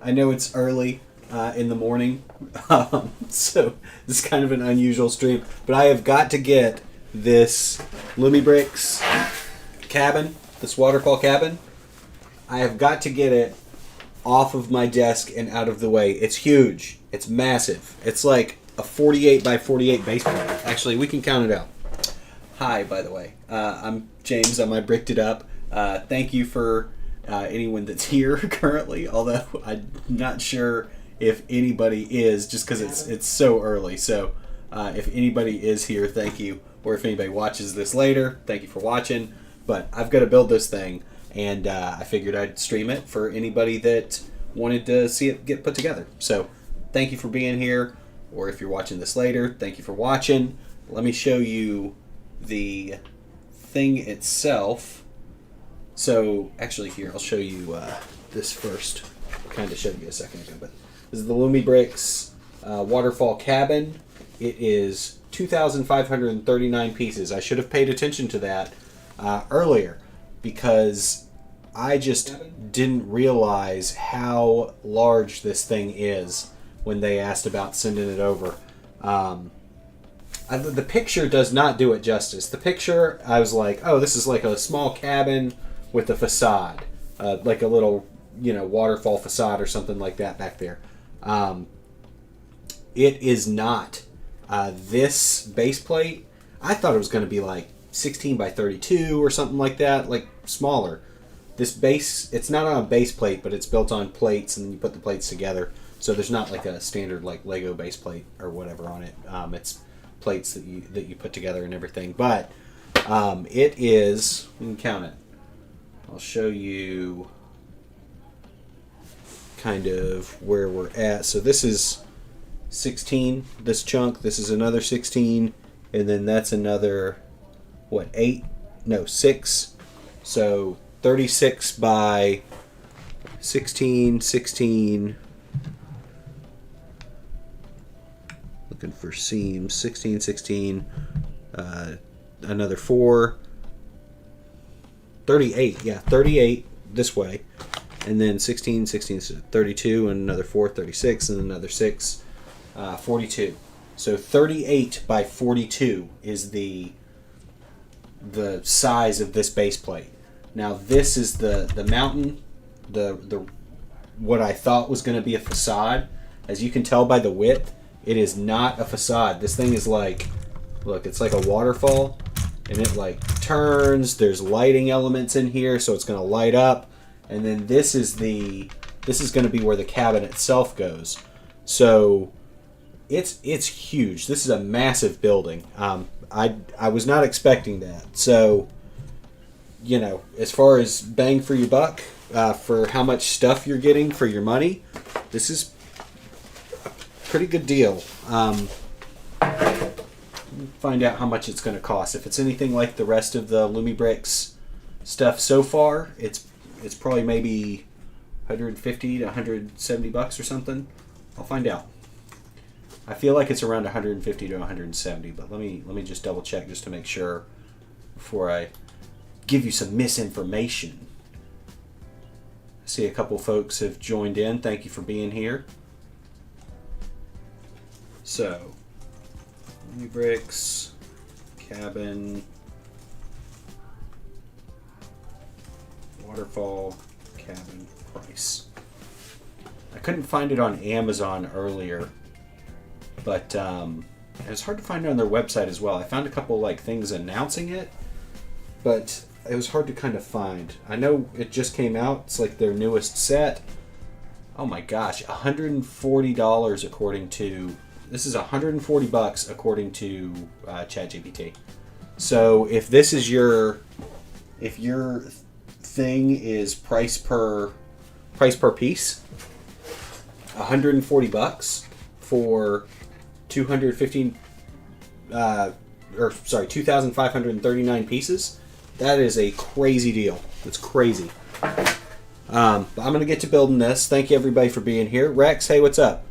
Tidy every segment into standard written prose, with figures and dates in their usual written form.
I know it's early in the morning, so this is kind of an unusual stream, but I have got to get this LumiBricks cabin, this waterfall cabin. I have got to get it off of my desk and out of the way. It's huge. It's massive. It's like a 48 by 48 base plate. Actually, we can count it out. Hi, by the way. I'm James. I bricked it up. Thank you for anyone that's here currently, although I'm not sure if anybody is, just because it's so early. So if anybody is here, thank you. Or if anybody watches this later, thank you for watching. But I've got to build this thing, and I figured I'd stream it for anybody that wanted to see it get put together. So thank you for being here, or if you're watching this later, thank you for watching. Let me show you the thing itself. So actually here, I'll show you this first. I kind of showed you a second ago, but this is the LumiBricks Waterfall Cabin. It is 2,539 pieces. I should have paid attention to that earlier, because I just didn't realize how large this thing is when they asked about sending it over. The picture does not do it justice. The picture, I was like, oh, this is like a small cabin with a facade, like a little, waterfall facade or something like that back there. It is not. This base plate, I thought it was going to be like 16 by 32 or something like that, like smaller. This base, it's not on a base plate, but it's built on plates, and you put the plates together. So there's not like a standard like Lego base plate or whatever on it. It's plates that you put together and everything. But it is, you can count it. I'll show you kind of where we're at. So this is 16, this chunk. This is another 16, and then that's another, what, 8? No, 6. So 36 by 16, 16. Looking for seams. 16, 16. Another 4. 38. Yeah, 38 this way. And then 16, 16, 32, and another 4, 36, and another 6, 42. So 38 by 42 is the size of this base plate. Now this is the mountain, the what I thought was going to be a facade. As you can tell by the width, it is not a facade. This thing is like, look, it's like a waterfall, and it like turns. There's lighting elements in here, so it's going to light up. And then this is going to be where the cabin itself goes. So it's huge. This is a massive building. I was not expecting that. So, as far as bang for your buck, for how much stuff you're getting for your money, this is a pretty good deal. Find out how much it's going to cost. If it's anything like the rest of the LumiBricks stuff so far, it's probably maybe 150 to 170 bucks or something. I'll find out. I feel like it's around 150 to 170, but let me just double check just to make sure before I give you some misinformation. I see a couple folks have joined in. Thank you for being here. So, LumiBricks Cabin Waterfall Cabin price. I couldn't find it on Amazon earlier, but it was hard to find it on their website as well. I found a couple like things announcing it, but it was hard to kind of find. I know it just came out. It's like their newest set. Oh my gosh, $140 according to, this is 140 bucks according to ChatGPT. So if this is your thing is price per piece, 140 bucks for 2,539 pieces. That is a crazy deal. It's crazy. But I'm going to get to building this. Thank you everybody for being here. Rex, hey, what's up?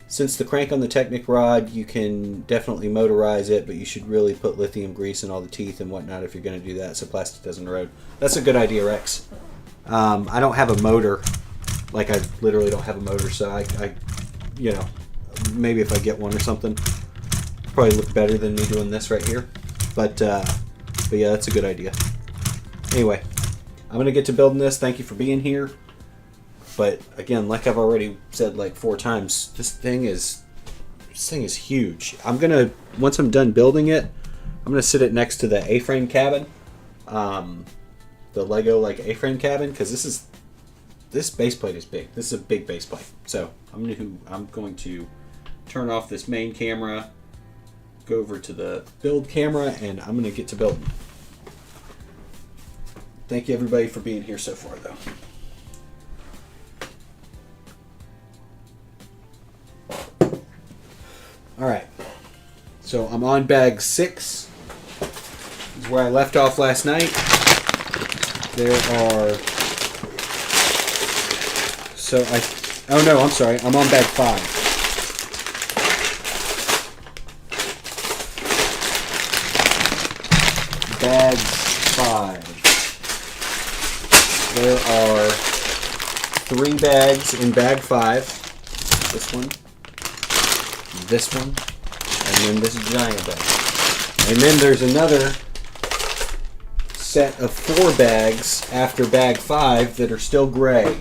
Since the crank on the Technic rod, you can definitely motorize it, but you should really put lithium grease in all the teeth and whatnot if you're going to do that so plastic doesn't erode. That's a good idea, Rex. I don't have a motor Like, I literally don't have a motor, so I you know, maybe if I get one or something, probably look better than me doing this right here. But yeah, that's a good idea. Anyway, I'm gonna get to building this. Thank you for being here. But again, like I've already said like 4 times, this thing is huge. Once I'm done building it, I'm gonna sit it next to the A-frame cabin, the Lego like A-frame cabin, because this base plate is big. This is a big base plate. So I'm going to turn off this main camera, go over to the build camera, and I'm gonna get to building. Thank you everybody for being here so far though. Alright, so I'm on bag 6. This is where I left off last night. Oh no, I'm sorry, I'm on bag 5. Bag 5. There are 3 bags in bag 5. This one, this one, and then this giant bag. And then there's another set of 4 bags after bag 5 that are still gray.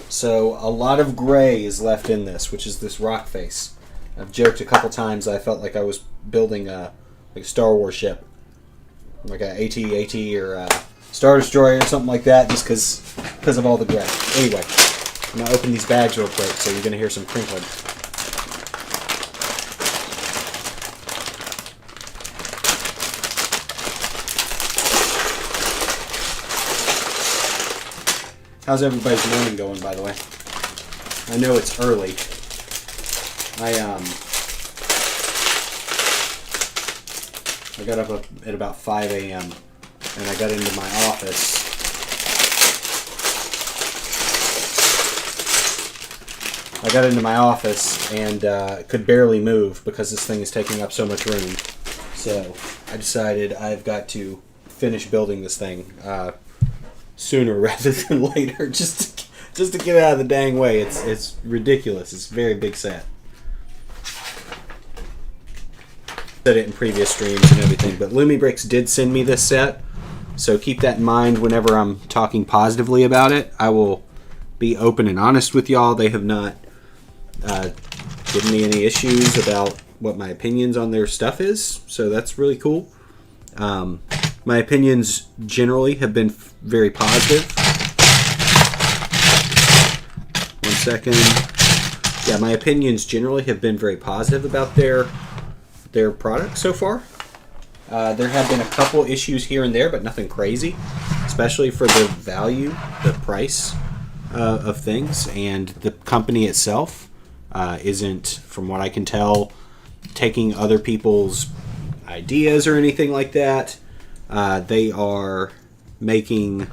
So a lot of gray is left in this, which is this rock face. I've joked a couple times I felt like I was building like a Star Wars ship, like a AT or a Star Destroyer or something like that, just because of all the gray. Anyway, I'm gonna open these bags real quick, so you're gonna hear some crinkling. How's everybody's morning going, by the way? I know it's early. I got up at about 5 a.m. and I got into my office. And could barely move because this thing is taking up so much room. So I decided I've got to finish building this thing sooner rather than later, just to get out of the dang way. It's ridiculous. It's a very big set. Said it in previous streams and everything, but LumiBricks did send me this set, so keep that in mind whenever I'm talking positively about it. I will be open and honest with y'all. They have not given me any issues about what my opinions on their stuff is, so that's really cool. My opinions generally have been very positive. One second. Yeah, my opinions generally have been very positive about their product so far. There have been a couple issues here and there, but nothing crazy, especially for the value, the price of things, and the company itself isn't, from what I can tell, taking other people's ideas or anything like that. They are making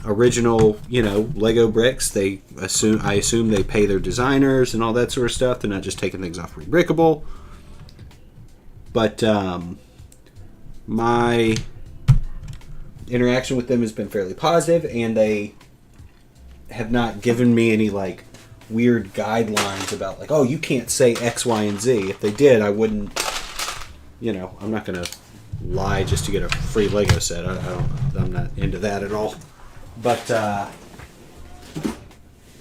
original, Lego bricks. I assume they pay their designers and all that sort of stuff. They're not just taking things off Rebrickable. But my interaction with them has been fairly positive, and they have not given me any weird guidelines about oh, you can't say X, Y, and Z. If they did, I wouldn't. I'm not gonna lie just to get a free Lego set. I'm not into that at all. But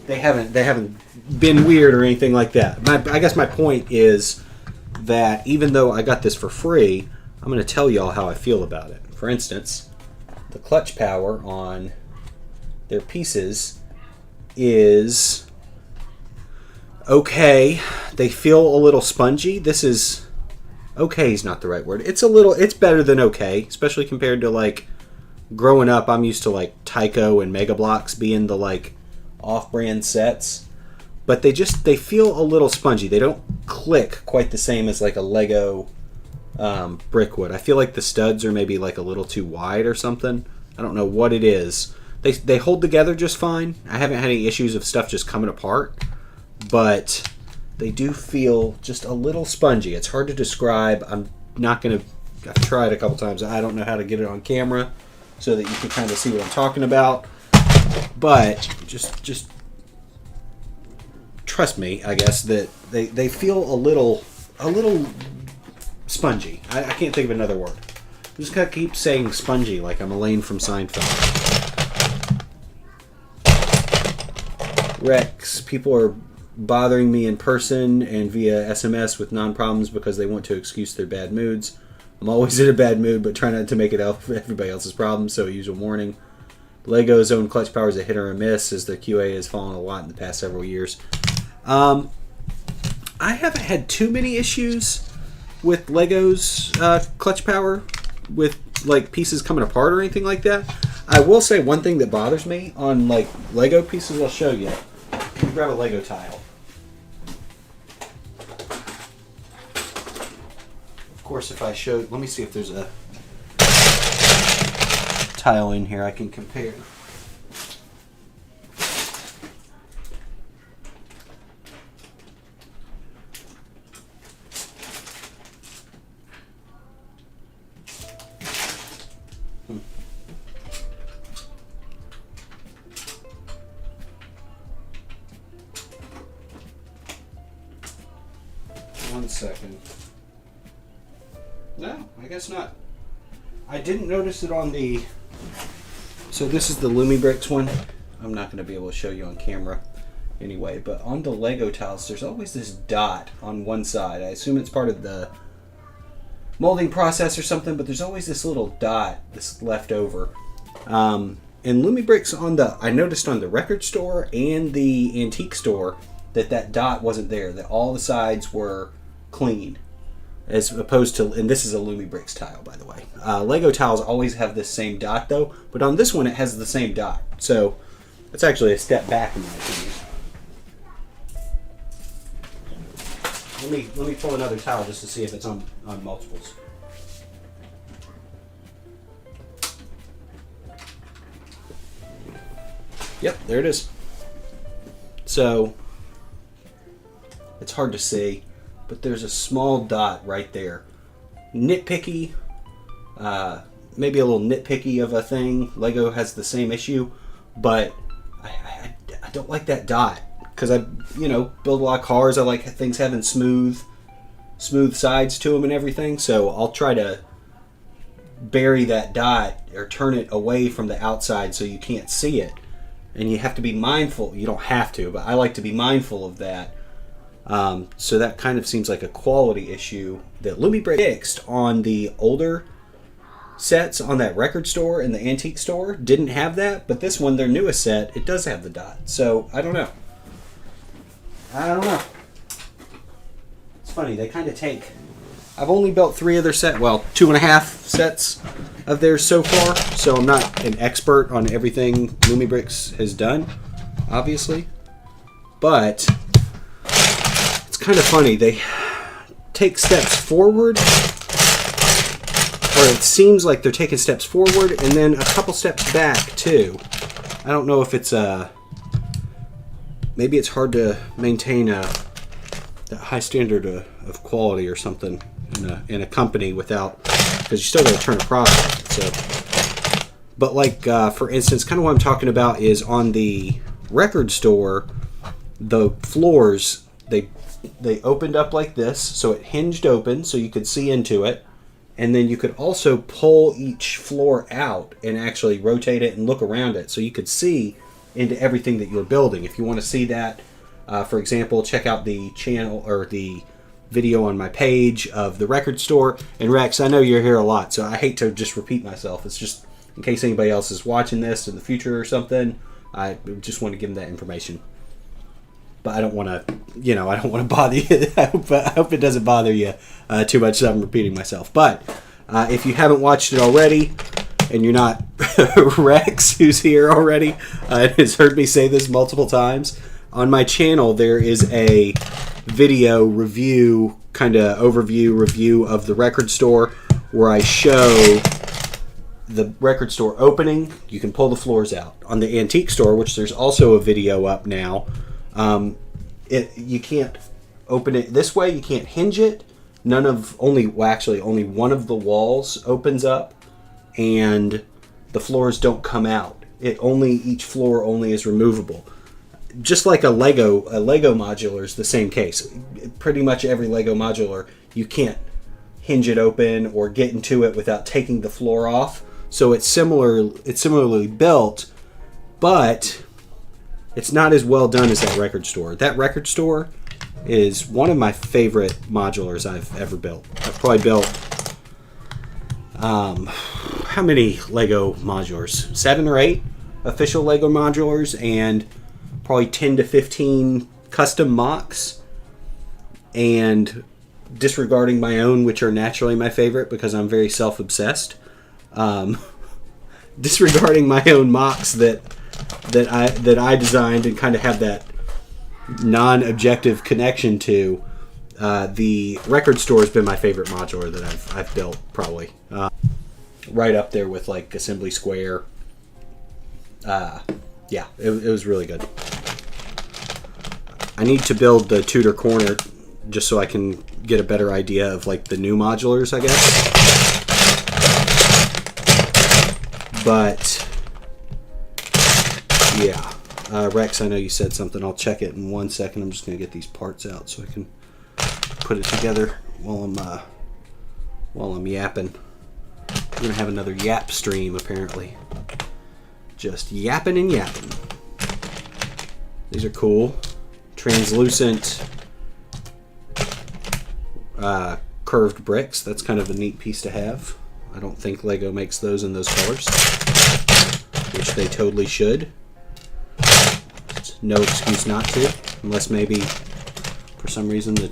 they haven't been weird or anything like that. I guess my point is that even though I got this for free, I'm going to tell y'all how I feel about it. For instance, the clutch power on their pieces is okay. They feel a little spongy. This is okay is not the right word. It's better than okay, especially compared to growing up. I'm used to Tyco and Mega Bloks being the off-brand sets, but they feel a little spongy. They don't click quite the same as a Lego brick would. I feel like the studs are maybe a little too wide or something. I don't know what it is. They hold together just fine. I haven't had any issues of stuff just coming apart, but they do feel just a little spongy. It's hard to describe. I've tried a couple times. I don't know how to get it on camera so that you can kind of see what I'm talking about. But just trust me, I guess, that they feel a little spongy. I can't think of another word. I'm just gonna keep saying spongy like I'm Elaine from Seinfeld. Rex, people are bothering me in person and via SMS with non-problems because they want to excuse their bad moods. I'm always in a bad mood, but try not to make it everybody else's problem, so use a warning. Lego's own clutch power is a hit or a miss, as their QA has fallen a lot in the past several years. I haven't had too many issues with Lego's clutch power, with like pieces coming apart or anything like that. I will say one thing that bothers me on like Lego pieces. I'll show you. Let me grab a Lego tile. Of course, if I show, let me see if there's a tile in here I can compare. One second. No, I guess not. I didn't notice it on the... So this is the LumiBricks one. I'm not going to be able to show you on camera anyway, but on the Lego tiles, there's always this dot on one side. I assume it's part of the molding process or something, but there's always this little dot that's left over. And LumiBricks on the... I noticed on the record store and the antique store that dot wasn't there, that all the sides were clean. As opposed to, and this is a LumiBricks tile, by the way. Lego tiles always have this same dot, though, but on this one it has the same dot. So it's actually a step back in my opinion. Let me pull another tile just to see if it's on multiples. Yep, there it is. So it's hard to see, but there's a small dot right there. Nitpicky, maybe a little nitpicky of a thing. Lego has the same issue, but I don't like that dot because I build a lot of cars. I like things having smooth sides to them and everything. So I'll try to bury that dot or turn it away from the outside so you can't see it. And you have to be mindful. You don't have to, but I like to be mindful of that. So that kind of seems like a quality issue that LumiBricks fixed on the older sets on that record store and the antique store. Didn't have that, but this one, their newest set, it does have the dot. So I don't know. It's funny, they kind of take... I've only built 3 of their set, well, 2.5 sets of theirs so far, so I'm not an expert on everything LumiBricks has done, obviously. But it's kind of funny. They take steps forward, or it seems like they're taking steps forward and then a couple steps back too. I don't know if it's maybe it's hard to maintain that high standard of quality or something in a company without, because you still got to turn a profit. So, but like for instance, kind of what I'm talking about is on the record store, the floors they opened up like this, so it hinged open so you could see into it, and then you could also pull each floor out and actually rotate it and look around it so you could see into everything that you're building. If you want to see that, for example, check out the channel or the video on my page of the record store. And Rex, I know you're here a lot, so I hate to just repeat myself. It's just in case anybody else is watching this in the future or something, I just want to give them that information. But I don't want to, I don't want to bother you. I hope it doesn't bother you too much that I'm repeating myself. But if you haven't watched it already, and you're not Rex, who's here already, and has heard me say this multiple times, on my channel there is a video review, kind of overview review of the record store, where I show the record store opening. You can pull the floors out. On the antique store, which there's also a video up now, you can't open it this way. You can't hinge it. Only one of the walls opens up, and the floors don't come out. Each floor only is removable. just like a Lego modular is the same case. Pretty much every Lego modular, you can't hinge it open or get into it without taking the floor off. So it's similarly built, but it's not as well done as that record store. That record store is one of my favorite modulars I've ever built. I've probably built how many Lego modulars? 7 or 8 official Lego modulars, and probably 10 to 15 custom mocks, and disregarding my own, which are naturally my favorite because I'm very self-obsessed. Disregarding my own mocks that I designed and kind of have that non-objective connection to, the record store has been my favorite modular that I've built, probably. Right up there with like Assembly Square. Yeah, it was really good. I need to build the Tudor corner just so I can get a better idea of like the new modulars, I guess. But yeah, Rex, I know you said something. I'll check it in 1 second. I'm just gonna get these parts out so I can put it together while I'm yapping. We're gonna have another yap stream apparently. Just yapping and yapping. These are cool. Translucent curved bricks. That's kind of a neat piece to have. I don't think Lego makes those in those colors, which they totally should. There's no excuse not to, unless maybe for some reason the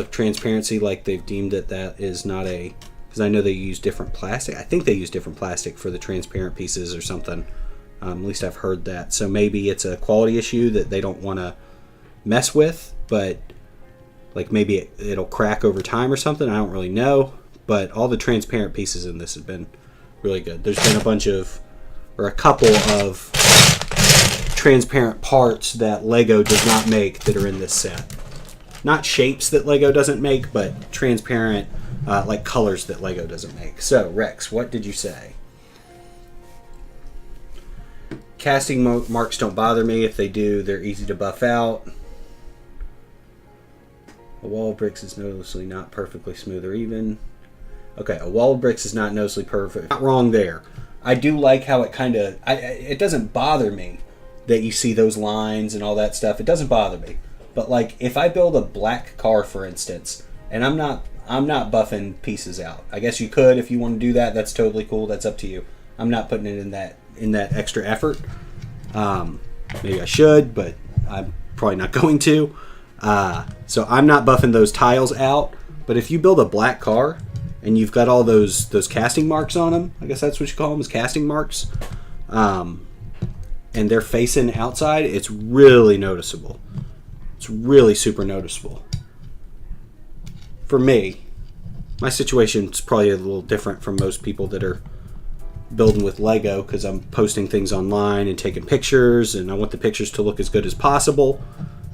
transparency, like they've deemed it, that is not a, because I know they use different plastic. I think they use different plastic for the transparent pieces or something. At least I've heard that. So maybe it's a quality issue that they don't want to mess with, but like maybe it'll crack over time or something. I don't really know. But all the transparent pieces in this have been really good. There's been a couple of transparent parts that Lego does not make that are in this set. Not shapes that Lego doesn't make, but transparent like colors that Lego doesn't make. So Rex, what did you say? Casting marks don't bother me. If they do, they're easy to buff out. A wall of bricks is noticeably not perfectly smooth or even. Okay, a wall of bricks is not noticeably perfect. Not wrong there. I do like how it kind of... it doesn't bother me that you see those lines and all that stuff. It doesn't bother me. But like, if I build a black car, for instance, and I'm not buffing pieces out. I guess you could if you want to do that. That's totally cool. That's up to you. I'm not putting it in that extra effort. Maybe I should, but I'm probably not going to. So I'm not buffing those tiles out. But if you build a black car and you've got all those casting marks on them, I guess that's what you call them, is casting marks, and they're facing outside, it's really noticeable. It's really super noticeable. For me, my situation is probably a little different from most people that are building with Lego, because I'm posting things online and taking pictures, and I want the pictures to look as good as possible.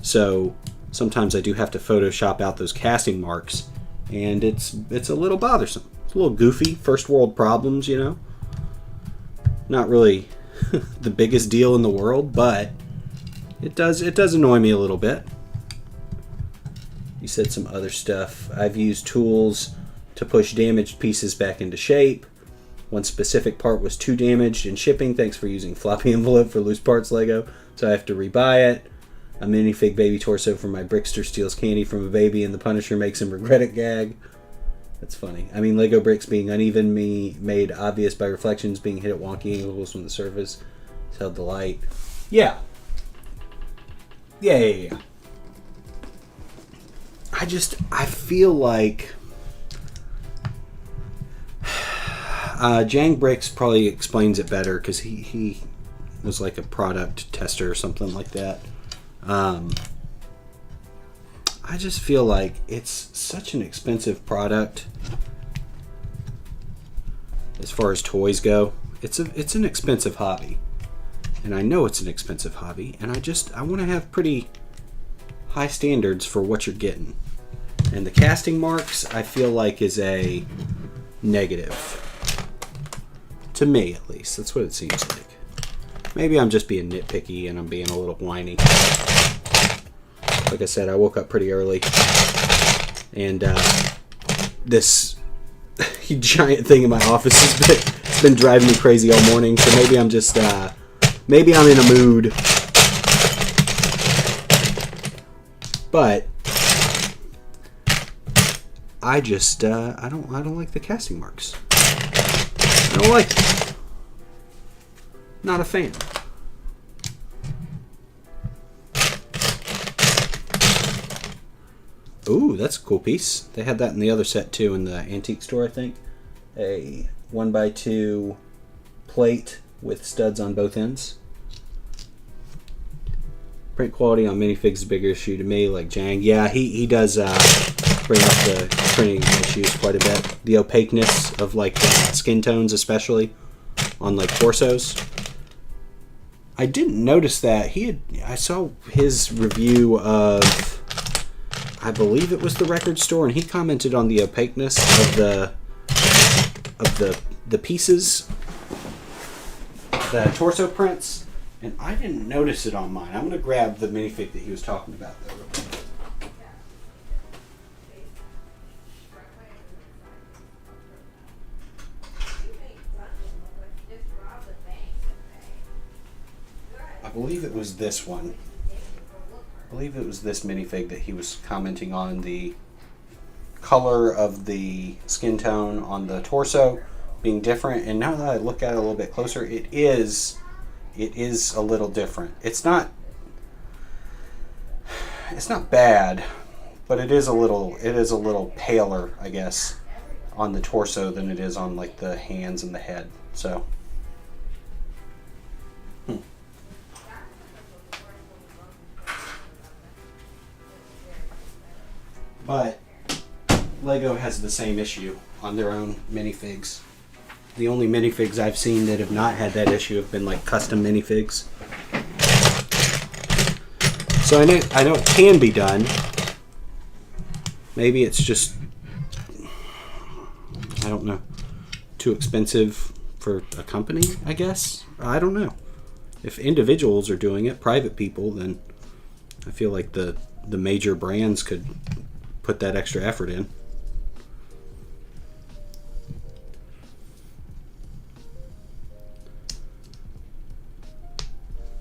So sometimes I do have to Photoshop out those casting marks, and it's a little bothersome. It's a little goofy. First world problems, you know. Not really the biggest deal in the world, but it does annoy me a little bit. You said some other stuff. I've used tools to push damaged pieces back into shape. One specific part was too damaged in shipping. Thanks for using floppy envelope for loose parts, Lego. So I have to rebuy it. A minifig baby torso for my Brickster steals candy from a baby, and the Punisher makes him regret it gag. That's funny. I mean, Lego bricks being uneven, made obvious by reflections being hit at wonky angles from the surface. It's held the light. Yeah. Yeah. I feel like Jang Bricks probably explains it better, because he was like a product tester or something like that. I just feel like it's such an expensive product as far as toys go. It's an expensive hobby, and I know it's an expensive hobby, and I want to have pretty high standards for what you're getting. And the casting marks, I feel like, is a negative. To me, at least. That's what it seems like. Maybe I'm just being nitpicky and I'm being a little whiny. Like I said, I woke up pretty early, and this giant thing in my office has been driving me crazy all morning. So maybe I'm just maybe I'm in a mood, but I just I don't like the casting marks. I don't like them. Not a fan. Ooh, that's a cool piece. They had that in the other set too, in the antique store, I think. A 1x2 plate with studs on both ends. Print quality on minifigs is a bigger issue to me, like Jang. Yeah, he does bring up the printing issues quite a bit. The opaqueness of like skin tones, especially on like torsos. I didn't notice that. I saw his review of, I believe it was the record store, and he commented on the opaqueness of the pieces, the torso prints, and I didn't notice it on mine. I'm going to grab the minifig that he was talking about though real quick. I believe it was this one. I believe it was this minifig that he was commenting on, the color of the skin tone on the torso being different. And now that I look at it a little bit closer, it is a little different. It's not bad, but it is a little paler, I guess, on the torso than it is on like the hands and the head. So but Lego has the same issue on their own minifigs. The only minifigs I've seen that have not had that issue have been like custom minifigs. So I know it can be done. Maybe it's just, I don't know, too expensive for a company, I guess. I don't know. If individuals are doing it, private people, then I feel like the major brands could put that extra effort in.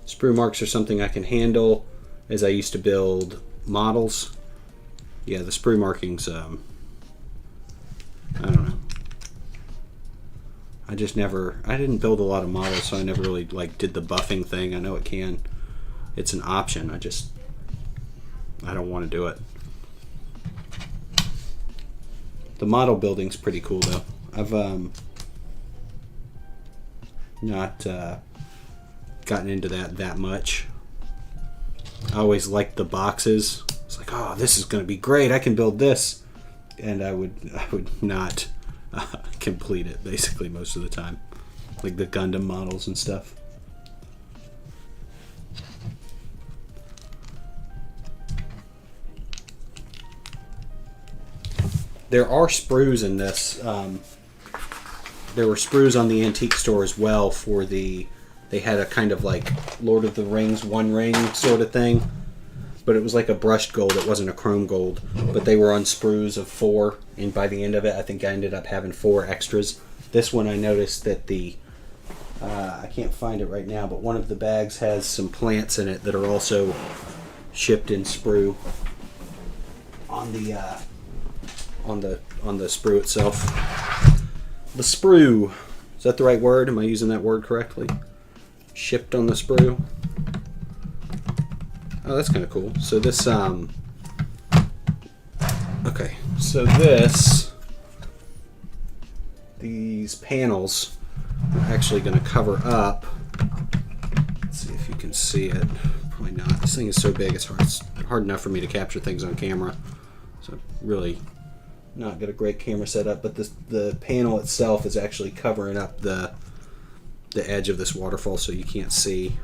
Sprue marks are something I can handle, as I used to build models. Yeah, the sprue markings, I don't know. I didn't build a lot of models, so I never really like did the buffing thing. I know it's an option. I don't want to do it. The model building's pretty cool though. I've not gotten into that much. I always liked the boxes. It's like, oh, this is going to be great. I can build this, and I would not complete it basically most of the time, like the Gundam models and stuff. There are sprues in this. There were sprues on the antique store as well for they had a kind of like Lord of the Rings One Ring sort of thing, but it was like a brushed gold. It wasn't a chrome gold, but they were on sprues of 4, and by the end of it, I think I ended up having 4 extras. This one, I noticed that I can't find it right now, but one of the bags has some plants in it that are also shipped in sprue on the sprue itself. The sprue, is that the right word? Am I using that word correctly? Shipped on the sprue. Oh, that's kind of cool. So this, okay, so these panels are actually going to cover up. Let's see if you can see it. Probably not. This thing is so big, it's hard enough for me to capture things on camera. So really not got a great camera setup, but the panel itself is actually covering up the edge of this waterfall, so you can't see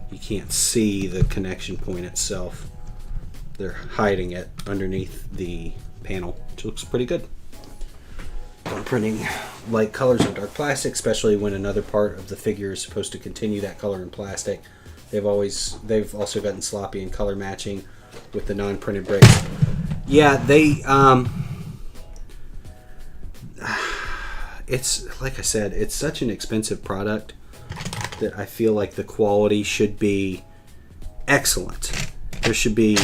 the connection point itself. They're hiding it underneath the panel, which looks pretty good. on printing light colors on dark plastic, especially when another part of the figure is supposed to continue that color in plastic. They've also gotten sloppy in color matching with the non-printed bricks. Yeah, it's like I said, it's such an expensive product that I feel like the quality should be excellent. There should be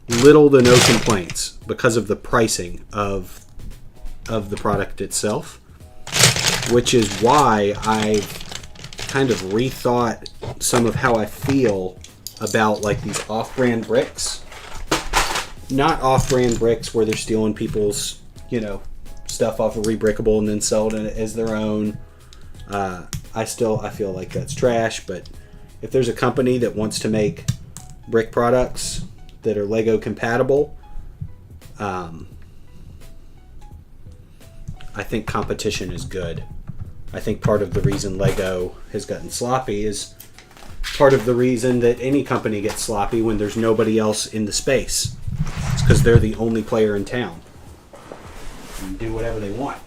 little to no complaints because of the pricing of the product itself, which is why I've kind of rethought some of how I feel about like these off-brand bricks. Not off-brand bricks where they're stealing people's, stuff off of Rebrickable and then selling it as their own. I feel like that's trash, but if there's a company that wants to make brick products that are Lego compatible, I think competition is good. I think part of the reason Lego has gotten sloppy is part of the reason that any company gets sloppy when there's nobody else in the space. It's because they're the only player in town. And do whatever they want.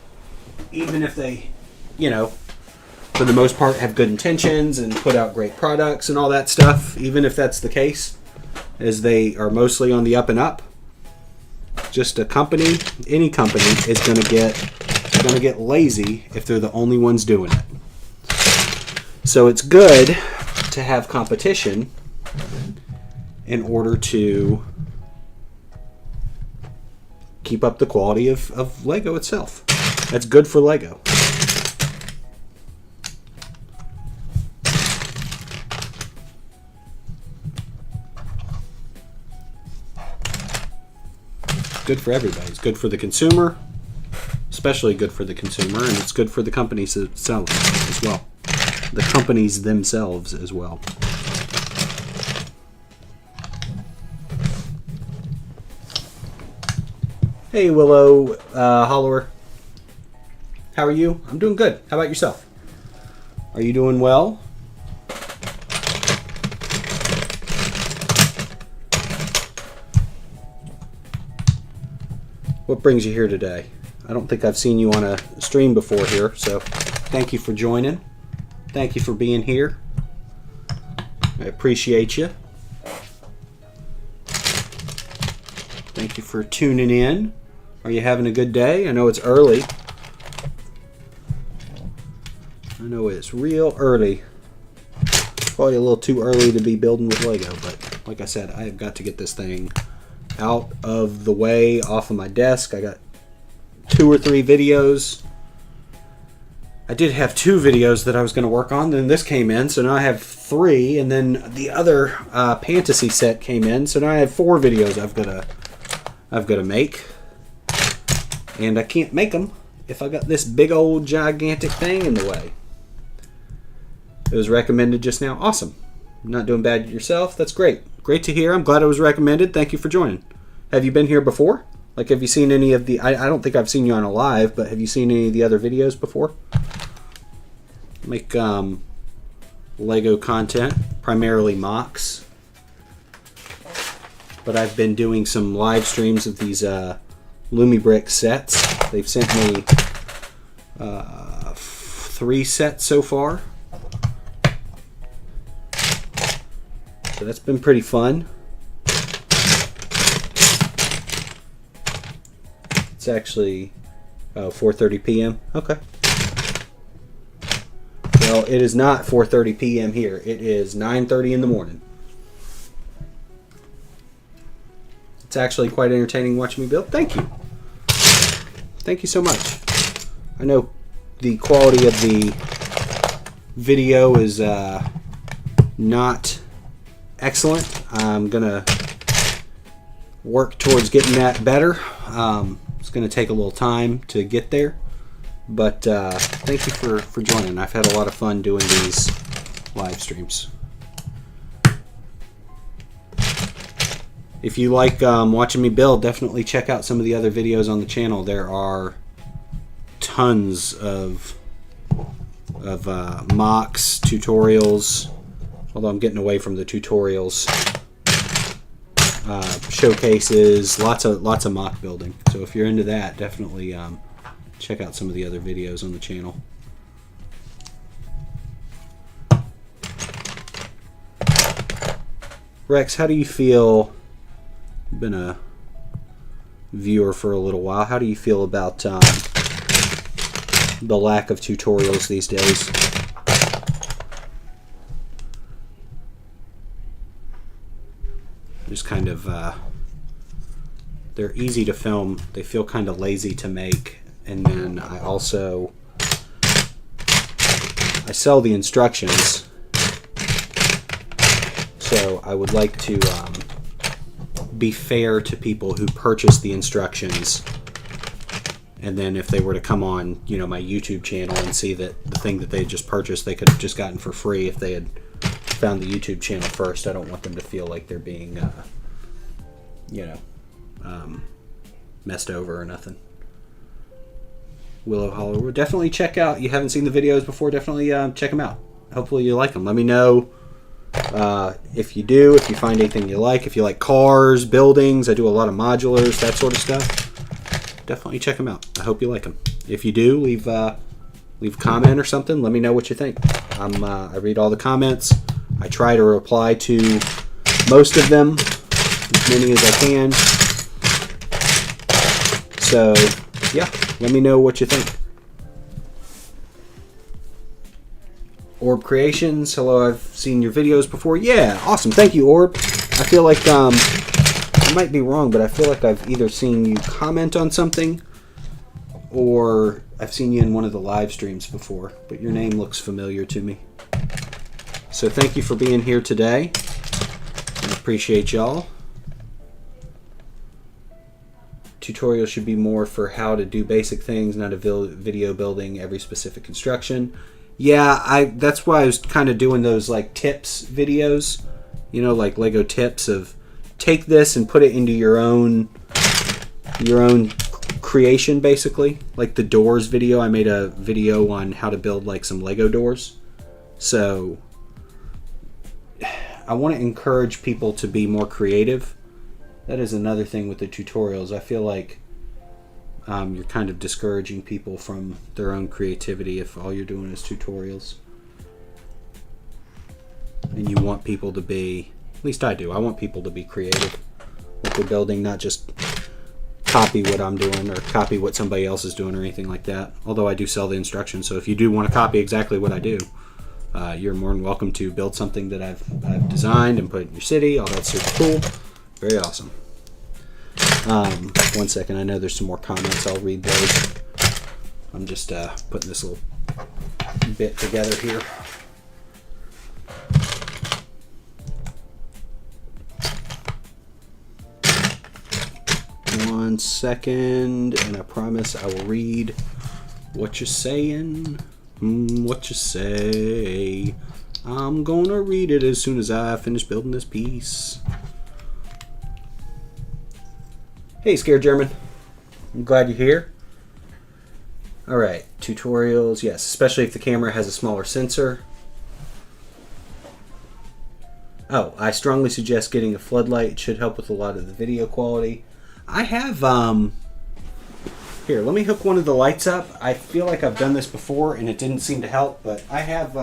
Even if they, for the most part have good intentions and put out great products and all that stuff, even if that's the case, as they are mostly on the up and up, just any company is going to get lazy if they're the only ones doing it. So it's good to have competition in order to keep up the quality of Lego itself. That's good for Lego. Good for everybody. It's good for the consumer, especially good for the consumer, and it's good for the companies that sell it as well. The companies themselves as well. Hey, Willow Hollower. How are you? I'm doing good. How about yourself? Are you doing well? What brings you here today? I don't think I've seen you on a stream before here, so thank you for joining. Thank you for being here. I appreciate you. Thank you for tuning in. Are you having a good day? I know it's early. I know it's real early. Probably a little too early to be building with Lego, but like I said, I have got to get this thing out of the way, off of my desk. I got 2 or 3 videos. I did have 2 videos that I was going to work on, then this came in, so now I have 3, and then the other fantasy set came in, so now I have 4 videos I've got to make, and I can't make them if I got this big old gigantic thing in the way. It was recommended just now. Awesome. Not doing bad yourself. That's great. Great to hear. I'm glad it was recommended. Thank you for joining. Have you been here before? Like, have you seen any of the... I don't think I've seen you on a live, but have you seen any of the other videos before? Make Lego content, primarily mocks. But I've been doing some live streams of these LumiBricks sets. They've sent me 3 sets so far. So that's been pretty fun. It's actually 4:30 p.m. Okay. Well, it is not 4:30 p.m. here. It is 9:30 in the morning. It's actually quite entertaining watching me build. Thank you. Thank you so much. I know the quality of the video is not excellent. I'm gonna work towards getting that better. It's gonna take a little time to get there, but thank you for joining. I've had a lot of fun doing these live streams. If you like watching me build, definitely check out some of the other videos on the channel. There are tons of mocks, tutorials, although I'm getting away from the tutorials, showcases, lots of mock building. So if you're into that, definitely check out some of the other videos on the channel. Rex, how do you feel? You've been a viewer for a little while. How do you feel about the lack of tutorials these days? Just kind of, they're easy to film. They feel kind of lazy to make. And then I sell the instructions. So I would like to be fair to people who purchase the instructions, and then if they were to come on, you know, my YouTube channel and see that the thing that they just purchased they could have just gotten for free if they had found the YouTube channel first. I don't want them to feel like they're being, you know, messed over or nothing. Willow Hollow, definitely check out. You haven't seen the videos before? Definitely check them out. Hopefully you like them. Let me know. If you do, if you find anything you like, if you like cars, buildings, I do a lot of modulars, that sort of stuff, definitely check them out. I hope you like them. If you do, leave a comment or something. Let me know what you think. I read all the comments. I try to reply to most of them, as many as I can. So, yeah, let me know what you think. Orb Creations, hello, I've seen your videos before. Yeah, awesome, thank you, Orb. I feel like, I might be wrong, but I feel like I've either seen you comment on something or I've seen you in one of the live streams before, but your name looks familiar to me. So thank you for being here today. I appreciate y'all. Tutorial should be more for how to do basic things, not a video building every specific construction. Yeah, that's why I was kind of doing those like tips videos, you know, like Lego tips of take this and put it into your own creation, basically. Like the doors video, I made a video on how to build like some Lego doors. So I want to encourage people to be more creative. That is another thing with the tutorials. I feel like you're kind of discouraging people from their own creativity if all you're doing is tutorials. And you want people to be, at least I do, I want people to be creative with their building, not just copy what I'm doing or copy what somebody else is doing or anything like that. Although I do sell the instructions, so if you do want to copy exactly what I do, you're more than welcome to build something that I've designed and put in your city. All that's super cool. Very awesome. One second, I know there's some more comments. I'll read those. I'm just putting this little bit together here. One second, and I promise I will read what you're saying. What you say? I'm gonna read it as soon as I finish building this piece. Hey, Scared German. I'm glad you're here. Alright, tutorials, yes, especially if the camera has a smaller sensor. Oh, I strongly suggest getting a floodlight. It should help with a lot of the video quality. I have, here, let me hook one of the lights up. I feel like I've done this before and it didn't seem to help, but I have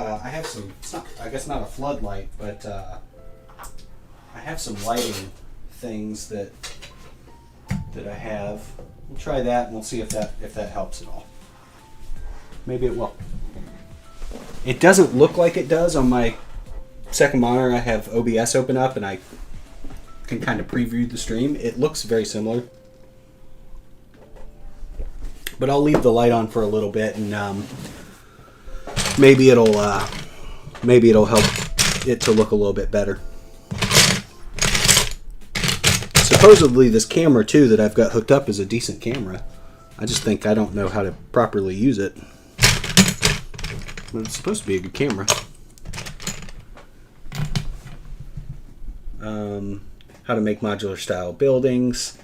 some, it's not, I guess not a floodlight, but I have some lighting things that I have. We'll try that and we'll see if that helps at all. Maybe it will. It doesn't look like it does on my second monitor. I have OBS open up and I can kind of preview the stream. It looks very similar. But I'll leave the light on for a little bit and maybe it'll help it to look a little bit better. Supposedly this camera too that I've got hooked up is a decent camera. I just think I don't know how to properly use it. But it's supposed to be a good camera. How to make modular style buildings.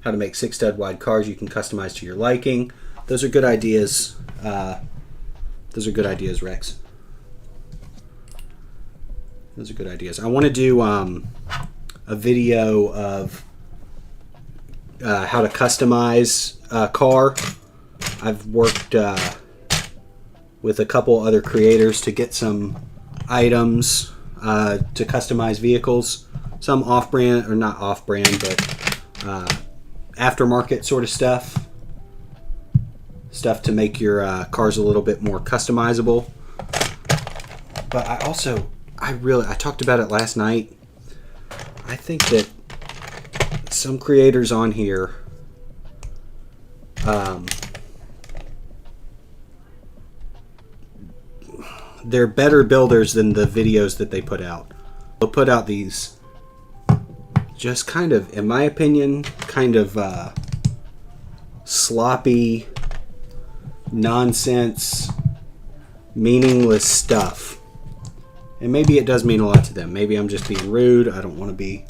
How to make 6 stud wide cars you can customize to your liking. Those are good ideas. Those are good ideas, Rex. Those are good ideas. I want to do a video of how to customize a car. I've worked with a couple other creators to get some items to customize vehicles. Some off-brand, or not off-brand, but aftermarket sort of stuff. Stuff to make your cars a little bit more customizable. But I talked about it last night. I think that some creators on here they're better builders than the videos that they put out. They'll put out these just kind of, in my opinion, kind of sloppy, nonsense, meaningless stuff. And maybe it does mean a lot to them. Maybe I'm just being rude. I don't want to be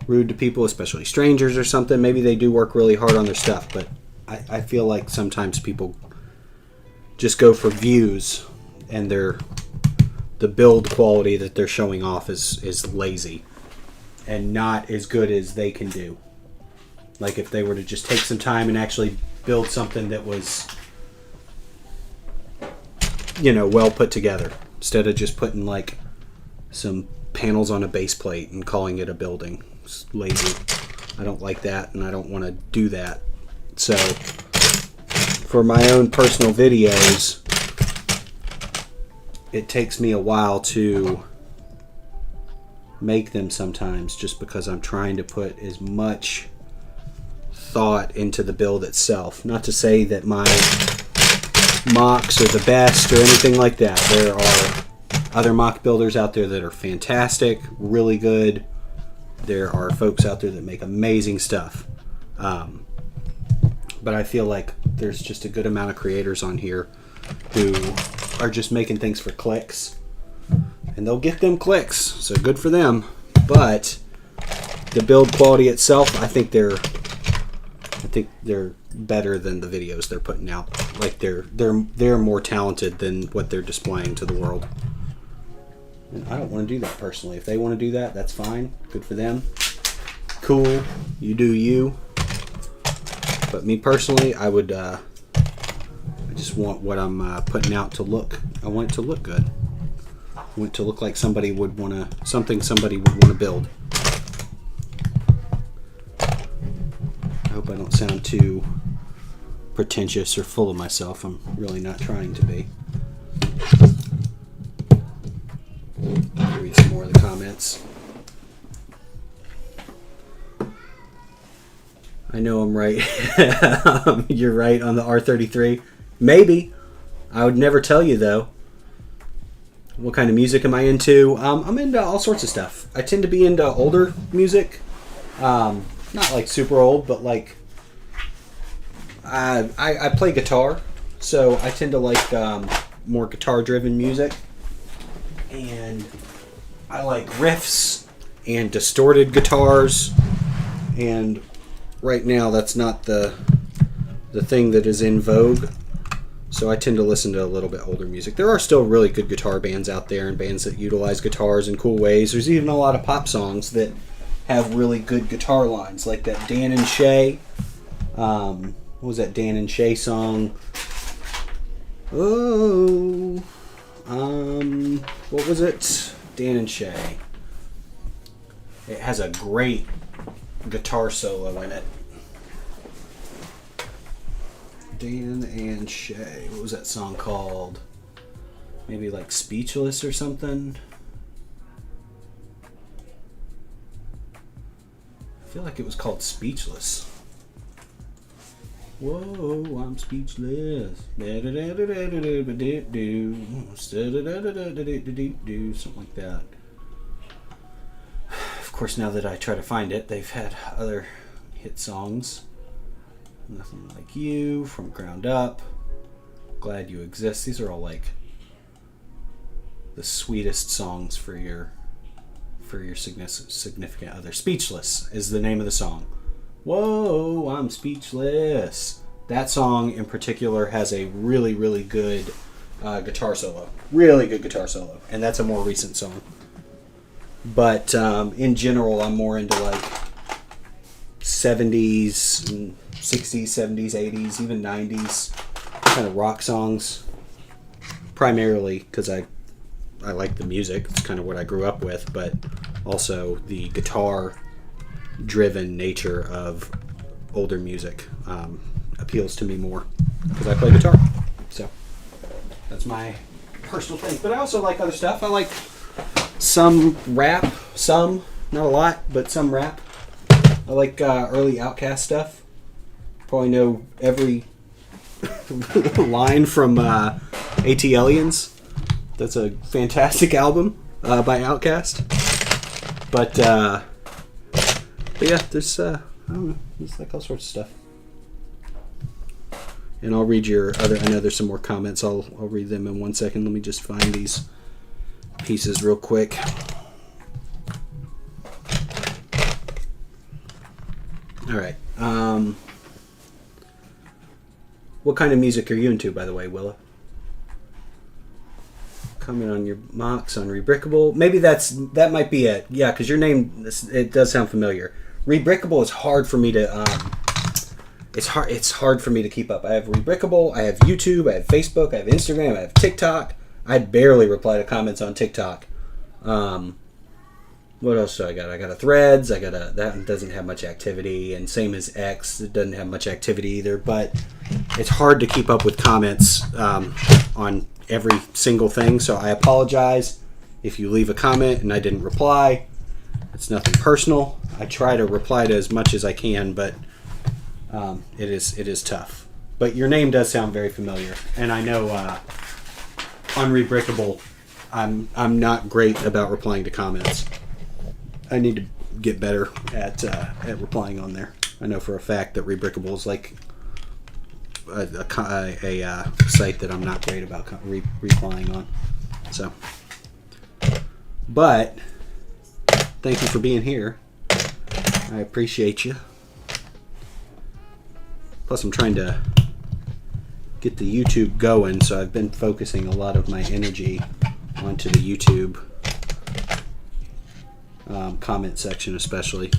rude to people, especially strangers or something. Maybe they do work really hard on their stuff, but I feel like sometimes people just go for views, and the build quality that they're showing off is lazy and not as good as they can do. Like if they were to just take some time and actually build something that was, well put together, instead of just putting like some panels on a base plate and calling it a building. It's lazy. I don't like that, and I don't want to do that. So for my own personal videos, it takes me a while to make them sometimes, just because I'm trying to put as much thought into the build itself. Not to say that my mocks are the best or anything like that. There are other mock builders out there that are fantastic, really good. There are folks out there that make amazing stuff. But I feel like there's just a good amount of creators on here who are just making things for clicks, and they'll get them clicks, so good for them. But the build quality itself, I think they're better than the videos they're putting out. Like they're more talented than what they're displaying to the world. And I don't want to do that personally. If they want to do that, that's fine. Good for them. Cool. You do you. But me personally, I would. I just want what I'm putting out to look. I want it to look good. I want it to look like somebody would want to. Something somebody would want to build. I hope I don't sound too pretentious or full of myself. I'm really not trying to be. Read some more of the comments. I know I'm right. You're right on the R33. Maybe. I would never tell you, though. What kind of music am I into? I'm into all sorts of stuff. I tend to be into older music. Not like super old, but like... I play guitar, so I tend to like more guitar-driven music. And I like riffs and distorted guitars. And right now, that's not the thing that is in vogue. So I tend to listen to a little bit older music. There are still really good guitar bands out there, and bands that utilize guitars in cool ways. There's even a lot of pop songs that have really good guitar lines, like that Dan and Shay. What was that Dan and Shay song? Oh, what was it? Dan and Shay. It has a great guitar solo in it. Dan and Shay. What was that song called? Maybe like Speechless or something? I feel like it was called Speechless. Whoa, I'm speechless. Something like that. Of course, now that I try to find it, they've had other hit songs. Nothing Like You, From Ground Up, Glad You Exist. These are all like the sweetest songs for your significant other. Speechless is the name of the song. Whoa, I'm speechless. That song in particular has a really, really good guitar solo. Really good guitar solo. And that's a more recent song. But in general, I'm more into like 70s, 60s, 70s, 80s, even 90s kind of rock songs, primarily because I like the music. It's kind of what I grew up with, but also the guitar-driven nature of older music appeals to me more because I play guitar. So that's my personal thing. But I also like other stuff. I like some rap, some, not a lot, but some rap. I like early Outkast stuff. Probably know every line from AT Aliens. That's a fantastic album by Outkast. But yeah, there's I don't know, there's like all sorts of stuff. And I'll read your other. I know there's some more comments. I'll read them in 1 second. Let me just find these pieces real quick. All right. What kind of music are you into, by the way, Willa? Comment on your mocks on Rebrickable. Maybe that might be it. Yeah, because your name, it does sound familiar. Rebrickable is hard for me to it's hard for me to keep up. I have Rebrickable, I have YouTube, I have Facebook, I have Instagram, I have TikTok. I barely reply to comments on TikTok. What else do I got? I got a Threads. That one doesn't have much activity, and same as X. It doesn't have much activity either. But it's hard to keep up with comments on every single thing. So I apologize if you leave a comment and I didn't reply. It's nothing personal. I try to reply to as much as I can, but it is tough. But your name does sound very familiar, and I know on Rebrickable, I'm not great about replying to comments. I need to get better at replying on there. I know for a fact that Rebrickable is like a site that I'm not great about replying on. So, but thank you for being here. I appreciate you. Plus, I'm trying to get the YouTube going, so I've been focusing a lot of my energy onto the YouTube comment section, especially.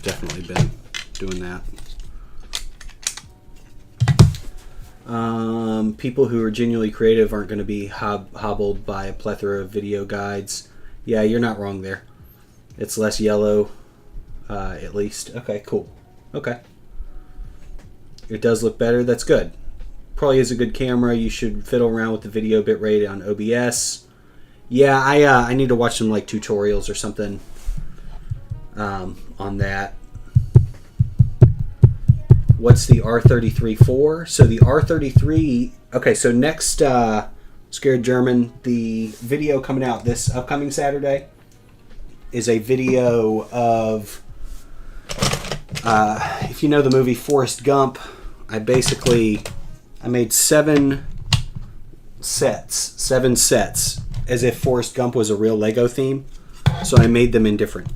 Definitely been doing that. People who are genuinely creative aren't going to be hobbled by a plethora of video guides. Yeah, you're not wrong there. It's less yellow, at least. Okay, cool. Okay. It does look better. That's good. Probably is a good camera. You should fiddle around with the video bitrate on OBS. Yeah, I need to watch some like tutorials or something on that. What's the R33 for? So the R33. Okay, so next Scared German, the video coming out this upcoming Saturday is a video of if you know the movie Forrest Gump. I made seven sets as if Forrest Gump was a real Lego theme. So I made them in different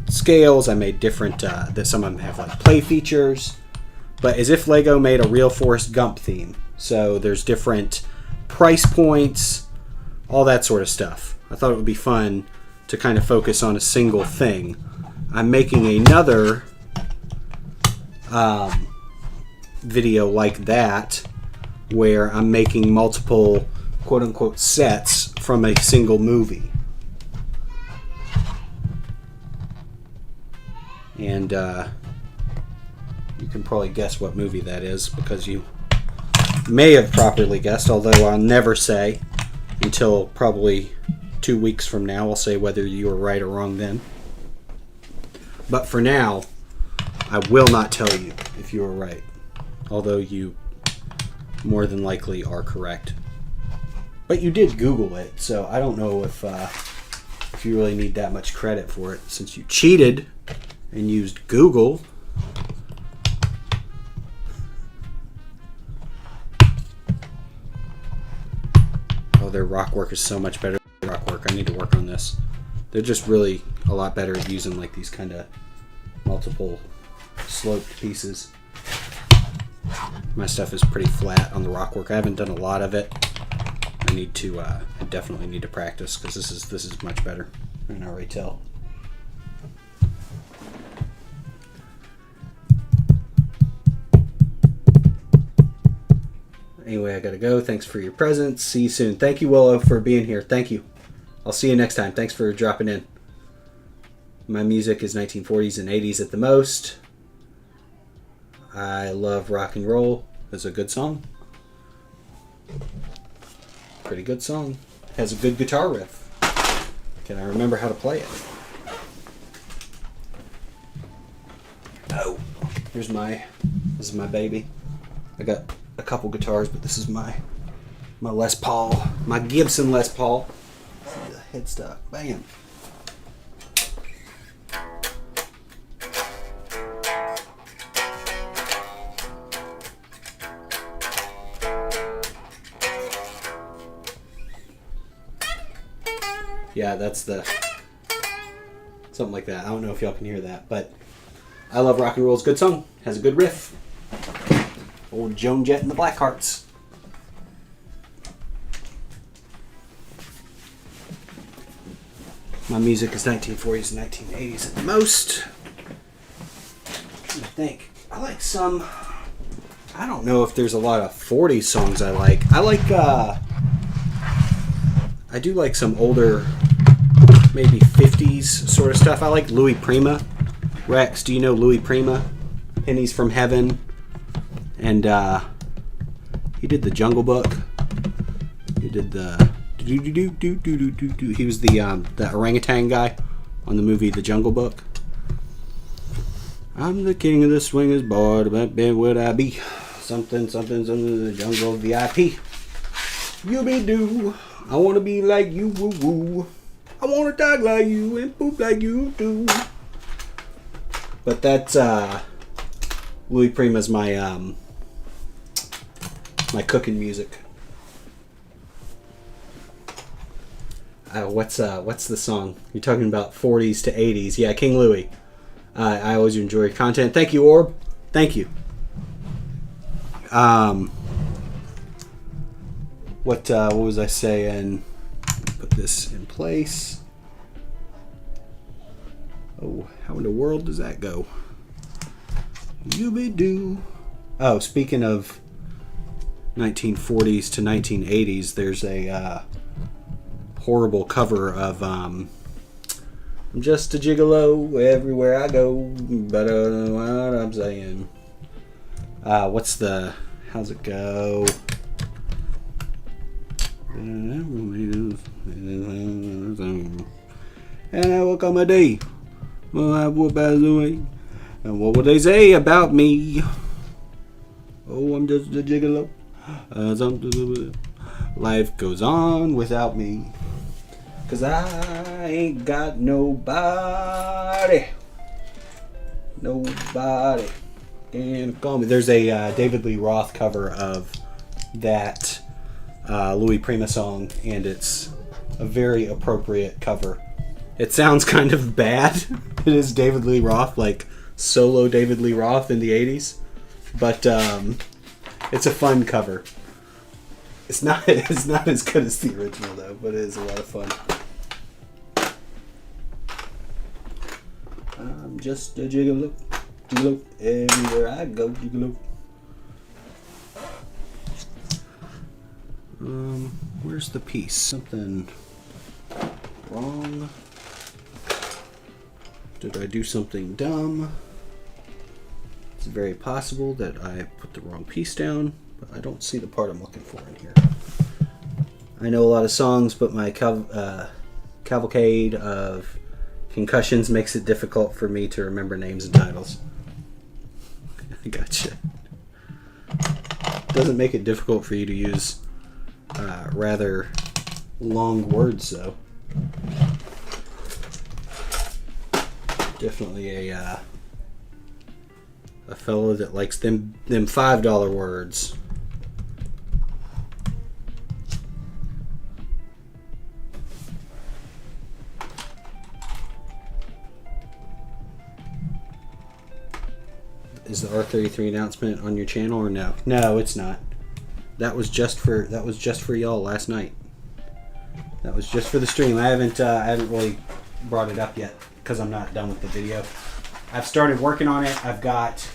scales. I made different, that some of them have like play features, but as if Lego made a real Forrest Gump theme. So there's different price points, all that sort of stuff. I thought it would be fun to kind of focus on a single thing. I'm making another video like that where I'm making multiple quote-unquote sets from a single movie. And you can probably guess what movie that is because you may have properly guessed, although I'll never say until probably 2 weeks from now. I'll say whether you were right or wrong then. But for now, I will not tell you if you were right, although you more than likely are correct. But you did Google it, so I don't know if you really need that much credit for it since you cheated and used Google. Oh, their rock work is so much better than rock work. I need to work on this. They're just really a lot better at using like these kind of multiple sloped pieces. My stuff is pretty flat on the rock work. I haven't done a lot of it. I definitely need to practice because this is much better. I can already tell. Anyway, I gotta go. Thanks for your presence. See you soon. Thank you, Willow, for being here. Thank you. I'll see you next time. Thanks for dropping in. My music is 1940s and 80s at the most. I love rock and roll. It's a good song. Pretty good song. Has a good guitar riff. Can I remember how to play it? Oh, this is my baby. I got a couple guitars, but this is my Les Paul, my Gibson Les Paul. See the headstock, bam. Yeah, that's something like that. I don't know if y'all can hear that, but I love rock and roll. It's a good song. Has a good riff. Old Joan Jett and the Blackhearts. My music is 1940s and 1980s at the most. I think I like some. I don't know if there's a lot of 40s songs I like. I do like some older, maybe 50s sort of stuff. I like Louis Prima. Rex, do you know Louis Prima? Pennies from Heaven. And he did the Jungle Book. He did the he was the orangutan guy on the movie The Jungle Book. I'm the king of the swingers, boy. But would I be something the jungle VIP? You be do. I want to be like you, woo woo. I want to talk like you and poop like you do. But that's Louis Prima's my my cooking music. What's the song? You're talking about 40s to 80s. Yeah, King Louis. I always enjoy your content. Thank you, Orb. Thank you. What was I saying? Put this in place. Oh, how in the world does that go? You be do. Oh, speaking of 1940s to 1980s, there's a horrible cover of I'm just a gigolo everywhere I go, but I don't know what I'm saying. How's it go? And I woke up my day. Well, I would pass away. And what would they say about me? Oh, I'm just a gigolo. Life goes on without me. 'Cause I ain't got nobody. Nobody can call me. There's a David Lee Roth cover of that Louis Prima song, and it's a very appropriate cover. It sounds kind of bad. It is David Lee Roth, like solo David Lee Roth in the 80s, but it's a fun cover. It's not as good as the original though, but it is a lot of fun. I'm just a gigolo, gigolo everywhere I go, gigolo. Where's the piece? Something wrong? Did I do something dumb? It's very possible that I put the wrong piece down, but I don't see the part I'm looking for in here. I know a lot of songs, but my cavalcade of concussions makes it difficult for me to remember names and titles. I gotcha. Doesn't make it difficult for you to use rather long words, though. Definitely a fellow that likes them $5 words. Is the R33 announcement on your channel or no? No, it's not. That was just for y'all last night. That was just for the stream. I haven't really brought it up yet because I'm not done with the video. I've started working on it. I've got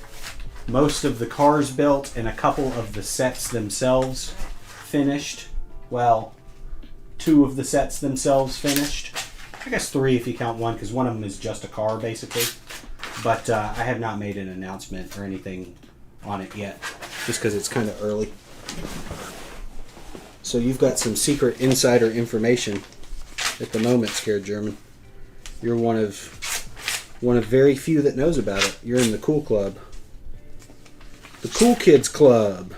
most of the cars built and a couple of the sets themselves finished. Well, 2 of the sets themselves finished. I guess 3 if you count one, because one of them is just a car basically. But I have not made an announcement or anything on it yet, just because it's kind of early. So you've got some secret insider information at the moment, Scared German. You're one of very few that knows about it. You're in the cool club. The Cool Kids Club.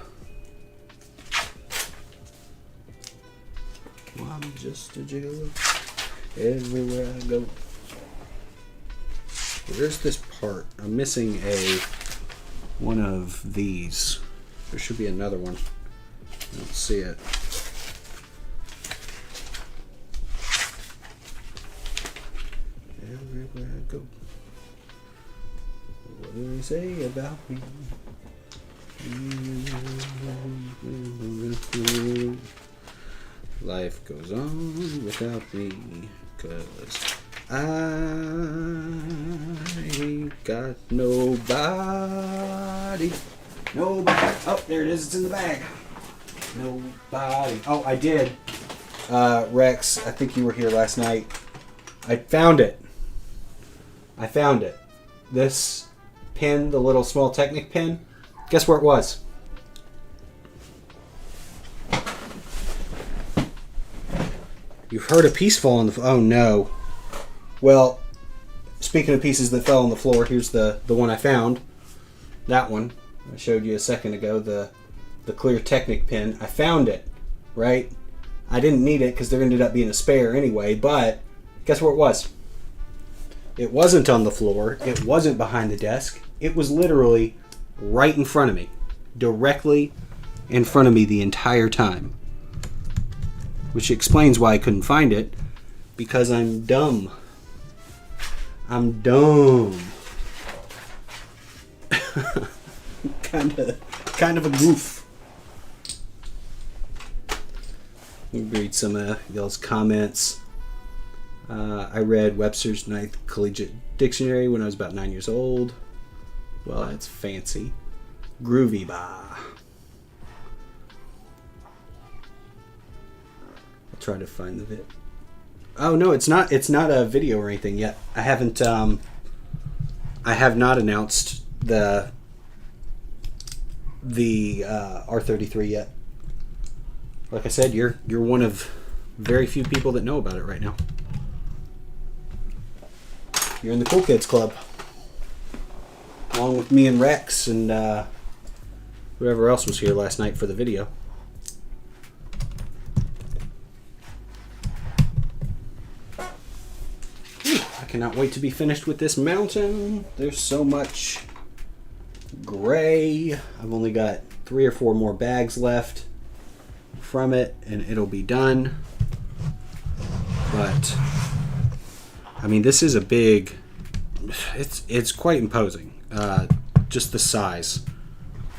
Well, I'm just a gigolo everywhere I go. Where's this part? I'm missing one of these. There should be another one. I don't see it. Everywhere I go. What do they say about me? Life goes on without me, 'cause I ain't got nobody. Nobody. Oh, there it is. It's in the bag. Nobody. Oh, I did. Rex, I think you were here last night. I found it. This pin, the little small Technic pin, guess where it was? You've heard a piece fall on the floor. Oh no. Well, speaking of pieces that fell on the floor, here's the one I found. That one I showed you a second ago, the clear Technic pin. I found it, right? I didn't need it because there ended up being a spare anyway, but guess where it was? It wasn't on the floor. It wasn't behind the desk. It was literally right in front of me. Directly in front of me the entire time. Which explains why I couldn't find it. Because I'm dumb. I'm dumb. kind of a goof. Let me read some of y'all's comments. I read Webster's Ninth Collegiate Dictionary when I was about 9 years old. Well, that's fancy. Groovy bah. I'll try to find the vid. Oh no, it's not a video or anything yet. I have not announced the R33 yet. Like I said, you're one of very few people that know about it right now. You're in the Cool Kids Club. Along with me and Rex and whoever else was here last night for the video. Whew, I cannot wait to be finished with this mountain. There's so much gray. I've only got 3 or 4 more bags left from it and it'll be done. But I mean, this is a big, it's quite imposing. Just the size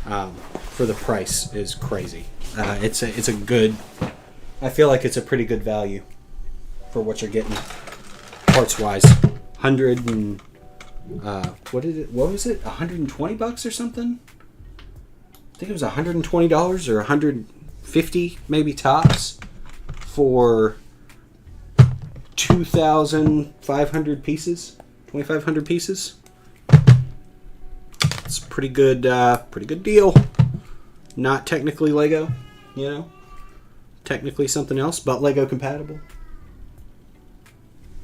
for the price is crazy. It's a good, I feel like it's a pretty good value for what you're getting parts wise. 100 and what was it? $120 or something? I think it was $120 or $150 maybe tops for 2,500 pieces, 2,500 pieces. It's a pretty good deal. Not technically Lego, you know, technically something else, but Lego compatible.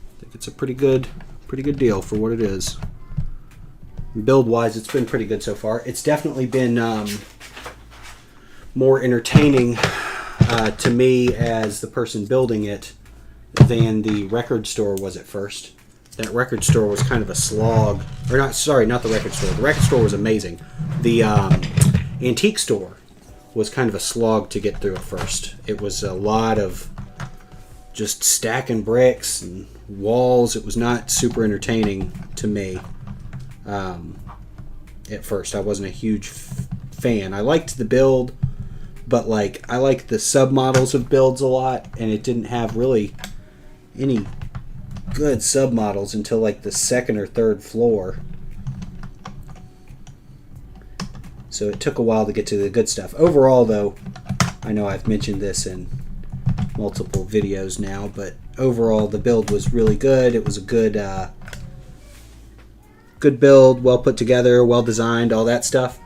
I think it's a pretty good deal for what it is. Build wise, it's been pretty good so far. It's definitely been more entertaining to me as the person building it than the record store was at first. That record store was kind of a slog. Or not the record store. The record store was amazing. The antique store was kind of a slog to get through at first. It was a lot of just stacking bricks and walls. It was not super entertaining to me at first. I wasn't a huge fan. I liked the build, but I liked the submodels of builds a lot, and it didn't have really any good submodels until the second or third floor. So it took a while to get to the good stuff. Overall, though, I know I've mentioned this in multiple videos now, but overall the build was really good. It was a good good build, well put together, well designed, all that stuff.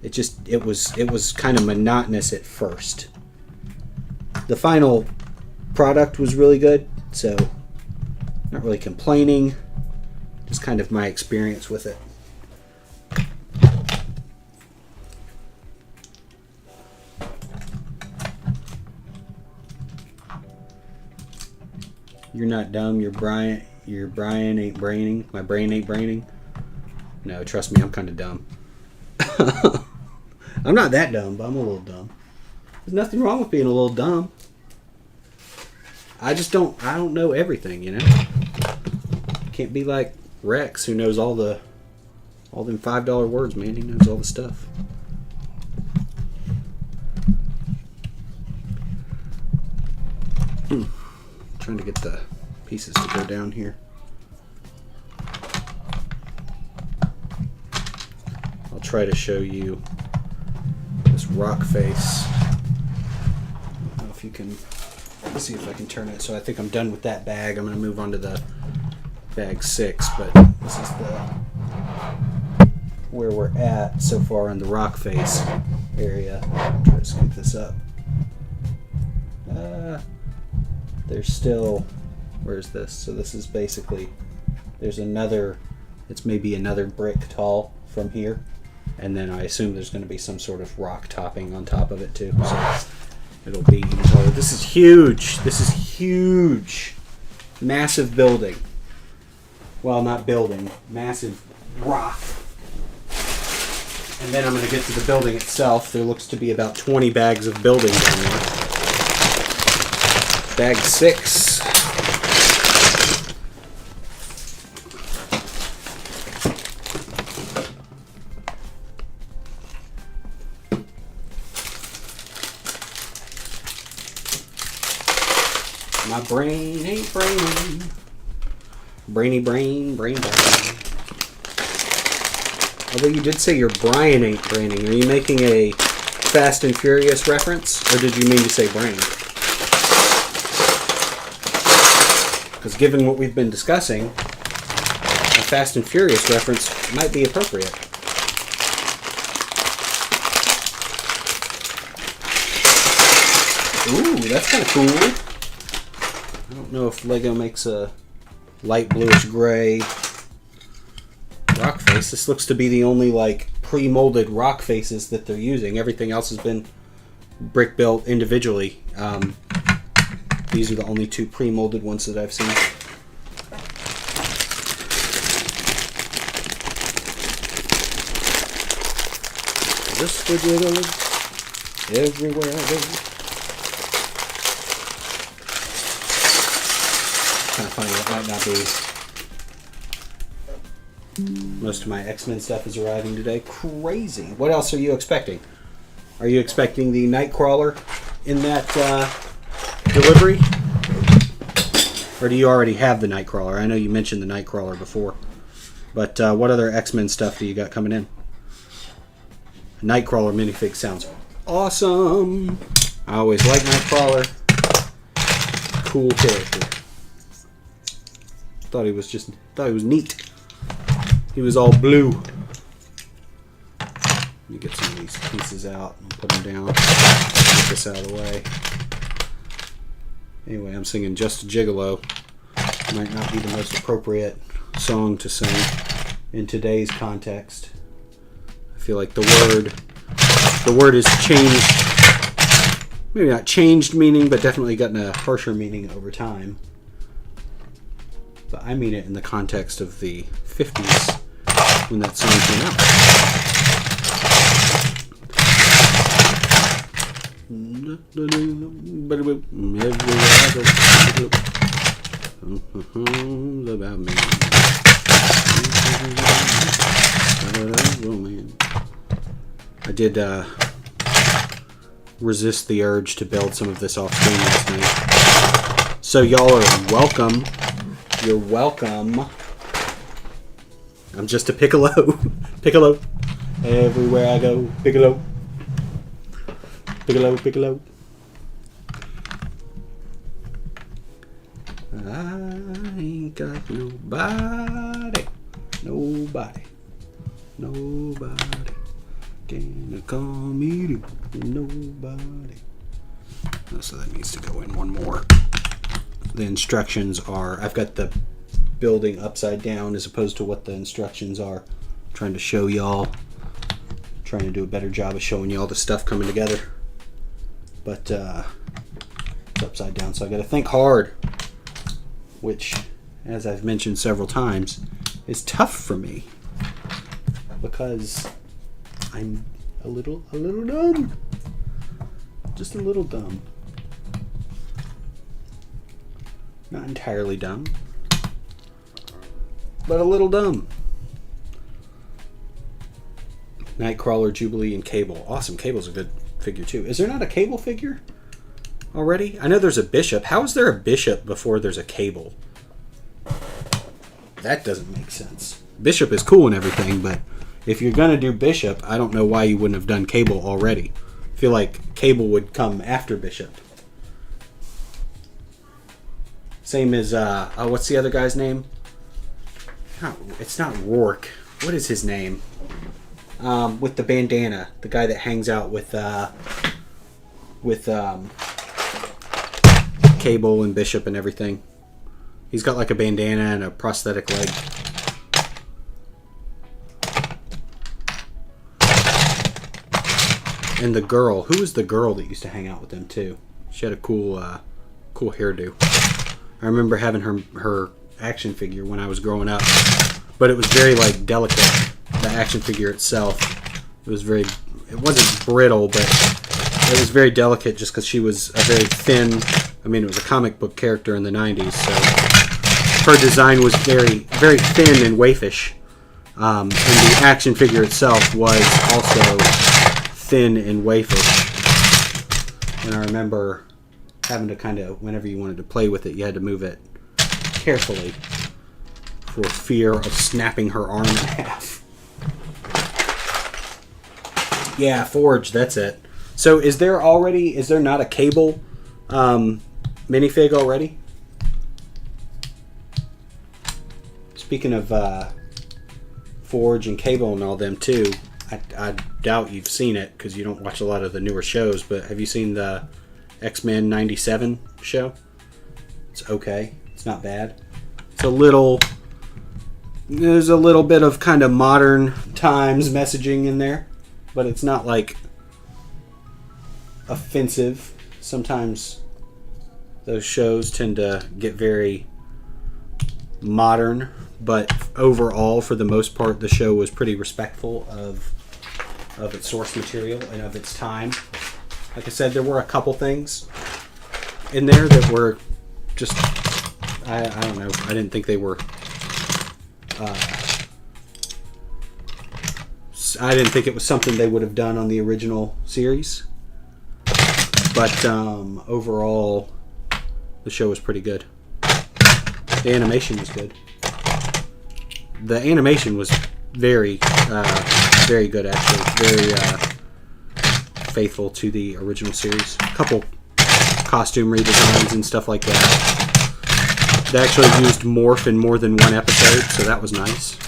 It was kind of monotonous at first. The final product was really good, so not really complaining. Just kind of my experience with it. You're not dumb, your brain ain't braining. My brain ain't braining. No, trust me, I'm kind of dumb. I'm not that dumb, but I'm a little dumb. There's nothing wrong with being a little dumb. I don't know everything, you know? Can't be like Rex, who knows all them $5 words, man. He knows all the stuff. Trying to get the pieces to go down here. I'll try to show you this rock face. I don't know if you can. Let's see if I can turn it. So I think I'm done with that bag. I'm going to move on to the bag 6, but this is where we're at so far in the rock face area. Try to scoop this up. There's still, where's this? So this is basically, there's another, it's maybe another brick tall from here, and then I assume there's going to be some sort of rock topping on top of it too. So it'll be even taller. This is huge. This is huge. Massive building. Well, not building. Massive rock. And then I'm going to get to the building itself. There looks to be about 20 bags of building down there. Bag 6. My brain ain't braining. Brainy brain, brain brain. Although you did say your Brian ain't braining. Are you making a Fast and Furious reference? Or did you mean to say brain? Because given what we've been discussing, a Fast and Furious reference might be appropriate. Ooh, that's kind of cool. I don't know if Lego makes a light bluish gray rock face. This looks to be the only like pre-molded rock faces that they're using. Everything else has been brick built individually. These are the only 2 pre-molded ones that I've seen. Just the jiggles everywhere I go. Kind of funny, that might not be. Most of my X-Men stuff is arriving today. Crazy. What else are you expecting? Are you expecting the Nightcrawler in that delivery? Or do you already have the Nightcrawler? I know you mentioned the Nightcrawler before. But what other X-Men stuff do you got coming in? A Nightcrawler minifig sounds awesome. I always like Nightcrawler. Cool character. Thought he was neat. He was all blue. Let me get some of these pieces out and put them down. Get this out of the way. Anyway, I'm singing Just a Gigolo. Might not be the most appropriate song to sing in today's context. I feel like the word has changed. Maybe not changed meaning, but definitely gotten a harsher meaning over time. But I mean it in the context of the 50s when that song came out. About me. I did resist the urge to build some of this off screen last night. So y'all are welcome. You're welcome. I'm just a piccolo. Piccolo. Everywhere I go, Piccolo. Piccolo, Piccolo. I ain't got nobody. Nobody. Nobody. Can call me to nobody. Oh, so that needs to go in one more. The instructions are, I've got the building upside down as opposed to what the instructions are. I'm trying to show y'all. Trying to do a better job of showing y'all the stuff coming together. But it's upside down, so I gotta think hard. Which, as I've mentioned several times, is tough for me. Because I'm a little dumb. Just a little dumb. Not entirely dumb, but a little dumb. Nightcrawler, Jubilee, and Cable. Awesome. Cable's a good figure too. Is there not a Cable figure already? I know there's a Bishop. How is there a Bishop before there's a Cable? That doesn't make sense. Bishop is cool and everything, but if you're gonna do Bishop, I don't know why you wouldn't have done Cable already. I feel like Cable would come after Bishop. Same as, what's the other guy's name? It's not Rourke. What is his name? With the bandana. The guy that hangs out with Cable and Bishop and everything. He's got like a bandana and a prosthetic leg. And the girl. Who was the girl that used to hang out with them too? She had a cool hairdo. I remember having her action figure when I was growing up, but it was very like delicate. The action figure itself, it wasn't brittle, but it was very delicate just because she was a very thin. I mean, it was a comic book character in the 90s, so her design was very, very thin and waifish. And the action figure itself was also thin and waifish. And I remember having to kind of, whenever you wanted to play with it, you had to move it carefully for fear of snapping her arm in half. Yeah, Forge, that's it. So is there not a Cable minifig already? Speaking of Forge and Cable and all them too, I doubt you've seen it because you don't watch a lot of the newer shows, but have you seen the X-Men 97 show? It's okay. It's not bad. There's a little bit of kind of modern times messaging in there, but it's not like offensive. Sometimes those shows tend to get very modern, but overall, for the most part, the show was pretty respectful of its source material and of its time. Like I said, there were a couple things in there that were just, I don't know, I didn't think they were, I didn't think it was something they would have done on the original series. But overall, the show was pretty good. The animation was good. The animation was very, very good actually. Very faithful to the original series. A couple costume redesigns and stuff like that. They actually used Morph in more than one episode, so that was nice.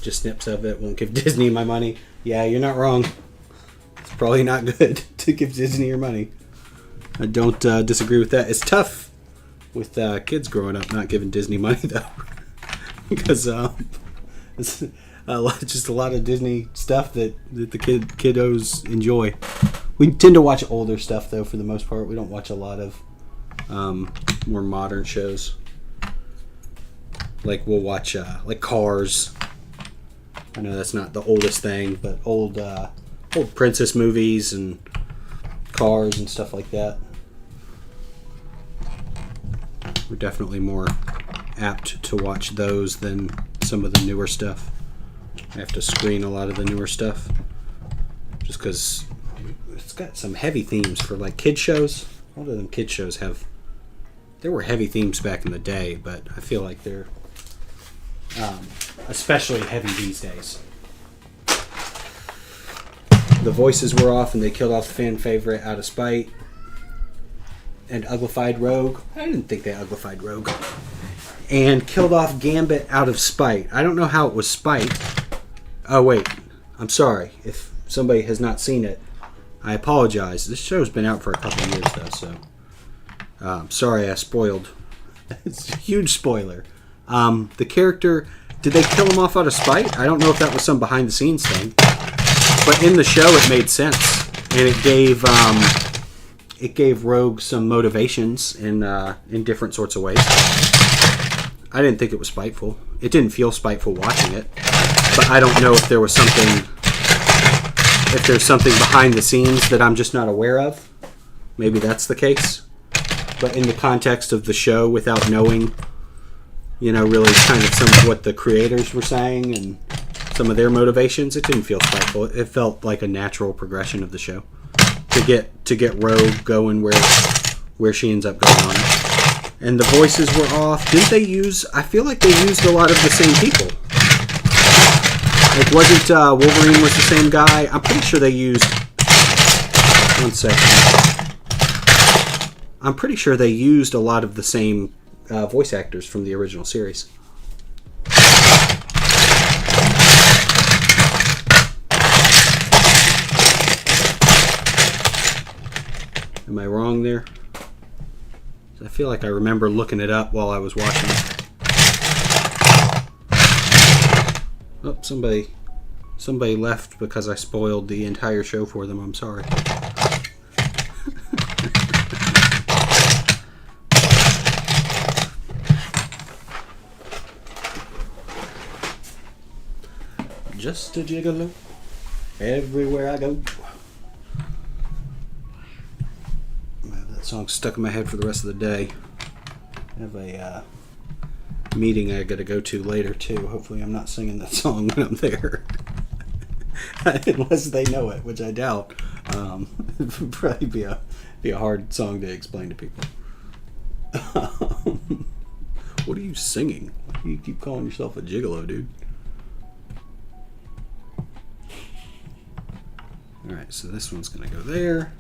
Just snips of it. Won't give Disney my money. Yeah, you're not wrong. It's probably not good to give Disney your money. I don't disagree with that. It's tough with kids growing up not giving Disney money though, because it's just a lot of Disney stuff that the kiddos enjoy. We tend to watch older stuff though for the most part. We don't watch a lot of more modern shows. Like we'll watch like Cars. I know that's not the oldest thing, but old princess movies and Cars and stuff like that. We're definitely more apt to watch those than some of the newer stuff. I have to screen a lot of the newer stuff just because it's got some heavy themes for like kid shows. A lot of them kid shows there were heavy themes back in the day, but I feel like they're especially heavy these days. The voices were off, and they killed off the fan favorite out of spite. And uglified Rogue. I didn't think they uglified Rogue. And killed off Gambit out of spite. I don't know how it was spite. Oh, wait. I'm sorry. If somebody has not seen it, I apologize. This show's been out for a couple of years, though, so... sorry I spoiled. It's a huge spoiler. The character... Did they kill him off out of spite? I don't know if that was some behind-the-scenes thing. But in the show, it made sense. And it gave Rogue some motivations in different sorts of ways. I didn't think it was spiteful. It didn't feel spiteful watching it. But I don't know if there was something... If there's something behind the scenes that I'm just not aware of. Maybe that's the case. But in the context of the show, without knowing, really kind of some of what the creators were saying and some of their motivations, it didn't feel spiteful. It felt like a natural progression of the show to get Rogue going where she ends up going on it. And the voices were off. Didn't they use? I feel like they used a lot of the same people. Like, wasn't Wolverine was the same guy? I'm pretty sure they used... One second. I'm pretty sure they used a lot of the same voice actors from the original series. Am I wrong there? I feel like I remember looking it up while I was watching it. Oh, somebody left because I spoiled the entire show for them. I'm sorry. Just a gigolo everywhere I go. I have that song stuck in my head for the rest of the day. I have a meeting I got to go to later too. Hopefully I'm not singing that song when I'm there. Unless they know it, which I doubt. It would probably be a hard song to explain to people. What are you singing? Why do you keep calling yourself a gigolo, dude? Alright, so this one's going to go there.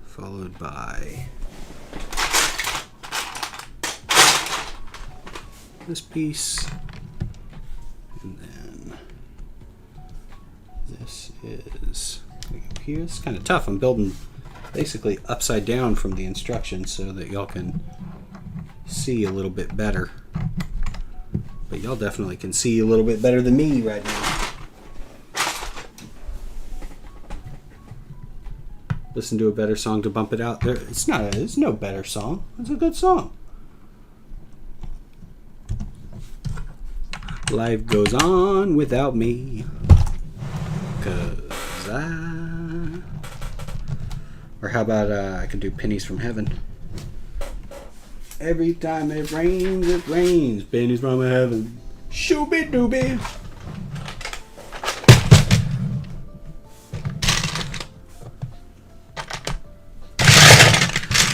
Followed by this piece. And then this is here. It's kind of tough. I'm building basically upside down from the instructions so that y'all can see a little bit better. But y'all definitely can see a little bit better than me right now. Listen to a better song to bump it out. There's no better song. It's a good song. Life goes on without me. 'Cause Or how about I could do Pennies from Heaven. Every time it rains, pennies from heaven. Shooby dooby.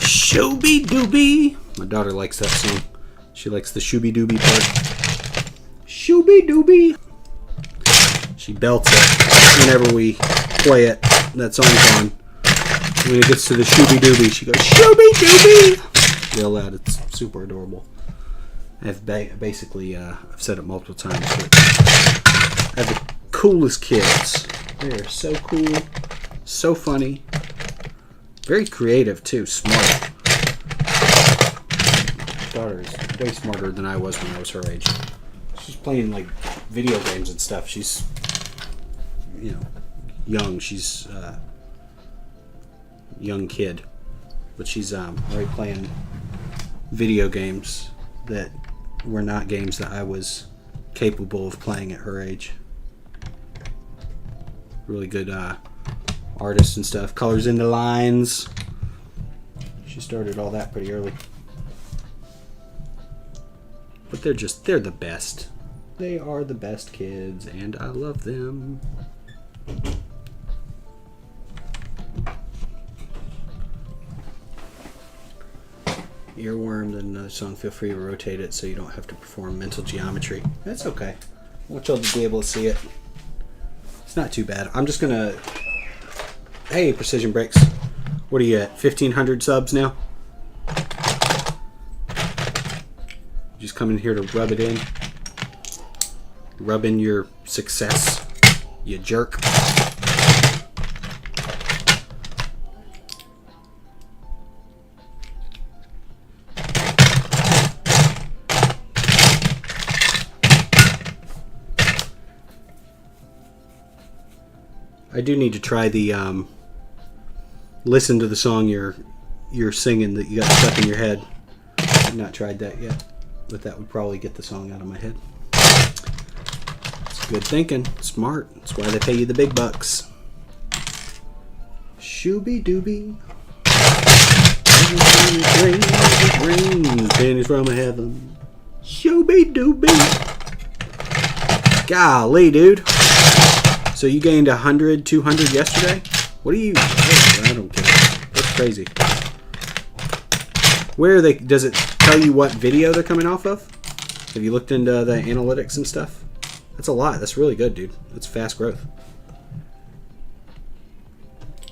Shooby dooby. My daughter likes that song. She likes the shooby dooby part. Shooby dooby. She belts it whenever we play it. That song's on. When it gets to the shooby dooby, she goes shooby dooby. Real loud. It's super adorable. I've basically I've said it multiple times. But I have the coolest kids. They are so cool, so funny, very creative too, smart. My daughter is way smarter than I was when I was her age. She's playing like video games and stuff. She's, you know, young. She's young kid, but she's already playing video games that were not games that I was capable of playing at her age. Really good artists and stuff. Colors in the lines. She started all that pretty early. But they're the best. They are the best kids, and I love them. Earworm, then another song. Feel free to rotate it so you don't have to perform mental geometry. That's okay. I want y'all to be able to see it. It's not too bad. I'm just gonna... Hey, Precision Bricks. What are you at? 1,500 subs now? Just coming here to rub it in. Rub in your success, you jerk. I do need to try the listen to the song you're singing that you got stuck in your head. I've not tried that yet, but that would probably get the song out of my head. It's good thinking, smart. That's why they pay you the big bucks. Shooby dooby. It rains, pennies from heaven. Shooby dooby. Golly, dude. So you gained 100, 200 yesterday? What are you... I don't get it. That's crazy. Where are they... Does it tell you what video they're coming off of? Have you looked into the analytics and stuff? That's a lot. That's really good, dude. That's fast growth.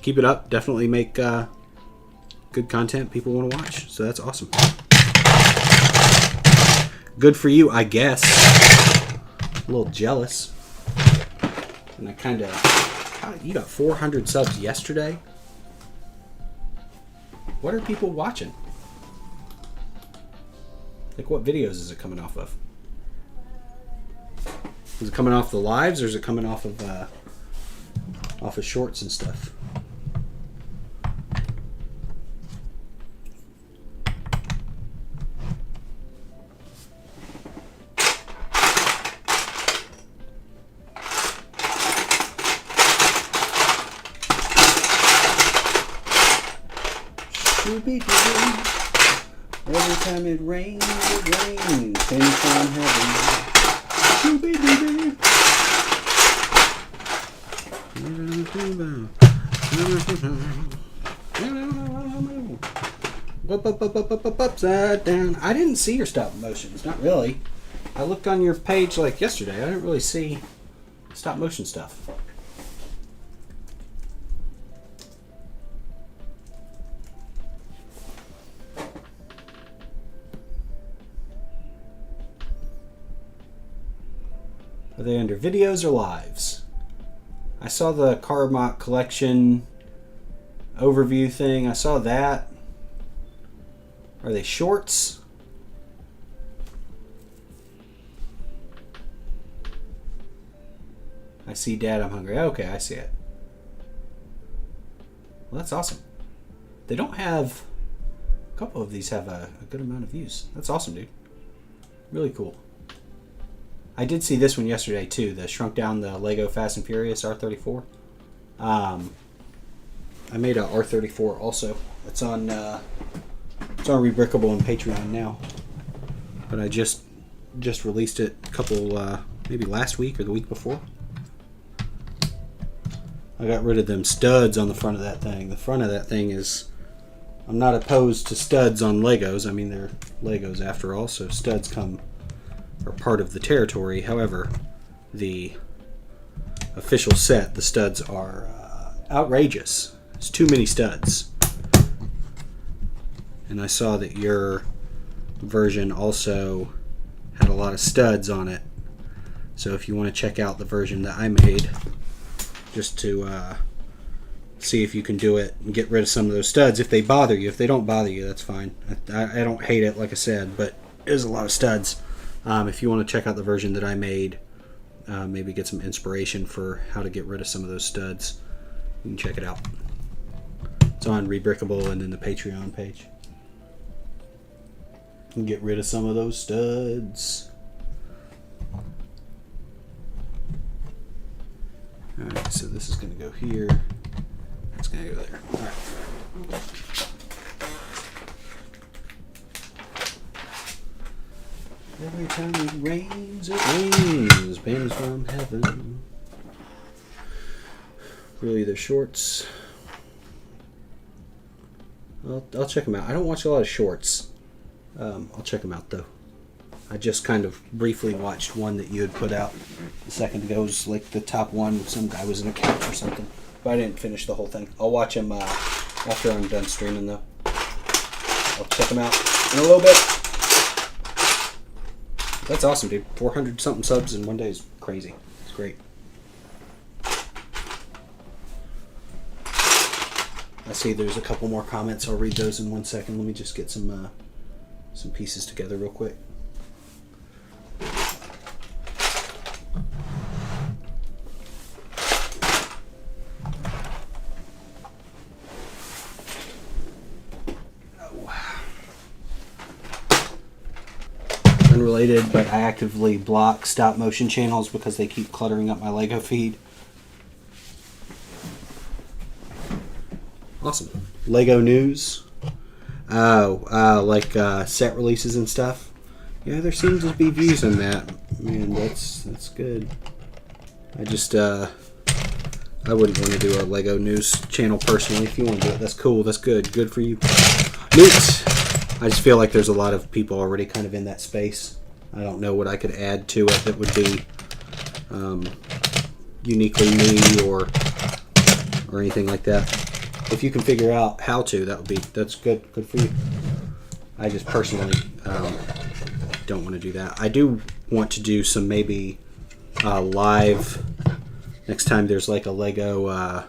Keep it up. Definitely make good content people want to watch. So that's awesome. Good for you, I guess. A little jealous. And I kind of... You got 400 subs yesterday? What are people watching? Like, what videos is it coming off of? Is it coming off the lives, or is it coming off of shorts and stuff? Every time it rains, things from heaven. Upside down. I didn't see your stop motions, not really. I looked on your page like yesterday. I didn't really see stop motion stuff. Are they under videos or lives? I saw the Carmock collection overview thing. I saw that. Are they shorts? I see Dad, I'm hungry. Okay, I see it. Well, that's awesome. They don't have... A couple of these have a good amount of views. That's awesome, dude. Really cool. I did see this one yesterday too. The shrunk down the Lego Fast and Furious R34. I made a R34 also. It's on Rebrickable and Patreon now. But I just released it a couple maybe last week or the week before. I got rid of them studs on the front of that thing. The front of that thing is... I'm not opposed to studs on Legos. I mean, they're Legos after all, so studs are part of the territory. However, the official set, the studs are outrageous. It's too many studs. And I saw that your version also had a lot of studs on it. So if you want to check out the version that I made, just to see if you can do it and get rid of some of those studs if they bother you. If they don't bother you, that's fine. I don't hate it, like I said, but there's a lot of studs. If you want to check out the version that I made, maybe get some inspiration for how to get rid of some of those studs, you can check it out. It's on Rebrickable and then the Patreon page. You can get rid of some of those studs. Alright, so this is going to go here. It's going to go there. Alright. Every time it rains, pennies from heaven. Really, they're shorts. I'll check them out. I don't watch a lot of shorts. I'll check them out though. I just kind of briefly watched one that you had put out a second ago. It was like the top one. Some guy was in a couch or something. But I didn't finish the whole thing. I'll watch him after I'm done streaming though. I'll check them out in a little bit. That's awesome, dude. 400 something subs in one day is crazy. It's great. I see there's a couple more comments. I'll read those in 1 second. Let me just get some pieces together real quick. Unrelated, but I actively block stop motion channels because they keep cluttering up my Lego feed. Awesome. Lego news. Like set releases and stuff. Yeah, there seems to be views on that. Man, that's good. I just I wouldn't want to do a Lego news channel personally. If you want to do it, that's cool. That's good. Good for you. Neat. I just feel like there's a lot of people already kind of in that space. I don't know what I could add to it that would be uniquely me or anything like that. If you can figure out how to, that's good. Good for you. I just personally don't want to do that. I do want to do some maybe live next time there's like a Lego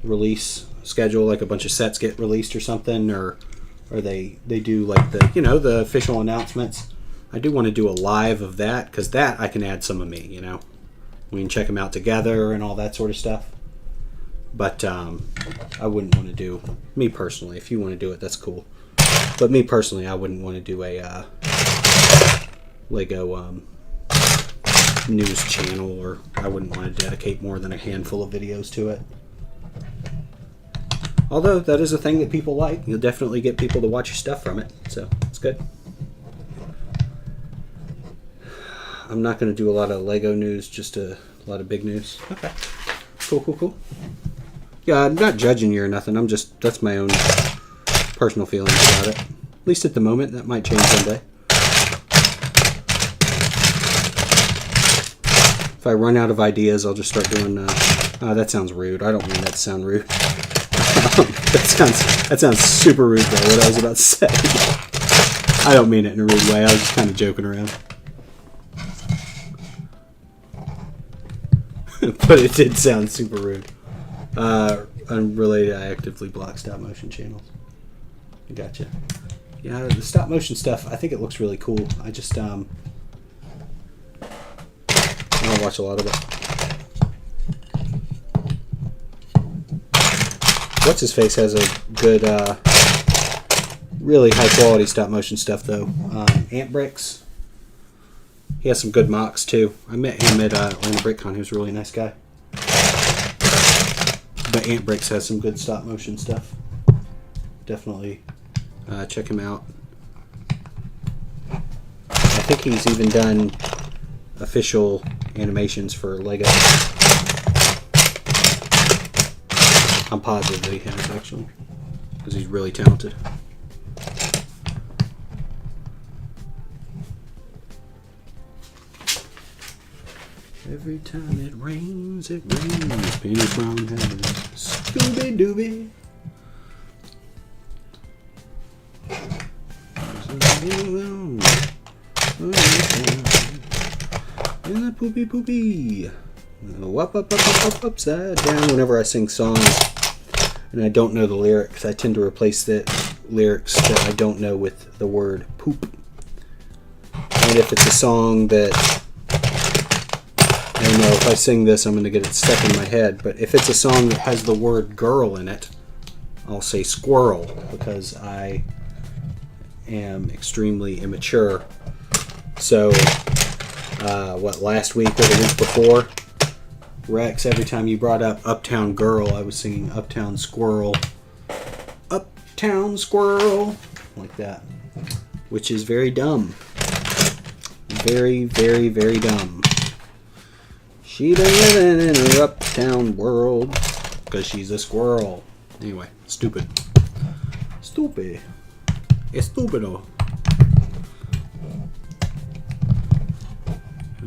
release schedule, like a bunch of sets get released or something, or they do like the official announcements. I do want to do a live of that because that I can add some of me. We can check them out together and all that sort of stuff. But I wouldn't want to do, me personally, if you want to do it, that's cool. But me personally, I wouldn't want to do a Lego news channel, or I wouldn't want to dedicate more than a handful of videos to it. Although that is a thing that people like. You'll definitely get people to watch your stuff from it, so it's good. I'm not going to do a lot of Lego news, just a lot of big news. Okay. Cool. Yeah, I'm not judging you or nothing. That's my own personal feelings about it. At least at the moment. That might change someday. If I run out of ideas, I'll just start doing... that sounds rude. I don't mean that to sound rude. That sounds super rude, though, what I was about to say. I don't mean it in a rude way. I was just kind of joking around. But it did sound super rude. Unrelated, I actively block stop motion channels. I gotcha. Yeah, the stop motion stuff, I think it looks really cool. I just, I don't watch a lot of it. What's-his-face has a good, really high-quality stop motion stuff, though. LumiBricks. He has some good mocks, too. I met him at Atlanta BrickCon. He was a really nice guy. But LumiBricks has some good stop motion stuff. Definitely check him out. I think he's even done official animations for Lego. I'm positive that he has, actually, because he's really talented. Every time it rains, pennies from heaven. Scooby-Dooby. In the poopy. Up, upside down. Whenever I sing songs and I don't know the lyrics, I tend to replace the lyrics that I don't know with the word poop. And if it's a song that, I don't know, if I sing this, I'm going to get it stuck in my head. But if it's a song that has the word girl in it, I'll say squirrel, because I am extremely immature. So, last week or the week before, Rex, every time you brought up Uptown Girl, I was singing Uptown Squirrel. Uptown Squirrel. Like that. Which is very dumb. Very, very, very dumb. She been living in her uptown world because she's a squirrel. Anyway, stupid. Stupid. Estupido.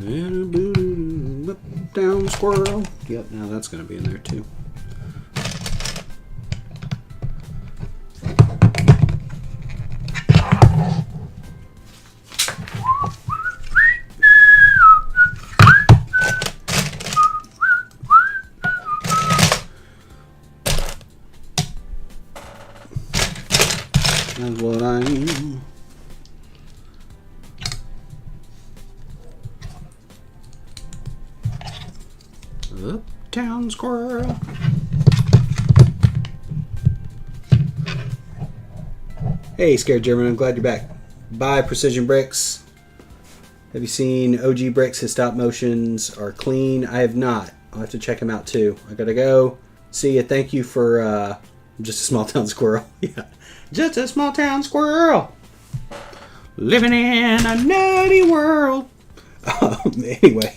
Up, down, squirrel. Yep, now that's going to be in there too. That's what I mean. Uptown squirrel. Hey, Scared German, I'm glad you're back. Bye, Precision Bricks. Have you seen OG Bricks? His stop motions are clean. I have not. I'll have to check him out too. I gotta go. See you. Thank you for just a small town squirrel. Yeah, just a small town squirrel living in a nutty world. Anyway,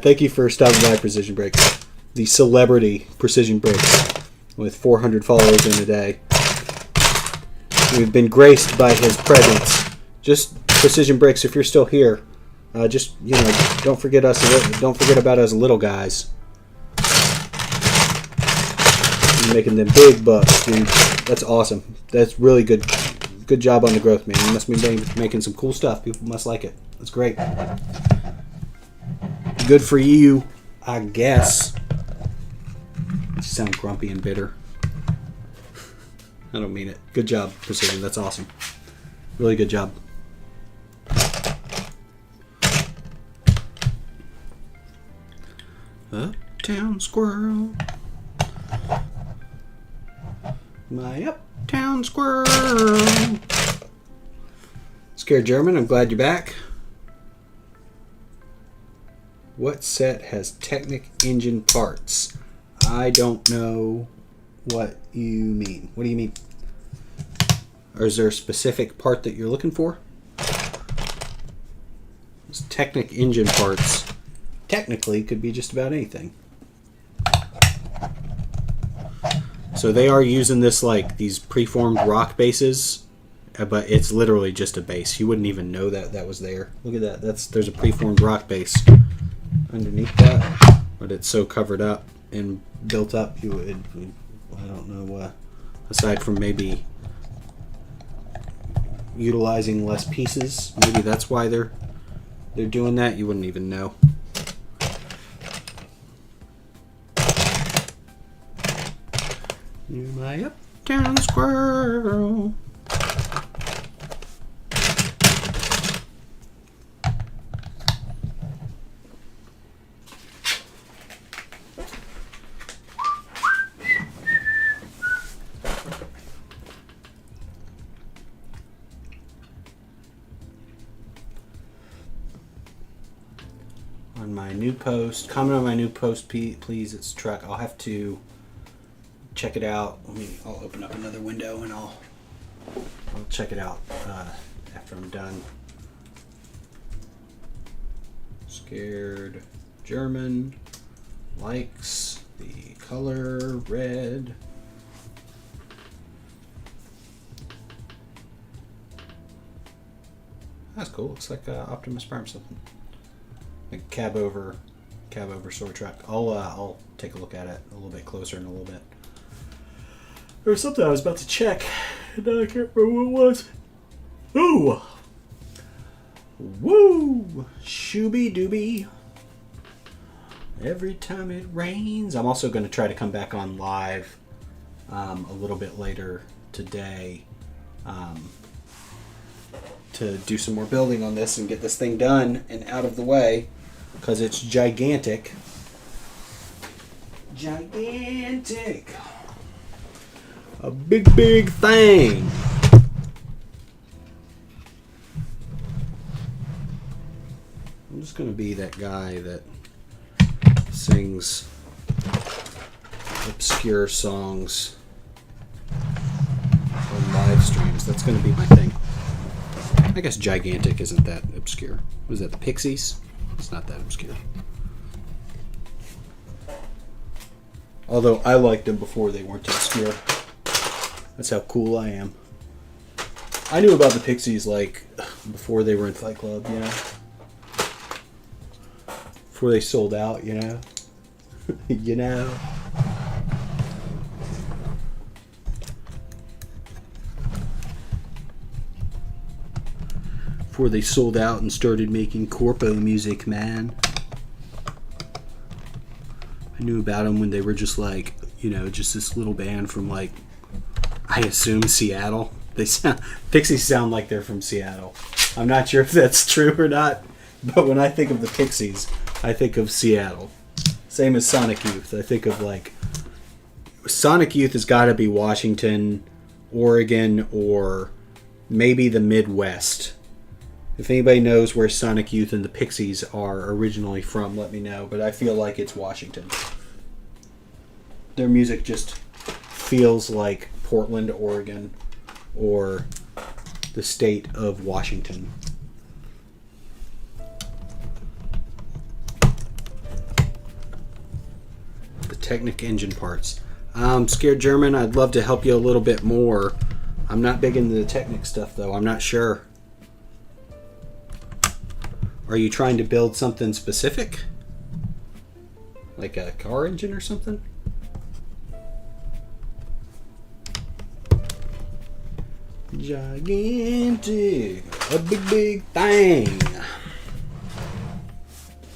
thank you for stopping by Precision Bricks, the celebrity Precision Bricks with 400 followers in a day. We've been graced by his presence. Just Precision Bricks, if you're still here, just don't forget us. Don't forget about us little guys. You're making them big bucks, dude. That's awesome. That's really good. Good job on the growth, man. You must be making some cool stuff. People must like it. That's great. Good for you, I guess. You sound grumpy and bitter. I don't mean it. Good job, Precision. That's awesome. Really good job. Uptown squirrel. My uptown squirrel. Scared German, I'm glad you're back. What set has Technic engine parts? I don't know what you mean. What do you mean? Or is there a specific part that you're looking for? It's Technic engine parts. Technically, could be just about anything. So they are using this like these preformed rock bases, but it's literally just a base. You wouldn't even know that was there. Look at that. There's a preformed rock base underneath that, but it's so covered up and built up. I don't know. Aside from maybe utilizing less pieces, maybe that's why they're doing that. You wouldn't even know. You're my uptown squirrel. On my new post, comment on my new post, please. It's truck. I'll have to check it out. I'll open up another window and I'll check it out after I'm done. Scared German likes the color red. That's cool. Looks like Optimus Prime something. Like cab over sort truck. I'll take a look at it a little bit closer in a little bit. There was something I was about to check, and I can't remember what it was. Ooh! Woo! Shooby dooby. Every time it rains. I'm also going to try to come back on live a little bit later today to do some more building on this and get this thing done and out of the way, because it's gigantic. Gigantic! A big, big thing. I'm just going to be that guy that sings obscure songs on live streams. That's going to be my thing. I guess gigantic isn't that obscure. Was that the Pixies? It's not that obscure. Although I liked them before they weren't obscure. That's how cool I am. I knew about the Pixies like before they were in Fight Club, you know. before they sold out, you know. You know. Before they sold out and started making corpo music, man. I knew about them when they were just like, you know, just this little band from like, I assume Seattle. Pixies sound like they're from Seattle. I'm not sure if that's true or not, but when I think of the Pixies, I think of Seattle. Same as Sonic Youth. I think of like, Sonic Youth has got to be Washington, Oregon, or maybe the Midwest. If anybody knows where Sonic Youth and the Pixies are originally from, let me know. But I feel like it's Washington. Their music just feels like Portland, Oregon, or the state of Washington. The Technic engine parts. I'm scared German. I'd love to help you a little bit more. I'm not big into the Technic stuff, though. I'm not sure. Are you trying to build something specific? Like a car engine or something? Gigantic. A big thing.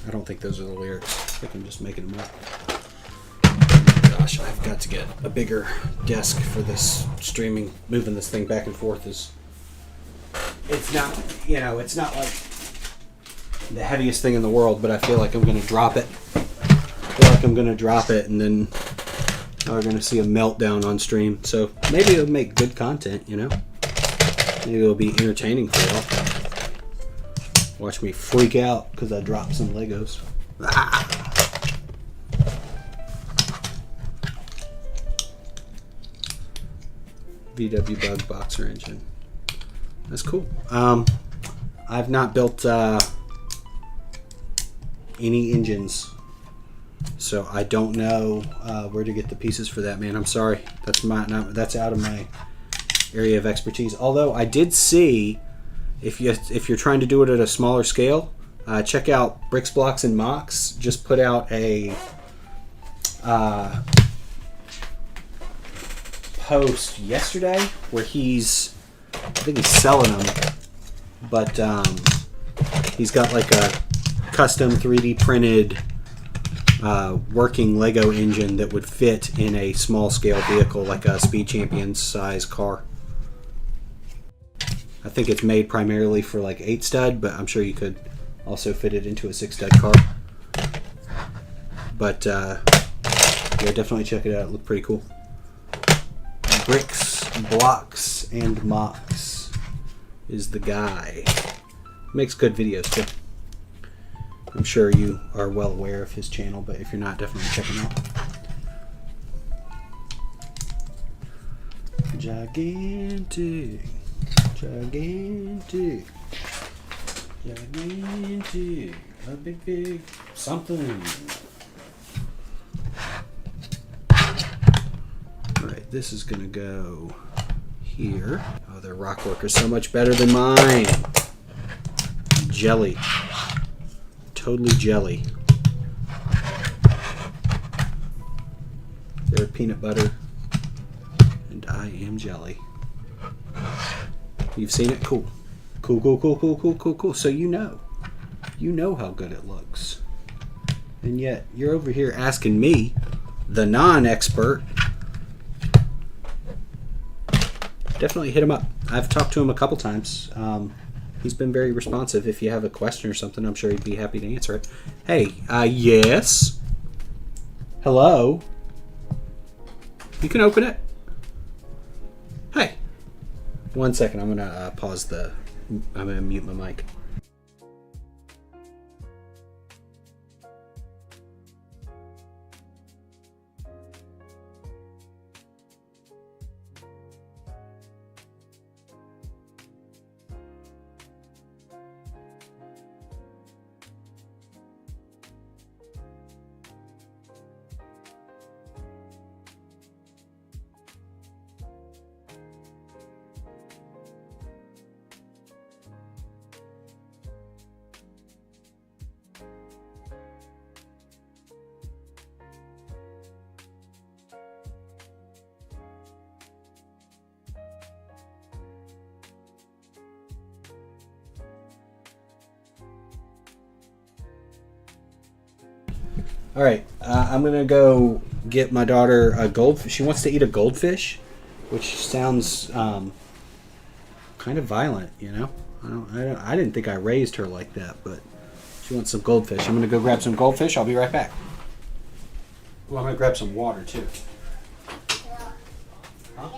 I don't think those are the lyrics. I think I'm just making them up. Gosh, I've got to get a bigger desk for this streaming. Moving this thing back and forth is... It's not, you know, it's not like the heaviest thing in the world, but I feel like I'm going to drop it. And then we're going to see a meltdown on stream. So maybe it'll make good content, you know? Maybe it'll be entertaining for y'all. Watch me freak out because I dropped some Legos. VW Bug Boxer engine. That's cool. I've not built any engines, so I don't know where to get the pieces for that, man. I'm sorry. That's out of my area of expertise. Although I did see, if you're trying to do it at a smaller scale, check out Bricks, Blocks, and Mocks. Just put out a post yesterday where I think he's selling them, but he's got like a custom 3D printed working Lego engine that would fit in a small scale vehicle, like a Speed Champion size car. I think it's made primarily for like 8 stud, but I'm sure you could also fit it into a 6 stud car. But yeah, definitely check it out. It looked pretty cool. Bricks, Blocks, and Mocks is the guy. Makes good videos too. I'm sure you are well aware of his channel, but if you're not, definitely check him out. Gigantic. A big something. Alright, this is gonna go here. Oh, their rock work is so much better than mine. Jelly. Totally jelly. They're peanut butter, and I am jelly. You've seen it? Cool. Cool. So you know how good it looks. And yet, you're over here asking me, the non-expert. Definitely hit him up. I've talked to him a couple times. He's been very responsive. If you have a question or something, I'm sure he'd be happy to answer it. Hey, yes? Hello? You can open it. Hey. 1 second, I'm going to pause I'm going to mute my mic. All right, I'm gonna go get my daughter a goldfish. She wants to eat a goldfish, which sounds kind of violent, you know. I didn't think I raised her like that, but she wants some goldfish. I'm gonna go grab some goldfish. I'll be right back. Well, I'm gonna grab some water too. Huh?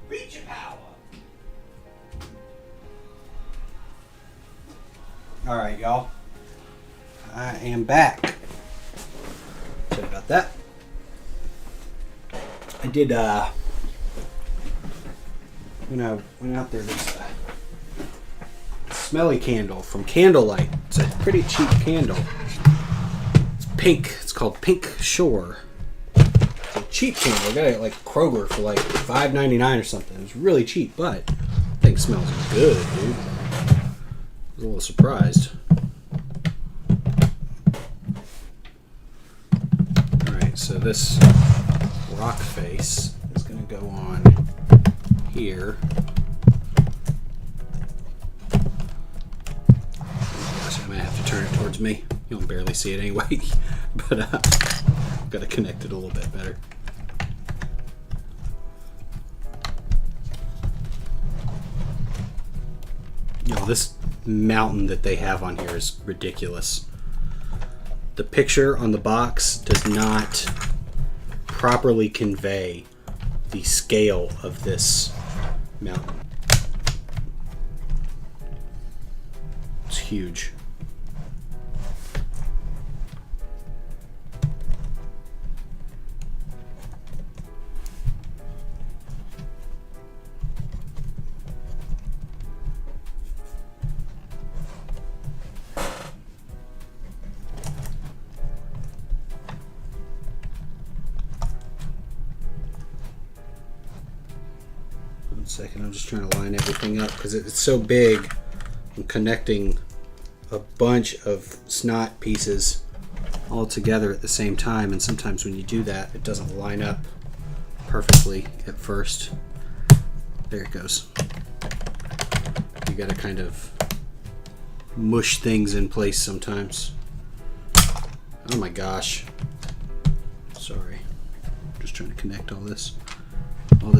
Reach your power. All right, y'all. I am back. Sorry about that. I did, when I went out there, there's a smelly candle from Candlelight. It's a pretty cheap candle. It's pink. It's called Pink Shore. It's a cheap candle. I got it at like Kroger for like $5.99 or something. It was really cheap, but the thing smells good, dude. I was a little surprised. Alright, so this rock face is going to go on here. So I'm going to have to turn it towards me. You'll barely see it anyway, but I've got to connect it a little bit better. You know, this mountain that they have on here is ridiculous. The picture on the box does not properly convey the scale of this mountain. It's huge. Second, I'm just trying to line everything up because it's so big. I'm connecting a bunch of snot pieces all together at the same time, and sometimes when you do that, it doesn't line up perfectly at first. There it goes. You gotta kind of mush things in place sometimes. Oh my gosh. Sorry. Just trying to connect all this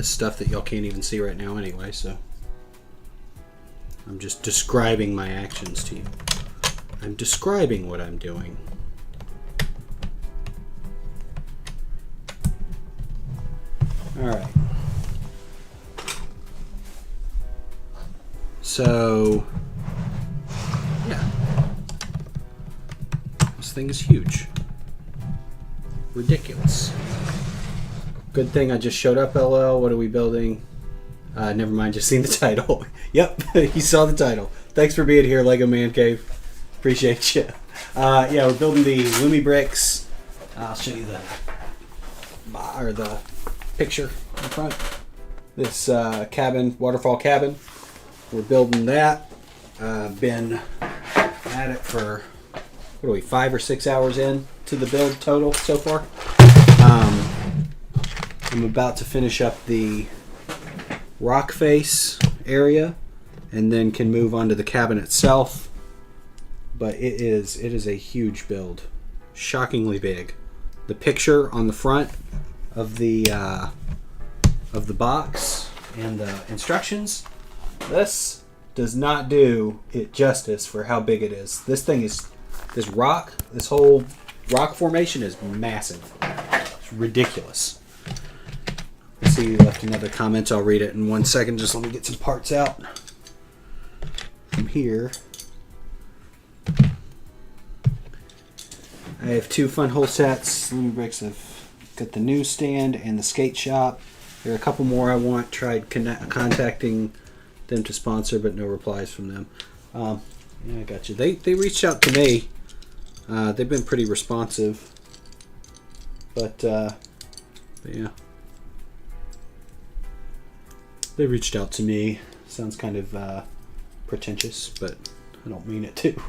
stuff that y'all can't even see right now anyway, so I'm just describing my actions to you. I'm describing what I'm doing. Alright. So, yeah. This thing is huge. ridiculous. Good thing I just showed up, LL. What are we building? Never mind, just seen the title. Yep, you saw the title. Thanks for being here, Lego Man Cave. Appreciate you. Yeah, we're building the LumiBricks. I'll show you the picture in front. This cabin, waterfall cabin. We're building that. Been at it for, what are we, 5 or 6 hours in to the build total so far. I'm about to finish up the rock face area and then can move on to the cabin itself. But it is a huge build, shockingly big. The picture on the front of the box and the instructions, this does not do it justice for how big it is. This thing is, this whole rock formation is massive. It's ridiculous. Let's see, you left another comment. I'll read it in 1 second. Just let me get some parts out from here. I have 2 FunWhole sets. LumiBricks have got the newsstand and the skate shop. There are a couple more I want. Tried contacting them to sponsor, but no replies from them. Yeah, I got you. They reached out to me. They've been pretty responsive. But yeah. They reached out to me. Sounds kind of pretentious, but I don't mean it to.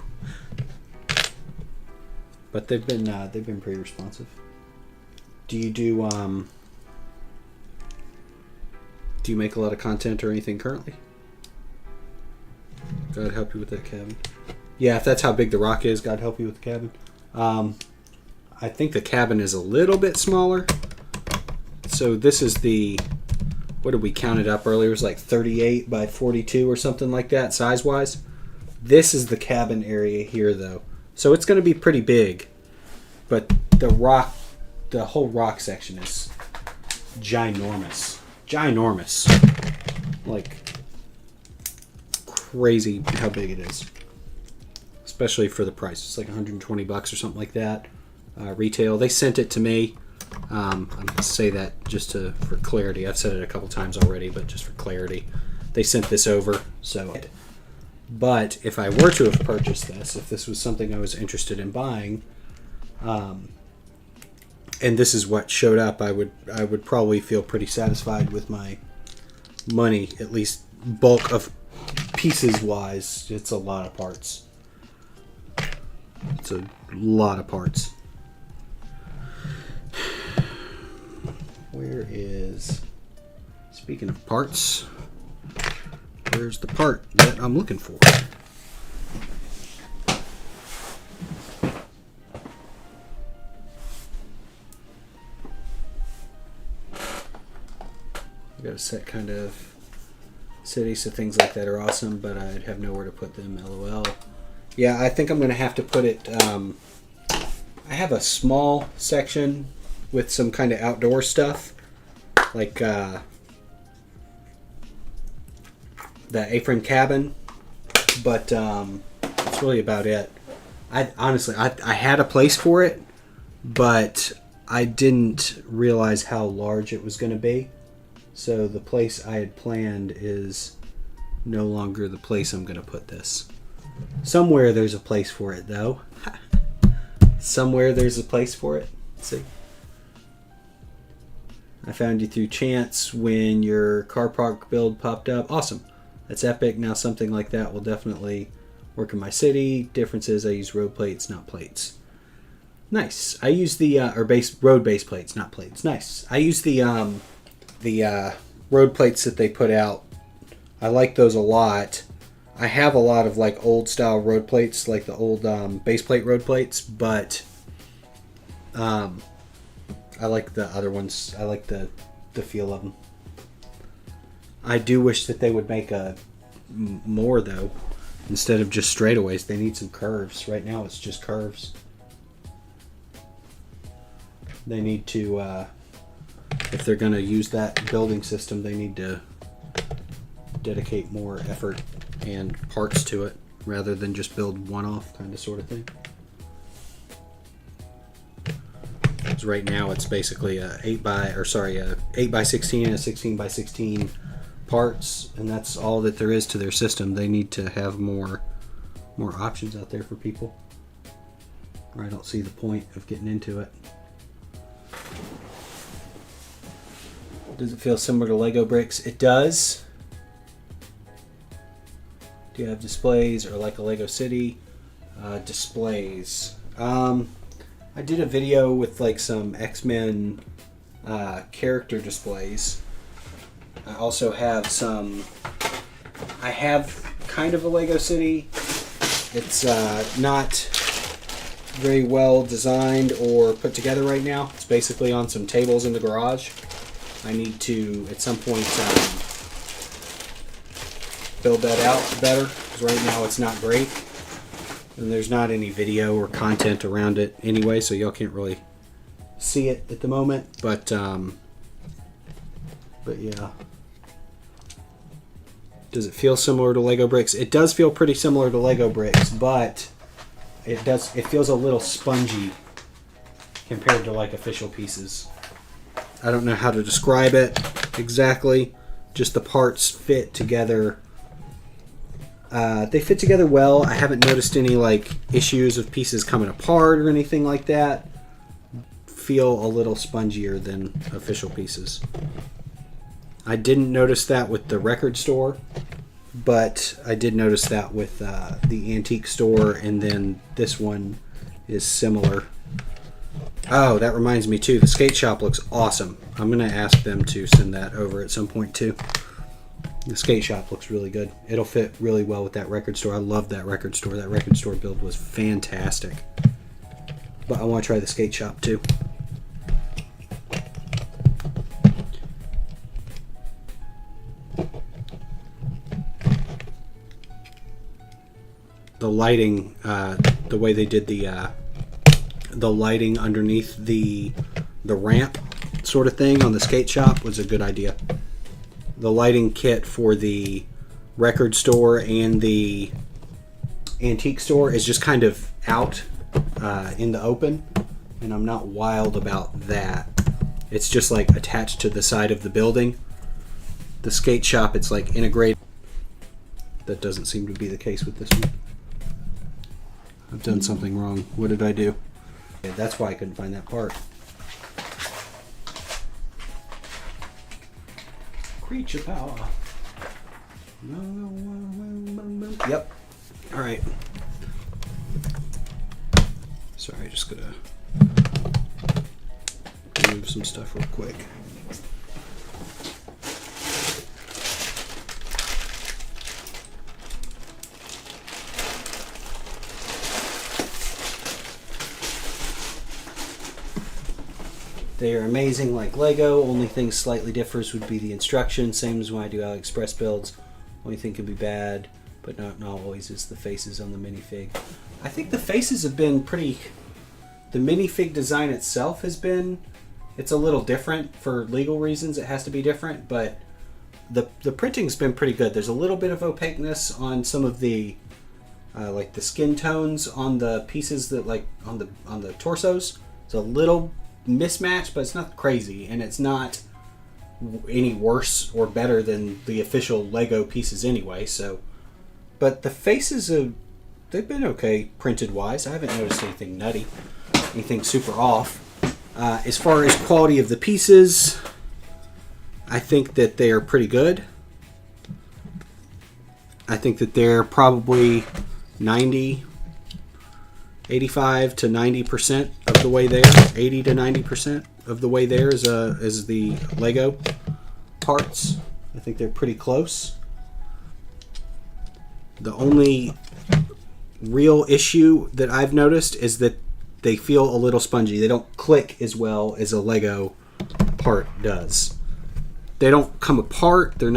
But they've been pretty responsive. Do you make a lot of content or anything currently? God help you with that cabin. Yeah, if that's how big the rock is, God help you with the cabin. I think the cabin is a little bit smaller. So this is the, what did we count it up earlier? It was like 38 by 42 or something like that, size-wise. This is the cabin area here, though. So it's going to be pretty big. But the whole rock section is ginormous. Ginormous. Like, crazy how big it is. Especially for the price. It's like 120 bucks or something like that. Retail. They sent it to me. I'm going to say that just for clarity. I've said it a couple times already, but just for clarity. They sent this over. But if I were to have purchased this, if this was something I was interested in buying, and this is what showed up, I would probably feel pretty satisfied with my money, at least bulk of pieces wise. It's a lot of parts. It's a lot of parts. Where is, speaking of parts, where's the part that I'm looking for? I've got a set kind of city, so things like that are awesome, but I'd have nowhere to put them, LOL. Yeah, I think I'm going to have to put it, I have a small section with some kind of outdoor stuff, like the A-frame cabin, but that's really about it. Honestly, I had a place for it, but I didn't realize how large it was going to be. So the place I had planned is no longer the place I'm going to put this. Somewhere there's a place for it, though. Somewhere there's a place for it. Let's see. I found you through chance when your car park build popped up. Awesome. That's epic. Now something like that will definitely work in my city. Difference is I use road plates, not plates. Nice. I use the road base plates, not plates. Nice. I use the road plates that they put out. I like those a lot. I have a lot of like old style road plates, like the old base plate road plates, but I like the other ones. I like the feel of them. I do wish that they would make more though, instead of just straightaways. They need some curves. Right now it's just curves. They need to, if they're going to use that building system, they need to dedicate more effort and parts to it rather than just build one-off kind of sort of thing. because right now it's basically a 8 by 16 and a 16 by 16 parts, and that's all that there is to their system. They need to have more options out there for people, or I don't see the point of getting into it. Does it feel similar to Lego bricks? It does. Do you have displays or like a Lego City? Displays. I did a video with like some X-Men character displays. I also have some. I have kind of a Lego City. It's not very well designed or put together right now. It's basically on some tables in the garage. I need to, at some point, build that out better, because right now it's not great. And there's not any video or content around it anyway, so y'all can't really see it at the moment. But yeah. Does it feel similar to Lego bricks? It does feel pretty similar to Lego bricks, but it feels a little spongy compared to like official pieces. I don't know how to describe it exactly. Just the parts fit together. They fit together well. I haven't noticed any like issues of pieces coming apart or anything like that. Feel a little spongier than official pieces. I didn't notice that with the record store, but I did notice that with the antique store, and then this one is similar. Oh, that reminds me too, the skate shop looks awesome. I'm going to ask them to send that over at some point too. The skate shop looks really good. It'll fit really well with that record store. I love that record store. That record store build was fantastic. But I want to try the skate shop too. The lighting, the way they did the lighting underneath the ramp sort of thing on the skate shop was a good idea. The lighting kit for the record store and the antique store is just kind of out in the open, and I'm not wild about that. It's just like attached to the side of the building. The skate shop, it's like integrated. That doesn't seem to be the case with this one. I've done something wrong. What did I do? Yeah, that's why I couldn't find that part. Creature power. Yep. All right. Sorry, just gonna remove some stuff real quick. They are amazing like Lego. Only thing slightly differs would be the instructions. Same as when I do AliExpress builds. Only thing could be bad, but not always, is the faces on the minifig. I think the faces have been pretty... The minifig design itself has been... It's a little different for legal reasons. It has to be different, but the printing's been pretty good. There's a little bit of opaqueness on some of the like the skin tones on the pieces that like on the torsos. It's a little mismatch, but it's not crazy, and it's not any worse or better than the official Lego pieces anyway. So, but the faces they've been okay printed wise. I haven't noticed anything nutty, anything super off. As far as quality of the pieces, I think that they are pretty good. I think that they're probably 85 to 90% of the way there. 80 to 90% of the way there is the Lego parts. I think they're pretty close. The only real issue that I've noticed is that they feel a little spongy. They don't click as well as a Lego part does. They don't come apart. I'm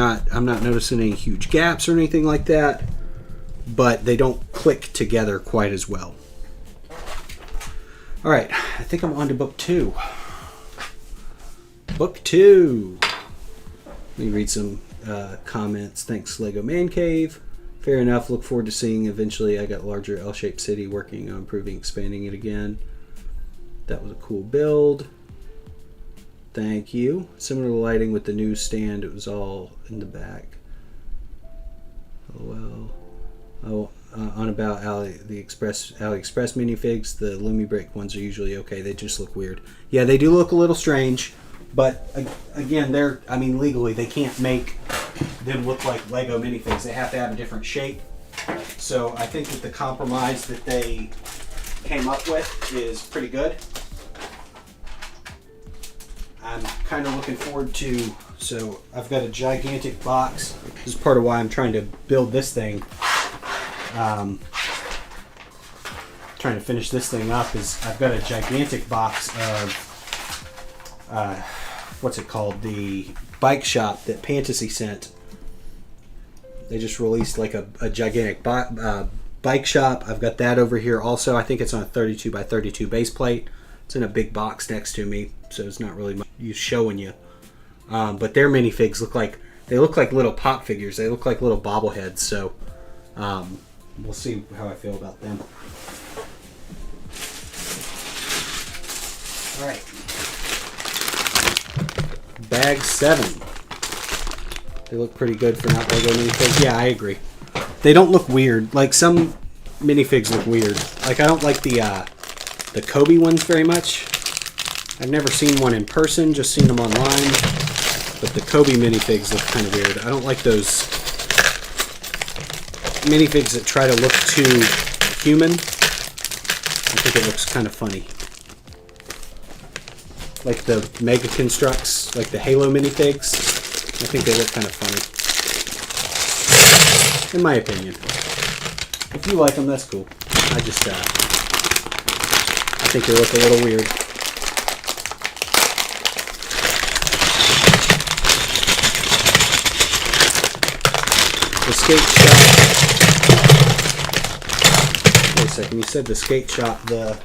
not noticing any huge gaps or anything like that, but they don't click together quite as well. All right, I think I'm on to book 2. Book 2. Let me read some comments. Thanks, Lego Man Cave. Fair enough. Look forward to seeing eventually. I got larger L-shaped city, working on improving, expanding it again. That was a cool build. Thank you. Similar lighting with the newsstand. It was all in the back. Oh well. Oh, on about AliExpress minifigs. The LumiBrick ones are usually okay. They just look weird. Yeah, they do look a little strange, but again, legally they can't make them look like Lego minifigs. They have to have a different shape. So I think that the compromise that they came up with is pretty good. I'm kind of looking forward to, so I've got a gigantic box. This is part of why I'm trying to build this thing. Trying to finish this thing up is I've got a gigantic box of, what's it called? The bike shop that Fantasy sent. They just released like a gigantic bike shop. I've got that over here also. I think it's on a 32 by 32 base plate. It's in a big box next to me, so it's not really much use showing you. But their minifigs look like little pop figures. They look like little bobbleheads. So we'll see how I feel about them. All right, bag 7. They look pretty good for not Lego minifigs. Yeah, I agree. They don't look weird. Like some minifigs look weird. Like I don't like the Kobe ones very much. I've never seen one in person, just seen them online. But the Kobe minifigs look kind of weird. I don't like those minifigs that try to look too human. I think it looks kind of funny. Like the Mega Constructs, like the Halo minifigs. I think they look kind of funny. In my opinion. If you like them, that's cool. I think they look a little weird. The skate shop. Wait a second, you said the skate shop, the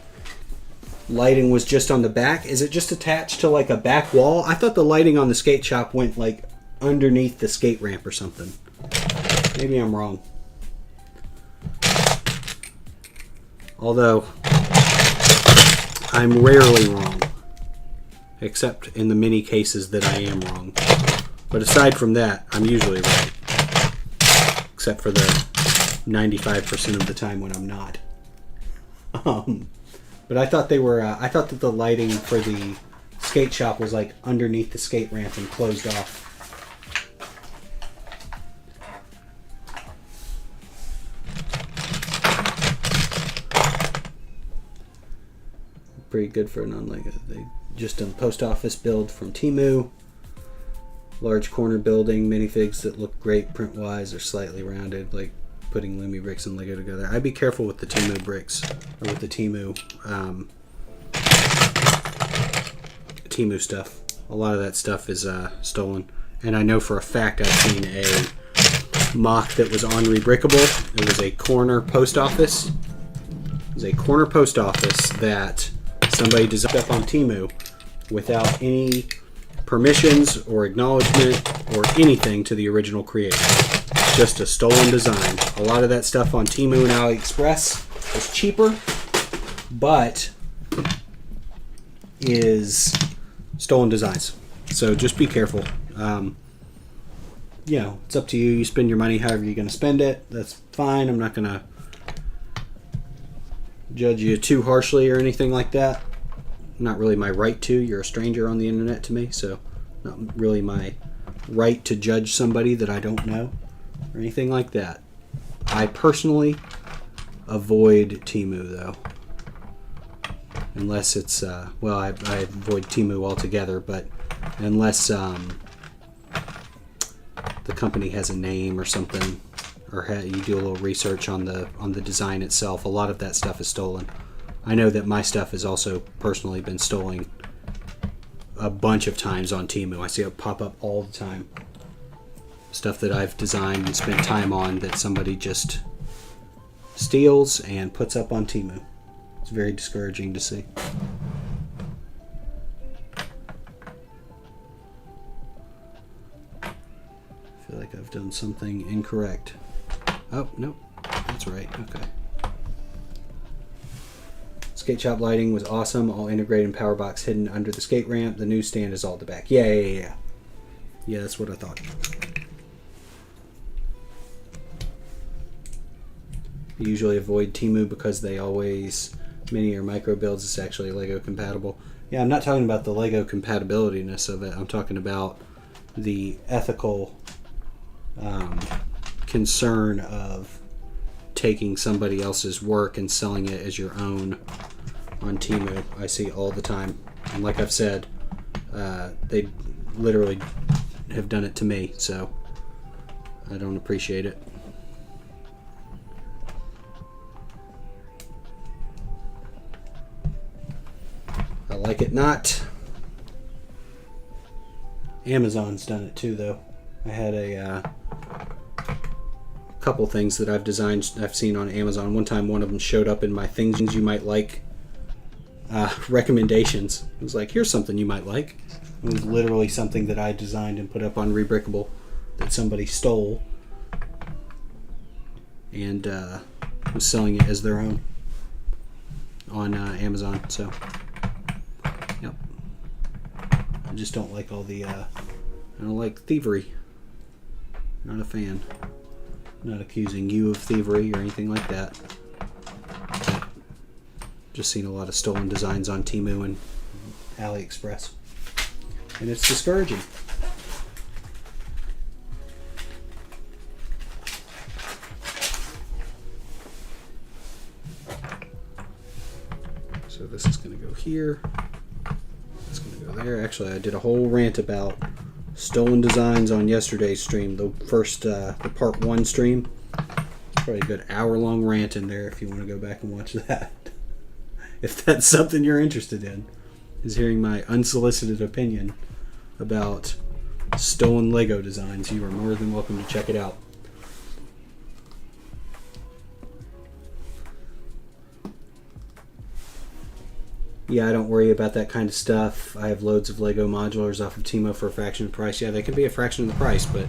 lighting was just on the back. Is it just attached to like a back wall? I thought the lighting on the skate shop went like underneath the skate ramp or something. Maybe I'm wrong. Although I'm rarely wrong, except in the many cases that I am wrong. But aside from that, I'm usually right, except for the 95% of the time when I'm not. But I thought they were. I thought that the lighting for the skate shop was like underneath the skate ramp and closed off. Pretty good for an unlike. They just a post office build from Temu. Large corner building, minifigs that look great print wise or slightly rounded, like putting LumiBricks and Lego together. I'd be careful with the Temu bricks, or with the Temu stuff. A lot of that stuff is stolen. And I know for a fact I've seen a mock that was on Rebrickable. It was a corner post office. It was a corner post office that somebody designed up on Temu without any permissions or acknowledgement or anything to the original creator. Just a stolen design. A lot of that stuff on Temu and AliExpress is cheaper, but is stolen designs. So just be careful. You know, it's up to you. You spend your money however you're going to spend it. That's fine. I'm not going to judge you too harshly or anything like that. Not really my right to. You're a stranger on the internet to me, so not really my right to judge somebody that I don't know or anything like that. I personally avoid Temu though, unless it's well, I avoid Temu altogether, but unless the company has a name or something, or you do a little research on the design itself. A lot of that stuff is stolen. I know that my stuff has also personally been stolen a bunch of times on Temu. I see it pop up all the time. Stuff that I've designed and spent time on that somebody just steals and puts up on Temu. It's very discouraging to see. I feel like I've done something incorrect. Oh, no, that's right, okay. Skate shop lighting was awesome. All integrated and power box hidden under the skate ramp. The newsstand is all at the back. Yeah. Yeah, that's what I thought. I usually avoid Temu because they always mini or micro builds. It's actually Lego compatible. Yeah, I'm not talking about the Lego compatibilityness of it. I'm talking about the ethical concern of taking somebody else's work and selling it as your own on Temu. I see all the time. And like I've said, they literally have done it to me, so I don't appreciate it. I like it not. Amazon's done it too, though. I had a couple things that I've designed, I've seen on Amazon. One time, one of them showed up in my things you might like recommendations. It was like, here's something you might like. It was literally something that I designed and put up on Rebrickable that somebody stole and was selling it as their own on Amazon. So, yep. I just don't like all the, I don't like thievery. Not a fan. Not accusing you of thievery or anything like that. Just seen a lot of stolen designs on Temu and AliExpress. And it's discouraging. So this is going to go here. It's going to go there. Actually, I did a whole rant about stolen designs on yesterday's stream. The first, the part 1 stream. Probably a good hour-long rant in there if you want to go back and watch that. If that's something you're interested in, is hearing my unsolicited opinion about stolen Lego designs, you are more than welcome to check it out. Yeah, I don't worry about that kind of stuff. I have loads of Lego modulars off of Temu for a fraction of the price. Yeah, they can be a fraction of the price, but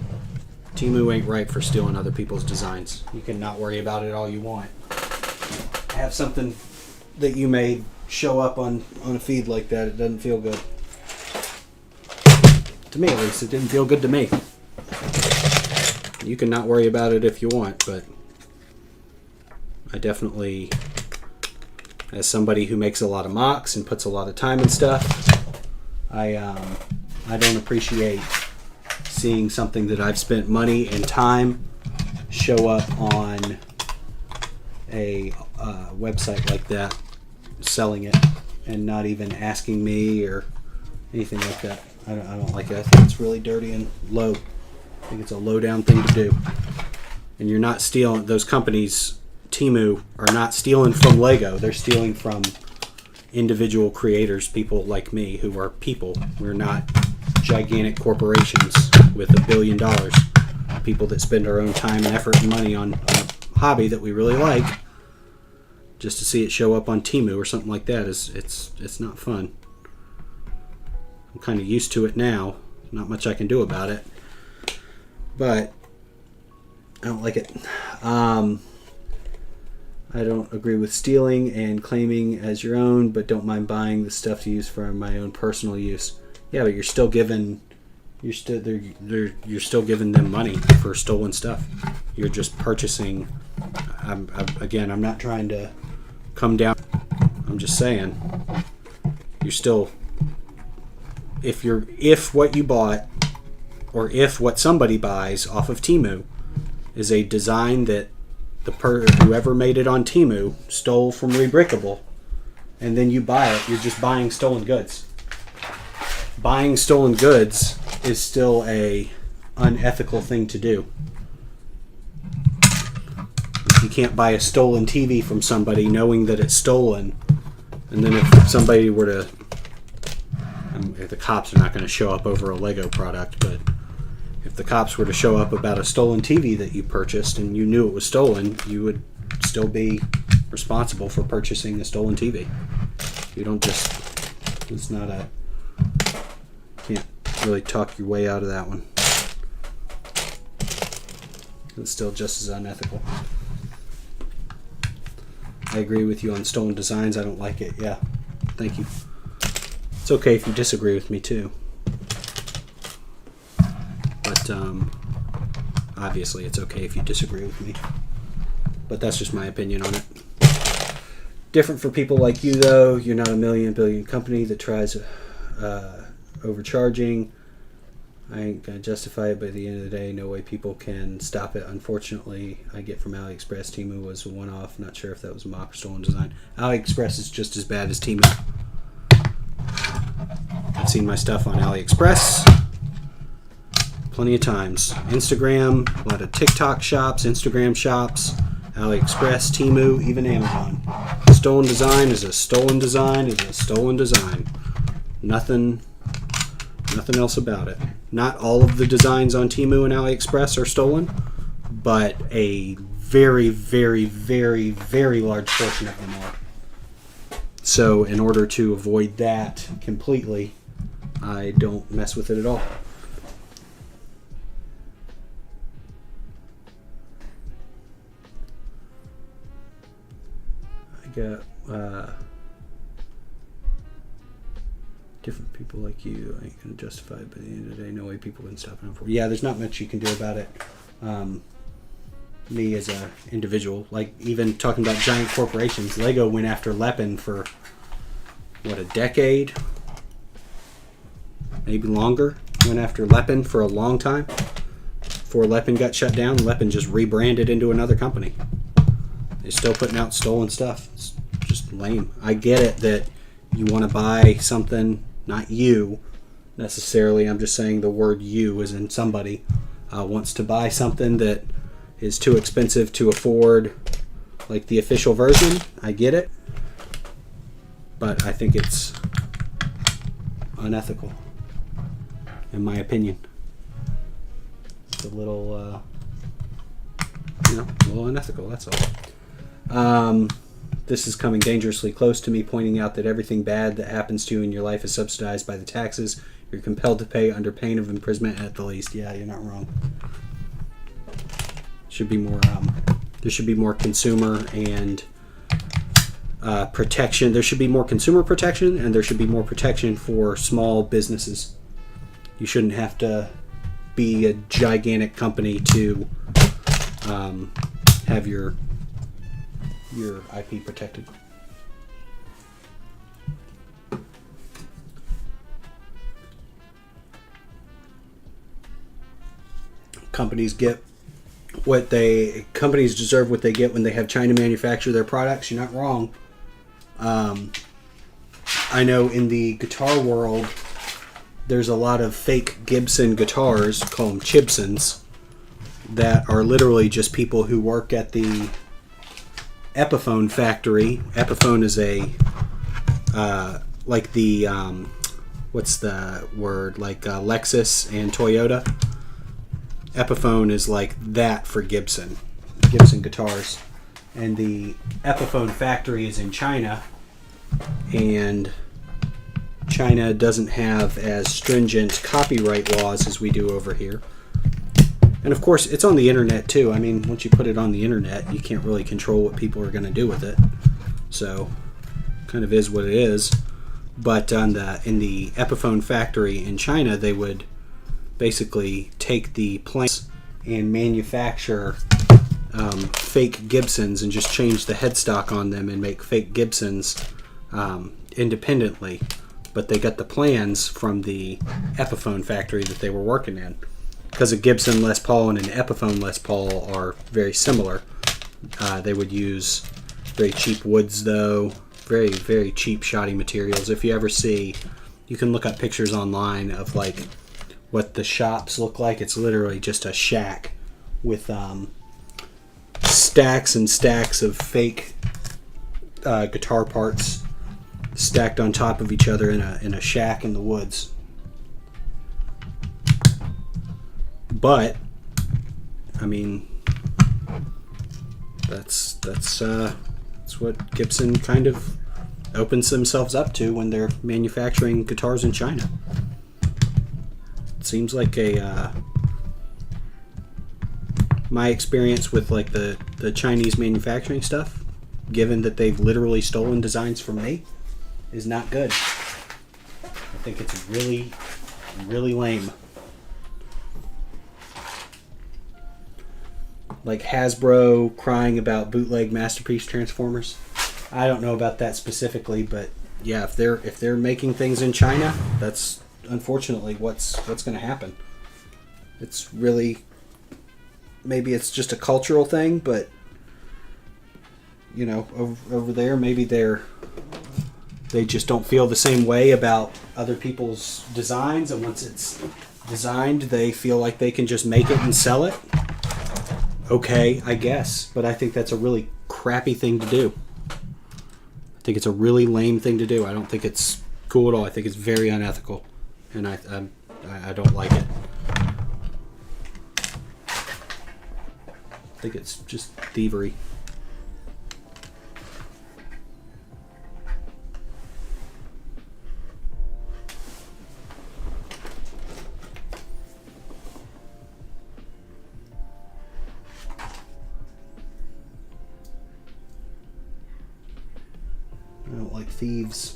Temu ain't right for stealing other people's designs. You can not worry about it all you want. Have something that you made show up on a feed like that, it doesn't feel good. To me, at least, it didn't feel good to me. You can not worry about it if you want, but I definitely, as somebody who makes a lot of mocks and puts a lot of time and stuff, I don't appreciate seeing something that I've spent money and time show up on a website like that, selling it and not even asking me or anything like that. I don't like it. I think it's really dirty and low. I think it's a low down thing to do. And you're not stealing, those companies, Temu, are not stealing from Lego. They're stealing from individual creators, people like me who are people. We're not gigantic corporations with $1 billion. People that spend our own time and effort and money on a hobby that we really like. Just to see it show up on Temu or something like that it's not fun. I'm kind of used to it now. Not much I can do about it. But I don't like it. I don't agree with stealing and claiming as your own, but don't mind buying the stuff to use for my own personal use. Yeah, but you're still giving you're still giving them money for stolen stuff. You're just purchasing. I'm not trying to come down. I'm just saying, you're still, if what you bought or if what somebody buys off of Temu is a design that whoever made it on Temu stole from Rebrickable, and then you buy it, you're just buying stolen goods. Buying stolen goods is still a unethical thing to do. You can't buy a stolen TV from somebody knowing that it's stolen, and then if somebody were to, the cops are not going to show up over a Lego product, but if the cops were to show up about a stolen TV that you purchased and you knew it was stolen, you would still be responsible for purchasing a stolen TV. You don't just, it's not a, can't really talk your way out of that one. It's still just as unethical. I agree with you on stolen designs. I don't like it. Yeah, thank you. It's okay if you disagree with me too. But obviously it's okay if you disagree with me. But that's just my opinion on it. Different for people like you, though. You're not a billion company that tries overcharging. I ain't gonna justify it, but at the end of the day, no way people can stop it. Unfortunately, I get from AliExpress. Temu was a one-off. Not sure if that was a mock or stolen design. AliExpress is just as bad as Temu. I've seen my stuff on AliExpress plenty of times. Instagram, a lot of TikTok shops, Instagram shops, AliExpress, Temu, even Amazon. Stolen design is a stolen design is a stolen design. Nothing else about it. Not all of the designs on Temu and AliExpress are stolen, but a very, very, very, very large portion of them are. So in order to avoid that completely, I don't mess with it at all. I got different people like you. I ain't gonna justify it, but at the end of the day, no way people can stop it. Yeah, there's not much you can do about it. Me as a individual, like even talking about giant corporations, Lego went after Lepin for what, a decade, maybe longer. Went after Lepin for a long time. Before Lepin got shut down, Lepin just rebranded into another company. They're still putting out stolen stuff. It's just lame. I get it that you want to buy something, not you necessarily. I'm just saying the word you as in somebody wants to buy something that is too expensive to afford, like the official version. I get it. But I think it's unethical, in my opinion. It's a little, a little unethical, that's all. This is coming dangerously close to me pointing out that everything bad that happens to you in your life is subsidized by the taxes you're compelled to pay under pain of imprisonment at the least. Yeah, you're not wrong. Should be more. There should be more consumer and protection. There should be more consumer protection, and there should be more protection for small businesses. You shouldn't have to be a gigantic company to have your IP protected. Companies deserve what they get when they have China manufacture their products. You're not wrong. I know in the guitar world, there's a lot of fake Gibson guitars, call them Chibsons, that are literally just people who work at the Epiphone factory. Epiphone is a like the what's the word, like Lexus and Toyota. Epiphone is like that for Gibson guitars, and the Epiphone factory is in China, and China doesn't have as stringent copyright laws as we do over here. And of course, it's on the internet too. I mean, once you put it on the internet, you can't really control what people are going to do with it. So, kind of is what it is. But in the Epiphone factory in China, they would basically take the plants and manufacture fake Gibsons and just change the headstock on them and make fake Gibsons independently. But they got the plans from the Epiphone factory that they were working in. Because a Gibson Les Paul and an Epiphone Les Paul are very similar. They would use very cheap woods, though. Very, very cheap shoddy materials. If you ever see, you can look up pictures online of like what the shops look like. It's literally just a shack with stacks and stacks of fake guitar parts stacked on top of each other in a shack in the woods. But I mean, that's what Gibson kind of opens themselves up to when they're manufacturing guitars in China. It seems like my experience with like the Chinese manufacturing stuff, given that they've literally stolen designs from me, is not good. I think it's really, really lame. Like Hasbro crying about bootleg Masterpiece Transformers. I don't know about that specifically, but yeah, if they're making things in China, that's unfortunately what's going to happen. It's really, maybe it's just a cultural thing, but you know, over there, maybe they just don't feel the same way about other people's designs, and once it's designed, they feel like they can just make it and sell it. Okay, I guess, but I think that's a really crappy thing to do. I think it's a really lame thing to do. I don't think it's cool at all. I think it's very unethical, and I don't like it. I think it's just thievery. I don't like thieves.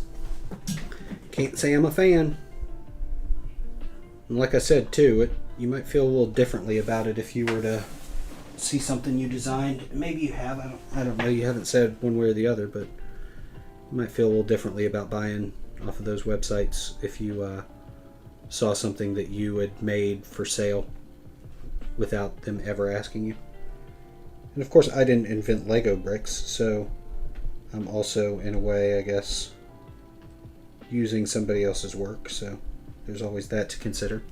Can't say I'm a fan. And like I said too, you might feel a little differently about it if you were to see something you designed. Maybe you have. I don't know. You haven't said one way or the other, but you might feel a little differently about buying off of those websites if you saw something that you had made for sale without them ever asking you. And of course, I didn't invent Lego bricks, so I'm also, in a way, I guess, using somebody else's work, so there's always that to consider.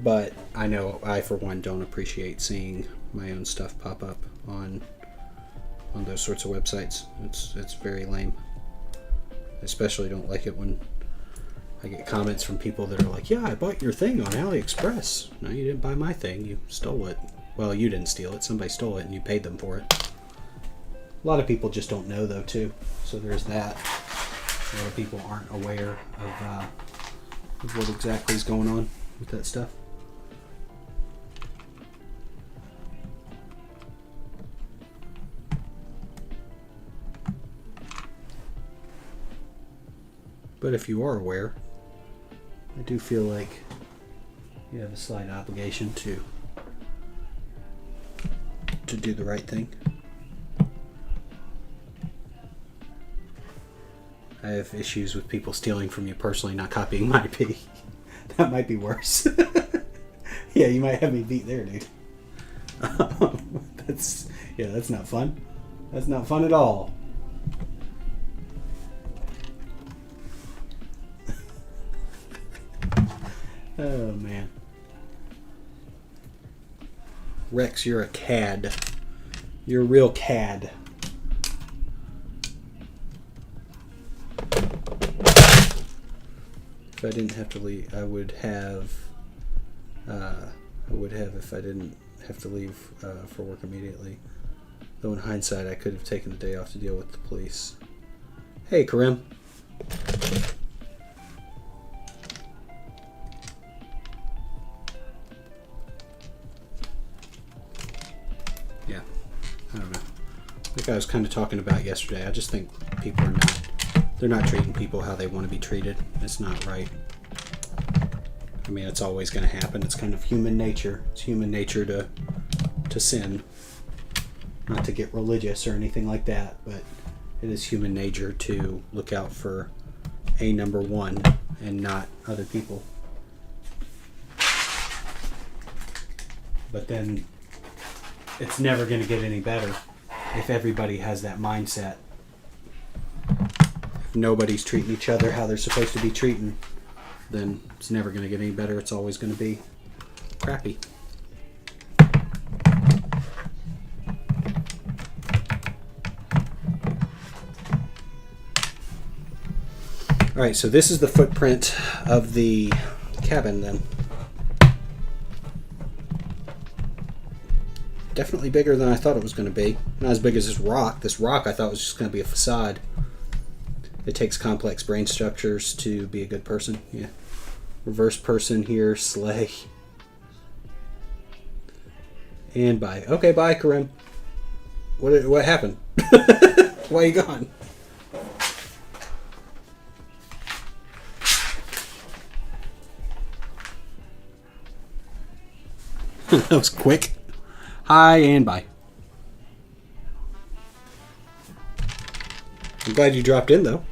But I know I, for one, don't appreciate seeing my own stuff pop up on those sorts of websites. It's very lame. I especially don't like it when I get comments from people that are like, yeah, I bought your thing on AliExpress. No, you didn't buy my thing. You stole it. Well, you didn't steal it. Somebody stole it and you paid them for it. A lot of people just don't know, though, too. So there's that. A lot of people aren't aware of what exactly is going on with that stuff. But if you are aware, I do feel like you have a slight obligation to do the right thing. I have issues with people stealing from you personally, not copying my IP. That might be worse. Yeah, you might have me beat there, dude. That's not fun. That's not fun at all. Oh, man. Rex, you're a cad. You're a real cad. If I didn't have to leave, I would have if I didn't have to leave for work immediately. Though in hindsight, I could have taken the day off to deal with the police. Hey, Karim. Yeah, I don't know. Like I was kind of talking about yesterday, I just think people they're not treating people how they want to be treated. It's not right. I mean, it's always going to happen. It's kind of human nature. It's human nature to sin. Not to get religious or anything like that, but it is human nature to look out for a number one and not other people. But then it's never going to get any better if everybody has that mindset. If nobody's treating each other how they're supposed to be treating, then it's never going to get any better. It's always going to be crappy. Alright, so this is the footprint of the cabin then. Definitely bigger than I thought it was going to be. Not as big as this rock. This rock I thought was just going to be a facade. It takes complex brain structures to be a good person. Yeah. Reverse person here, slay. And bye. Okay, bye, Karim. What happened? Why are you gone? That was quick. Hi and bye. I'm glad you dropped in, though.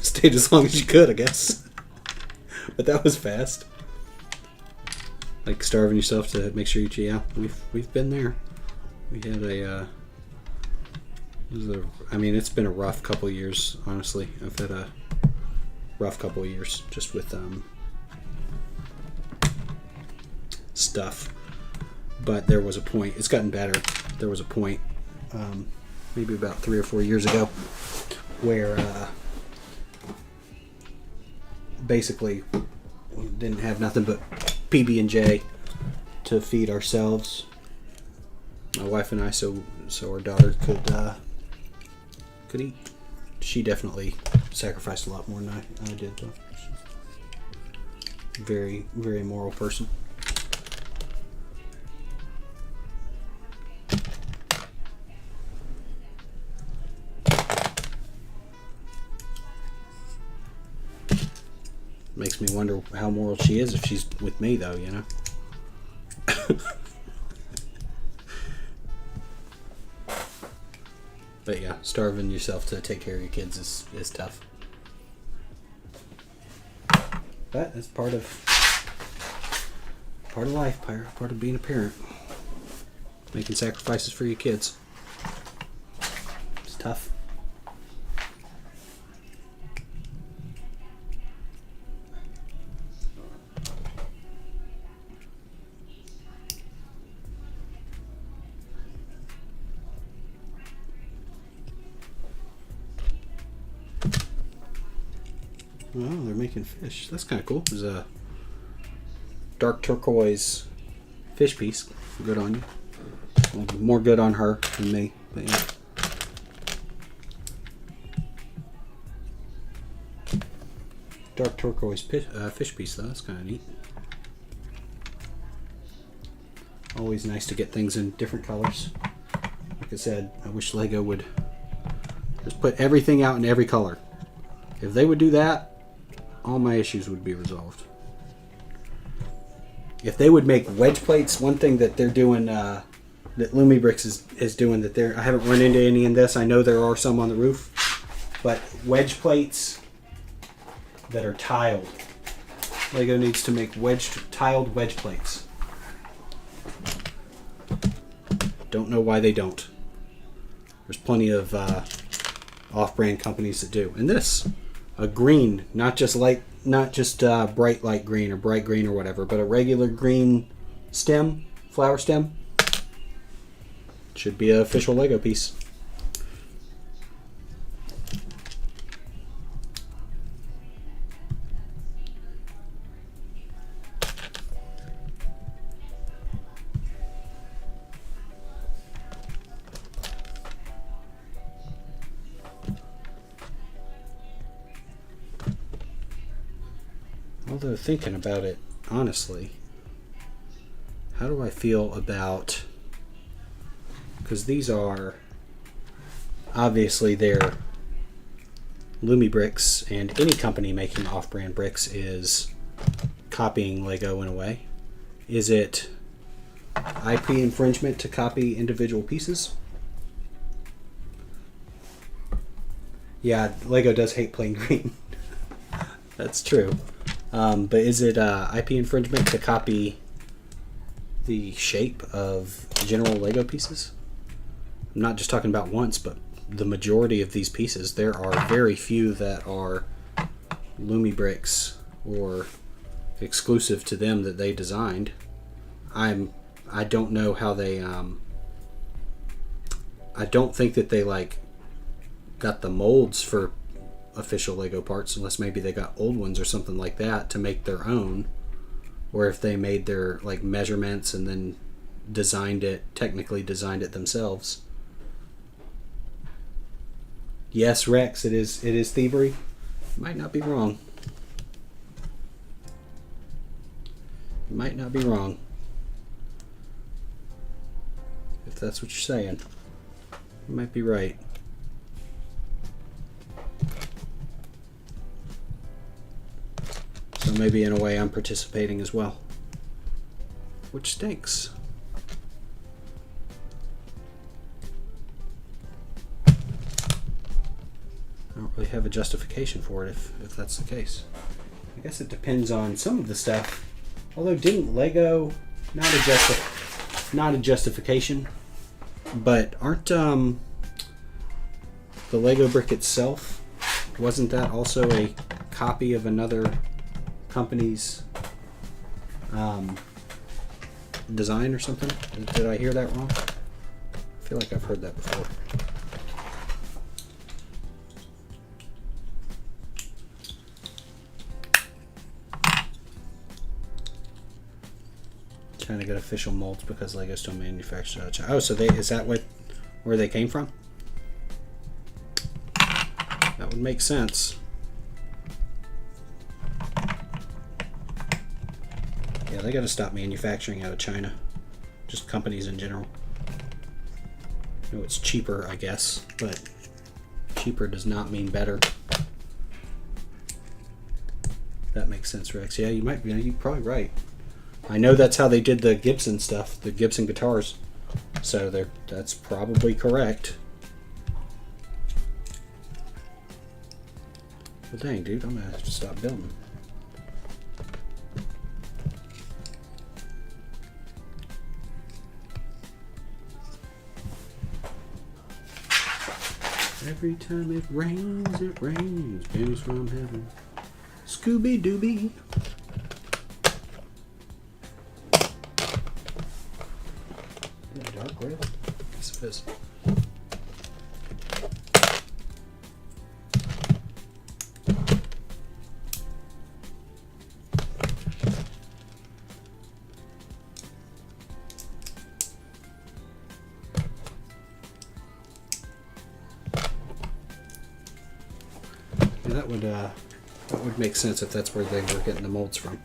Stayed as long as you could, I guess. But that was fast. Like starving yourself to make sure you cheat. Yeah, we've been there. We had it's been a rough couple of years, honestly. I've had a rough couple of years just with stuff. But there was a point. It's gotten better. There was a point, maybe about 3 or 4 years ago, where basically we didn't have nothing but PB&J to feed ourselves, my wife and I, so our daughter could eat. She definitely sacrificed a lot more than I did, though. Very, very moral person. Makes me wonder how moral she is if she's with me, though, you know? But yeah, starving yourself to take care of your kids is tough. But that's part of life, part of being a parent. Making sacrifices for your kids. It's tough. Oh, they're making fish. That's kind of cool. There's a dark turquoise fish piece. Good on you. Well, more good on her than me. But yeah. Dark turquoise fish piece, though. That's kind of neat. Always nice to get things in different colors. Like I said, I wish Lego would just put everything out in every color. If they would do that, all my issues would be resolved. If they would make wedge plates, one thing that they're doing, that LumiBricks is doing, that I haven't run into any in this. I know there are some on the roof, but wedge plates that are tiled. Lego needs to make tiled wedge plates. Don't know why they don't. There's plenty of off-brand companies that do. And this, a green, not just bright light green or bright green or whatever, but a regular green stem, flower stem, should be an official Lego piece. Although thinking about it, honestly, how do I feel about, because these are, obviously they're LumiBricks, and any company making off-brand bricks is copying Lego in a way. Is it IP infringement to copy individual pieces? Yeah, Lego does hate plain green. That's true. But is it IP infringement to copy the shape of general Lego pieces? I'm not just talking about once, but the majority of these pieces. There are very few that are LumiBricks or exclusive to them that they designed. I don't know how they. I don't think that they got the molds for official Lego parts, unless maybe they got old ones or something like that to make their own, or if they made their measurements and then technically designed it themselves. Yes, Rex, it is thievery. Might not be wrong. You might not be wrong. that's what you're saying. You might be right. So maybe in a way I'm participating as well, which stinks. I don't really have a justification for it if that's the case. I guess it depends on some of the stuff. Although didn't Lego, not a justification, but aren't the Lego brick itself, wasn't that also a copy of another company's design or something? Did I hear that wrong? I feel like I've heard that before. Trying to get official molds because Lego still manufactures out of China. Oh, so is that where they came from? That would make sense. Yeah, they got to stop manufacturing out of China. Just companies in general. You know, it's cheaper, I guess, but cheaper does not mean better. That makes sense, Rex. Yeah, you're probably right. I know that's how they did the Gibson stuff, the Gibson guitars. So that's probably correct. Well, dang, dude, I'm gonna have to stop building. Every time it rains, pennies from heaven. Scooby Dooby. Dark red? Yes, it is. Yeah, that would make sense if that's where they were getting the molds from.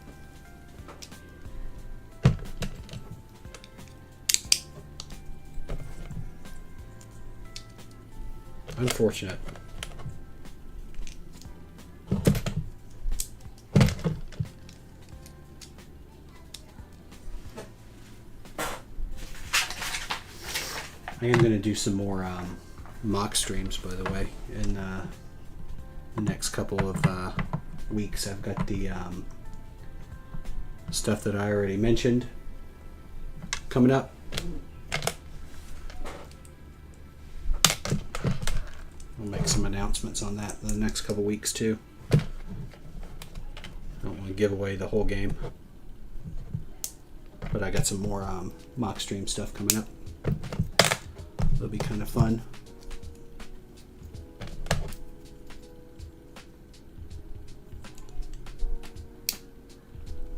Unfortunate. I am going to do some more mock streams, by the way, in the next couple of weeks. I've got the stuff that I already mentioned coming up. I'll make some announcements on that in the next couple weeks too. I don't want to give away the whole game, but I got some more mock stream stuff coming up. It'll be kind of fun.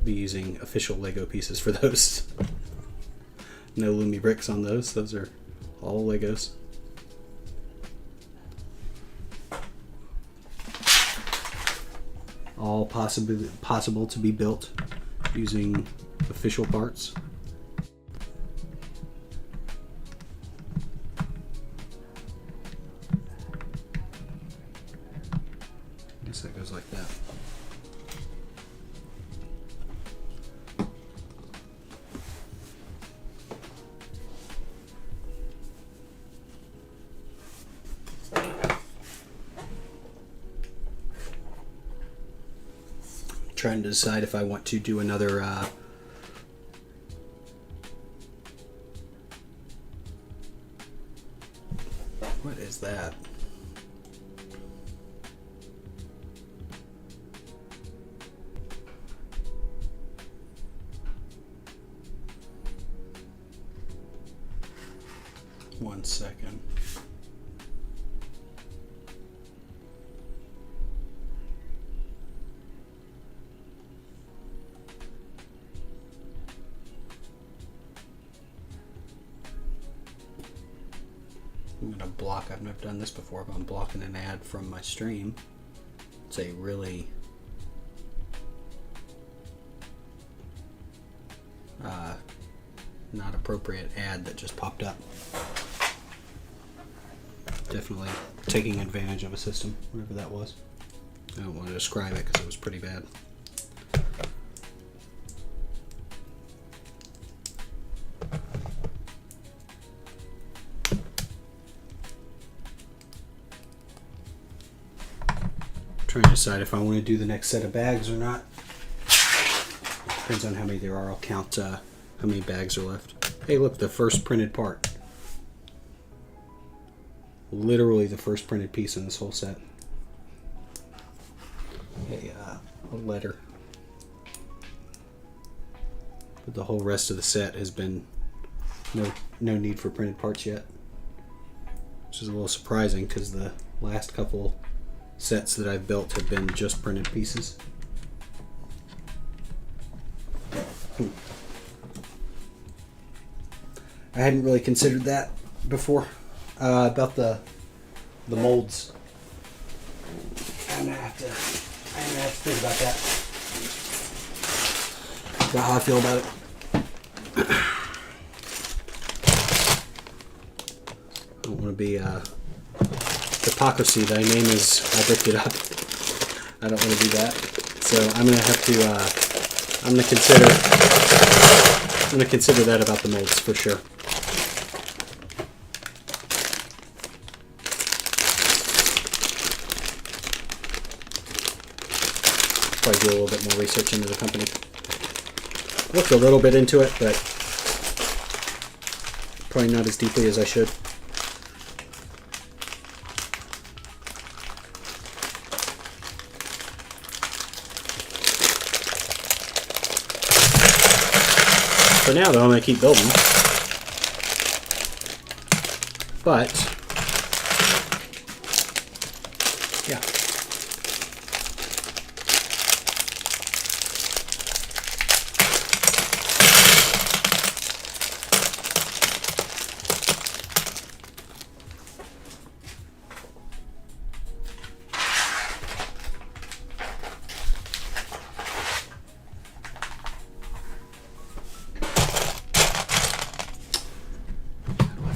Be using official Lego pieces for those. No LumiBricks on those. Those are all Legos. All possible to be built using official parts. I guess that goes like that. Trying to decide if I want to do another what is that? One second. I'm going to block, I've never done this before, but I'm blocking an ad from my stream. It's a really not appropriate ad that just popped up. Definitely taking advantage of a system, whatever that was. I don't want to describe it because it was pretty bad. Trying to decide if I want to do the next set of bags or not. Depends on how many there are. I'll count how many bags are left. Hey, look, the first printed part. Literally the first printed piece in this whole set. A letter. But the whole rest of the set has been no need for printed parts yet. Which is a little surprising because the last couple sets that I've built have been just printed pieces. I hadn't really considered that before about the molds. I'm gonna have to think about that. About how I feel about it. I don't want to be hypocrisy. Thy name is I bricked it up. I don't want to do that. So I'm gonna have to. I'm gonna consider that about the molds for sure. Probably do a little bit more research into the company. Looked a little bit into it, but probably not as deeply as I should. For now, though, I'm going to keep building. But, yeah.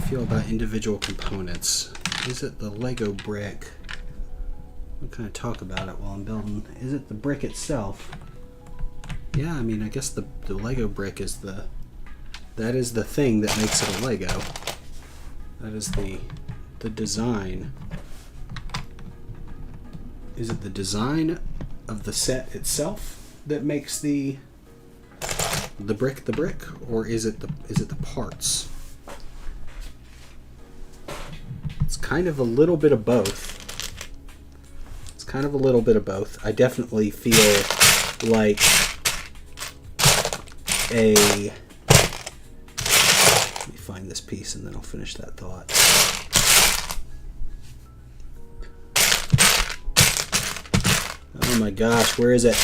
Feel about individual components. Is it the Lego brick? I'm kind of talk about it while I'm building. Is it the brick itself? Yeah, I mean, I guess the Lego brick is that is the thing that makes it a Lego. That is the design. Is it the design of the set itself that makes the brick the brick, or is it the parts? It's kind of a little bit of both. I definitely feel like let me find this piece and then I'll finish that thought. Oh my gosh, where is it?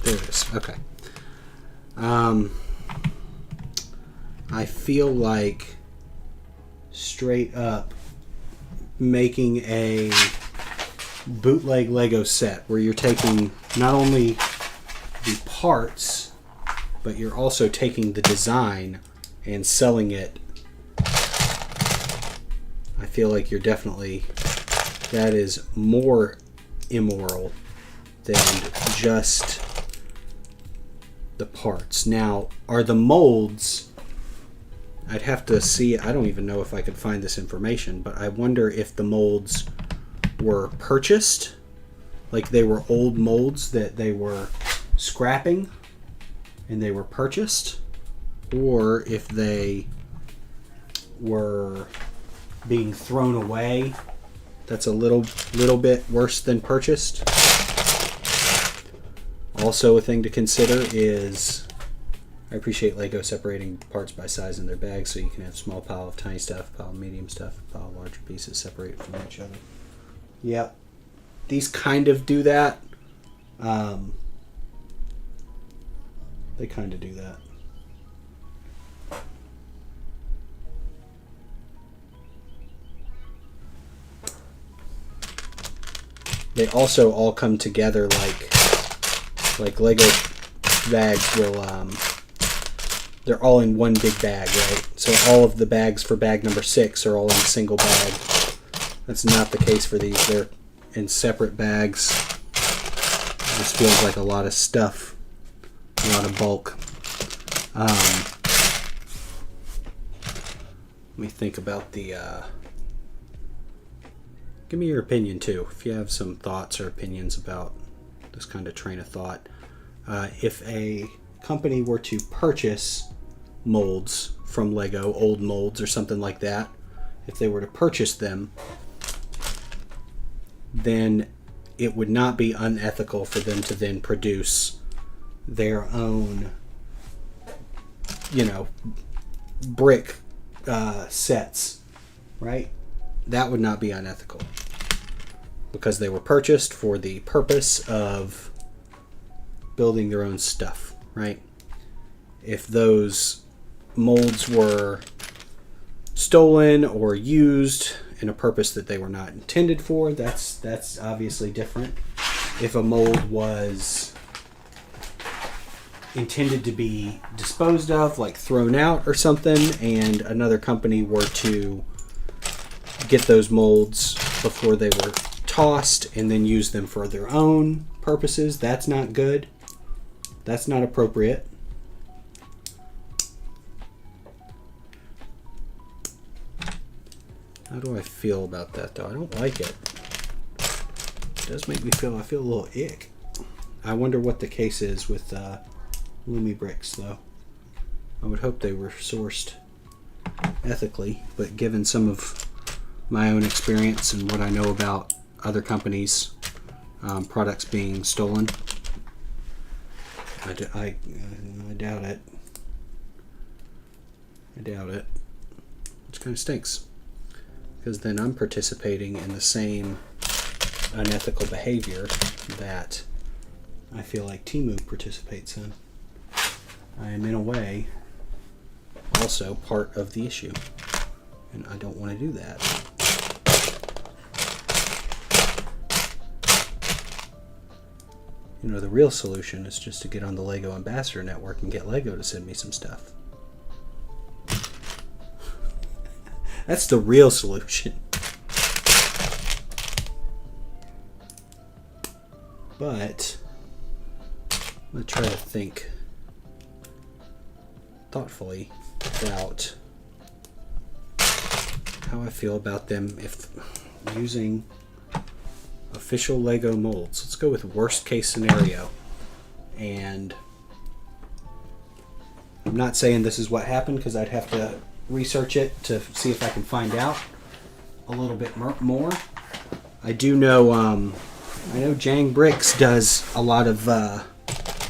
There it is. Okay. I feel like straight up making a bootleg Lego set where you're taking not only the parts, but you're also taking the design and selling it. I feel like you're definitely, that is more immoral than just the parts. Now, are the molds, I'd have to see, I don't even know if I could find this information, but I wonder if the molds were purchased, like they were old molds that they were scrapping and they were purchased, or if they were being thrown away. That's a little bit worse than purchased. Also, a thing to consider is, I appreciate Lego separating parts by size in their bags so you can have small pile of tiny stuff, pile of medium stuff, pile of larger pieces separated from each other. Yep. These kind of do that. They kind of do that. they also all come together like Lego bags will, they're all in one big bag, right? So all of the bags for bag number 6 are all in a single bag. That's not the case for these. They're in separate bags. This feels like a lot of stuff, a lot of bulk. Let me think about the, give me your opinion too, if you have some thoughts or opinions about this kind of train of thought. If a company were to purchase molds from Lego, old molds or something like that, if they were to purchase them, then it would not be unethical for them to then produce their own, brick sets, right? That would not be unethical because they were purchased for the purpose of building their own stuff, right? If those molds were stolen or used in a purpose that they were not intended for, that's obviously different. If a mold was intended to be disposed of, like thrown out or something, and another company were to get those molds before they were tossed and then use them for their own purposes, that's not good. That's not appropriate. How do I feel about that though? I don't like it. It does make me feel, I feel a little ick. I wonder what the case is with LumiBricks though. I would hope they were sourced ethically, but given some of my own experience and what I know about other companies' products being stolen, I doubt it. I doubt it. Which kind of stinks. Because then I'm participating in the same unethical behavior that I feel like Temu participates in. I am in a way also part of the issue. And I don't want to do that. The real solution is just to get on the Lego Ambassador Network and get Lego to send me some stuff. That's the real solution. But I'm going to try to think thoughtfully about how I feel about them if using official Lego molds. Let's go with worst case scenario. And I'm not saying this is what happened because I'd have to research it to see if I can find out a little bit more. I do know, I know Jang Bricks does a lot of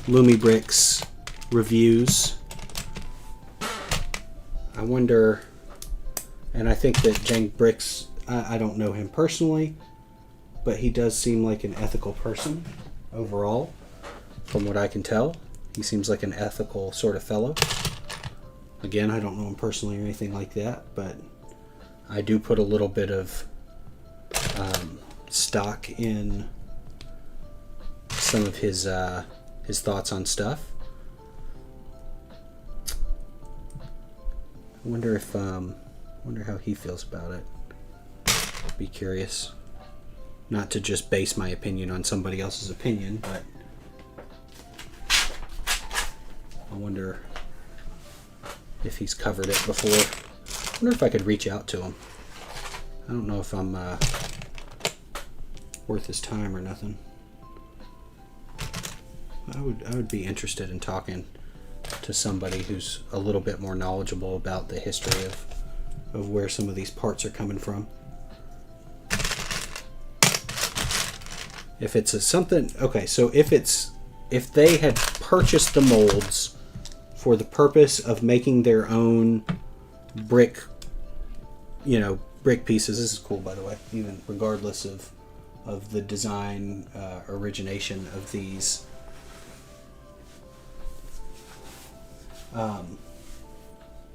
LumiBricks reviews. I wonder, and I think that Jang Bricks, I don't know him personally, but he does seem like an ethical person overall, from what I can tell. He seems like an ethical sort of fellow. Again, I don't know him personally or anything like that, but I do put a little bit of stock in some of his thoughts on stuff. I wonder how he feels about it. Be curious. Not to just base my opinion on somebody else's opinion, but I wonder if he's covered it before. I wonder if I could reach out to him. I don't know if I'm worth his time or nothing. I would be interested in talking to somebody who's a little bit more knowledgeable about the history of where some of these parts are coming from. If it's if they had purchased the molds for the purpose of making their own brick pieces. This is cool, by the way, even regardless of the design origination of these.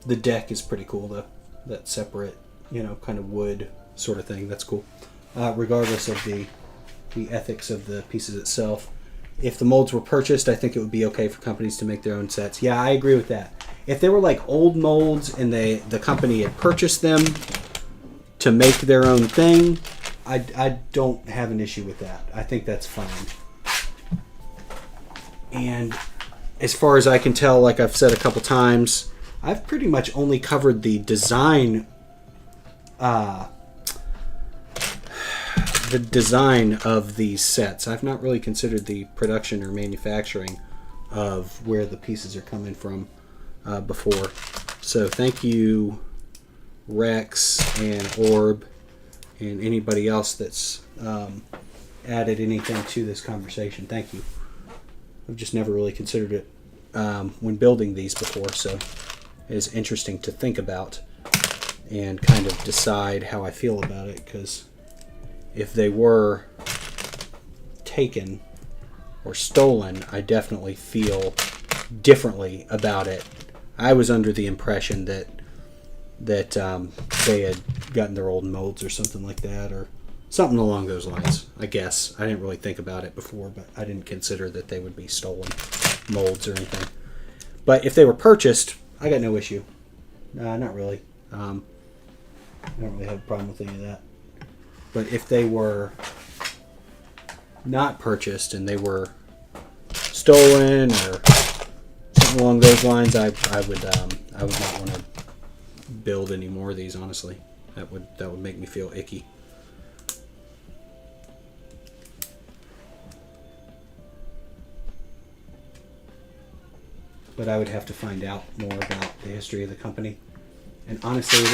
The deck is pretty cool though. That separate, kind of wood sort of thing. That's cool. Regardless of the the ethics of the pieces itself. If the molds were purchased, I think it would be okay for companies to make their own sets. Yeah, I agree with that. If they were like old molds and the company had purchased them to make their own thing, I don't have an issue with that. I think that's fine. And as far as I can tell, like I've said a couple times, I've pretty much only covered the design of these sets. I've not really considered the production or manufacturing of where the pieces are coming from before. So thank you, Rex and Orb and anybody else that's added anything to this conversation. Thank you. I've just never really considered it when building these before, so it is interesting to think about and kind of decide how I feel about it, because if they were taken or stolen, I definitely feel differently about it. I was under the impression that they had gotten their old molds or something like that, or something along those lines, I guess. I didn't really think about it before, but I didn't consider that they would be stolen molds or anything. But if they were purchased, I got no issue. Not really. I don't really have a problem with any of that. But if they were not purchased and they were stolen or something along those lines, I would not want to build any more of these, honestly. That would make me feel icky. But I would have to find out more about the history of the company. And honestly, it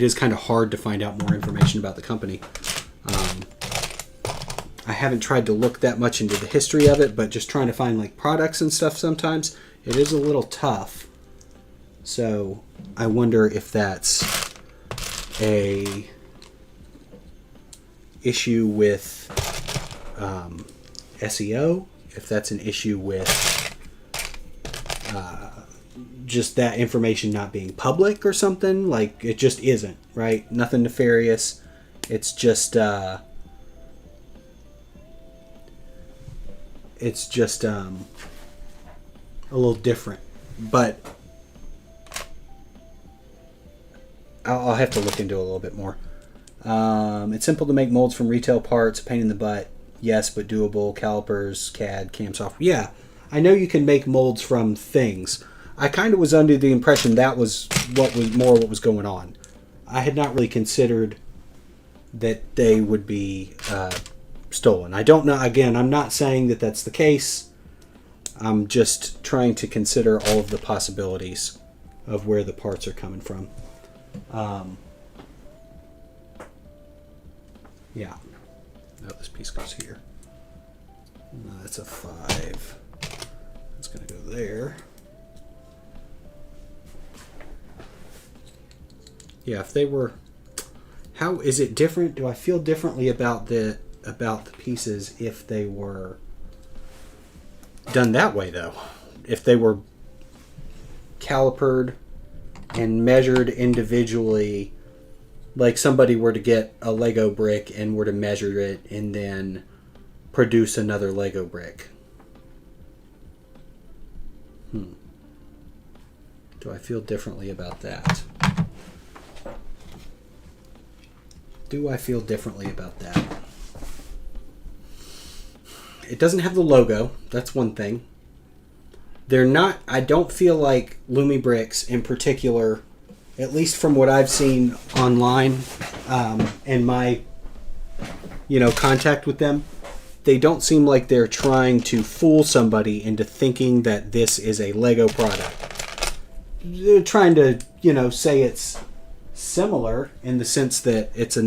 is kind of hard to find out more information about the company. I haven't tried to look that much into the history of it, but just trying to find like products and stuff sometimes, it is a little tough. So I wonder if that's a issue with SEO, if that's an issue with just that information not being public or something. Like, it just isn't, right? Nothing nefarious. It's just a little different. But I'll have to look into it a little bit more. It's simple to make molds from retail parts, a pain in the butt. Yes, but doable. Calipers, CAD, CAM software. Yeah, I know you can make molds from things. I kind of was under the impression that was what was going on. I had not really considered that they would be stolen. I don't know. Again, I'm not saying that that's the case. I'm just trying to consider all of the possibilities of where the parts are coming from. Yeah. Oh, this piece goes here. No, that's a 5. It's going to go there. Yeah, if they were... How is it different? Do I feel differently about the pieces if they were done that way, though? If they were calipered and measured individually, like somebody were to get a Lego brick and were to measure it and then produce another Lego brick. Do I feel differently about that? Do I feel differently about that? It doesn't have the logo. That's one thing. They're not... I don't feel like LumiBricks in particular, at least from what I've seen online and my contact with them, they don't seem like they're trying to fool somebody into thinking that this is a Lego product. They're trying to, say it's similar in the sense that it's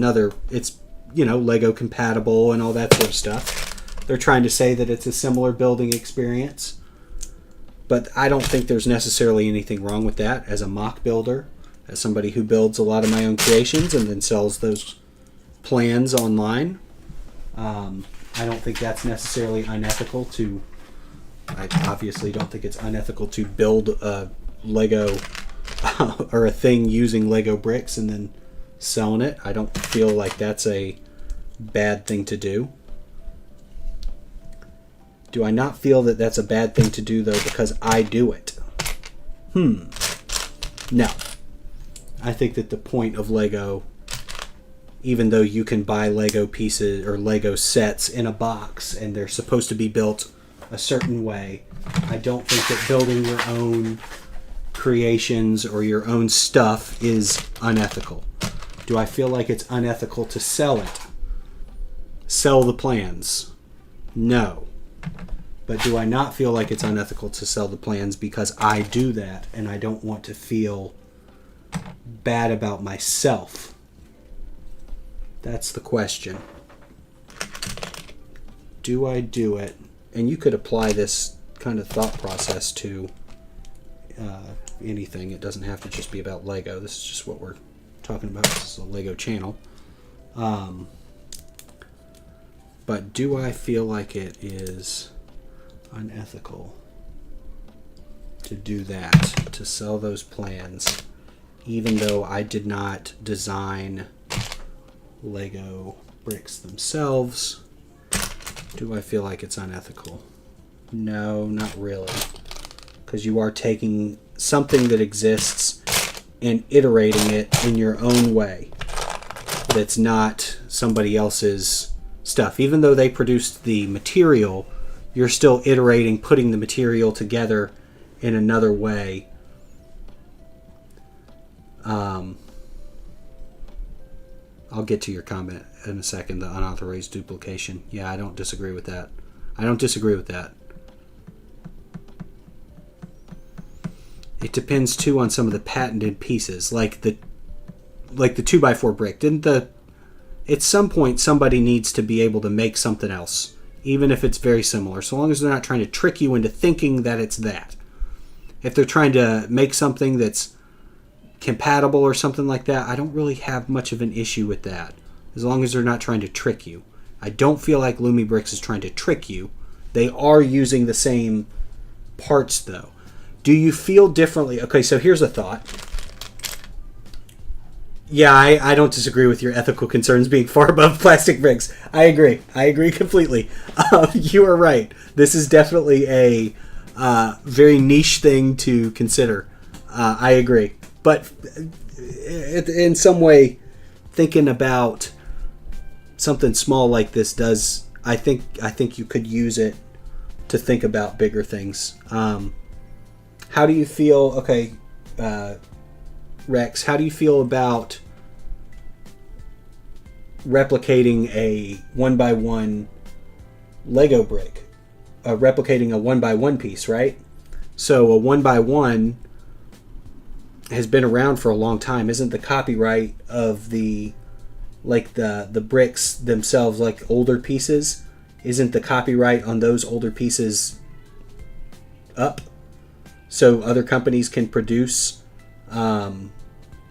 Lego compatible and all that sort of stuff. They're trying to say that it's a similar building experience. But I don't think there's necessarily anything wrong with that as a mock builder, as somebody who builds a lot of my own creations and then sells those plans online. I don't think that's necessarily unethical to... I obviously don't think it's unethical to build a Lego or a thing using Lego bricks and then selling it. I don't feel like that's a bad thing to do? Do I not feel that that's a bad thing to do, though, because I do it? No. I think that the point of Lego, even though you can buy Lego pieces or Lego sets in a box and they're supposed to be built a certain way, I don't think that building your own creations or your own stuff is unethical. Do I feel like it's unethical to sell it? Sell the plans? No. But do I not feel like it's unethical to sell the plans because I do that and I don't want to feel bad about myself? That's the question. Do I do it? And you could apply this kind of thought process to anything. It doesn't have to just be about Lego. This is just what we're talking about. This is a Lego channel. But do I feel like it is unethical to do that, to sell those plans, even though I did not design Lego bricks themselves? Do I feel like it's unethical? No, not really. Because you are taking something that exists and iterating it in your own way. That's not somebody else's stuff. Even though they produced the material, you're still iterating, putting the material together in another way. I'll get to your comment in a second, the unauthorized duplication. Yeah, I don't disagree with that. I don't disagree with that. It depends too on some of the patented pieces, like the 2x4 brick. At some point somebody needs to be able to make something else, even if it's very similar, so long as they're not trying to trick you into thinking that it's that. If they're trying to make something that's compatible or something like that, I don't really have much of an issue with that, as long as they're not trying to trick you. I don't feel like LumiBricks is trying to trick you. They are using the same parts, though. Do you feel differently? Okay, so here's a thought. Yeah, I don't disagree with your ethical concerns being far above plastic bricks. I agree. I agree completely. You are right. This is definitely a very niche thing to consider. I agree. But in some way, thinking about something small like this does, I think you could use it to think about bigger things. How do you feel? Okay, Rex, how do you feel about replicating a 1x1 Lego brick? Replicating a 1x1 piece, right? So a 1x1 has been around for a long time. Isn't the copyright of the bricks themselves, like older pieces, isn't the copyright on those older pieces up? So other companies can produce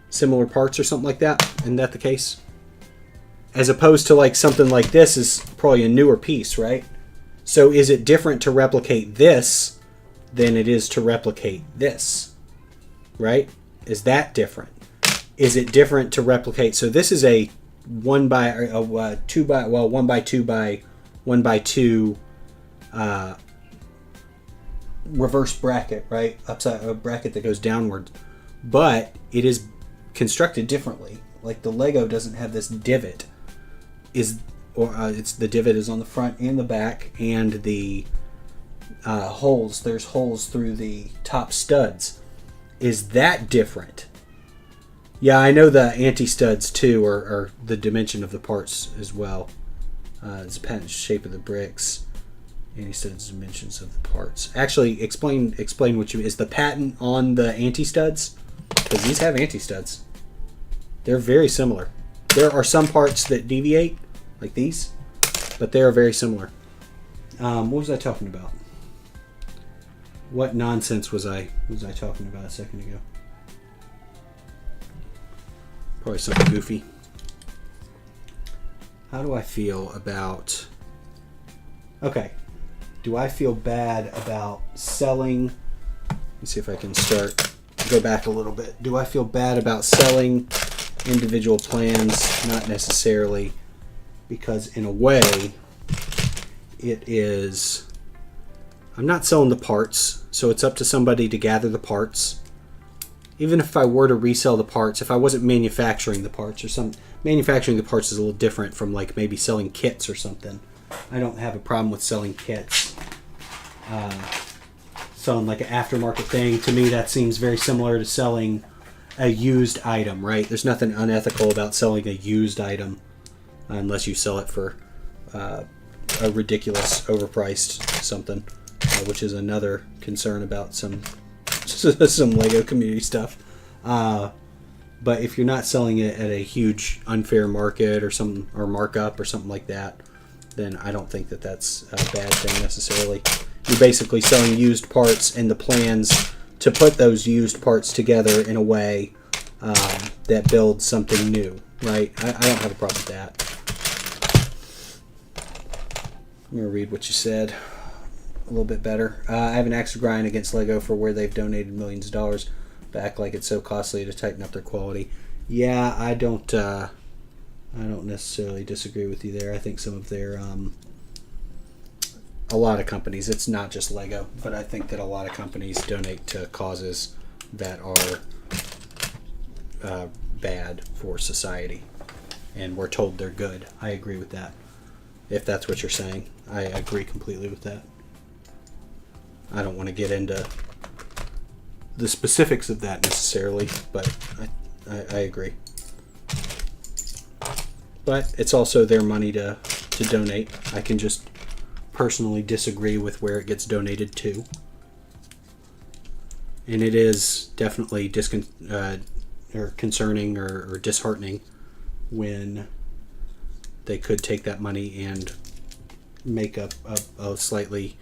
similar parts or something like that. Isn't that the case? As opposed to like something like this is probably a newer piece, right? So is it different to replicate this than it is to replicate this, right? Is that different? Is it different to replicate? So this is a 1x2 by 1x2 reverse bracket, right? Upside a bracket that goes downward, but it is constructed differently. Like the Lego doesn't have this divot. It's the divot is on the front and the back, and the holes. There's holes through the top studs. Is that different? Yeah, I know the anti-studs too, or the dimension of the parts as well. It's the patent shape of the bricks. Anti-studs, dimensions of the parts. Actually, explain what you mean. Is the patent on the anti-studs? Because these have anti-studs. They're very similar. There are some parts that deviate, like these, but they are very similar. What was I talking about? What nonsense was I talking about a second ago? Probably something goofy. How do I feel about... Okay. Do I feel bad about selling... Let me see if I can go back a little bit. Do I feel bad about selling individual plans? Not necessarily. because in a way it is, I'm not selling the parts, so it's up to somebody to gather the parts. Even if I were to resell the parts, if I wasn't manufacturing the parts or some, manufacturing the parts is a little different from like maybe selling kits or something. I don't have a problem with selling kits. Selling like an aftermarket thing, to me that seems very similar to selling a used item, right? There's nothing unethical about selling a used item unless you sell it for a ridiculous overpriced something, which is another concern about some Lego community stuff. But if you're not selling it at a huge unfair market or markup or something like that, then I don't think that that's a bad thing necessarily. You're basically selling used parts and the plans to put those used parts together in a way that builds something new, right? I don't have a problem with that. I'm going to read what you said a little bit better. I have an axe to grind against Lego for where they've donated millions of dollars back like it's so costly to tighten up their quality. Yeah, I don't necessarily disagree with you there. I think some of their a lot of companies, it's not just Lego, but I think that a lot of companies donate to causes that are bad for society, and we're told they're good. I agree with that. If that's what you're saying, I agree completely with that. I don't want to get into the specifics of that necessarily, but I agree. But it's also their money to donate. I can just personally disagree with where it gets donated to. And it is definitely concerning or disheartening when they could take that money and make a slightly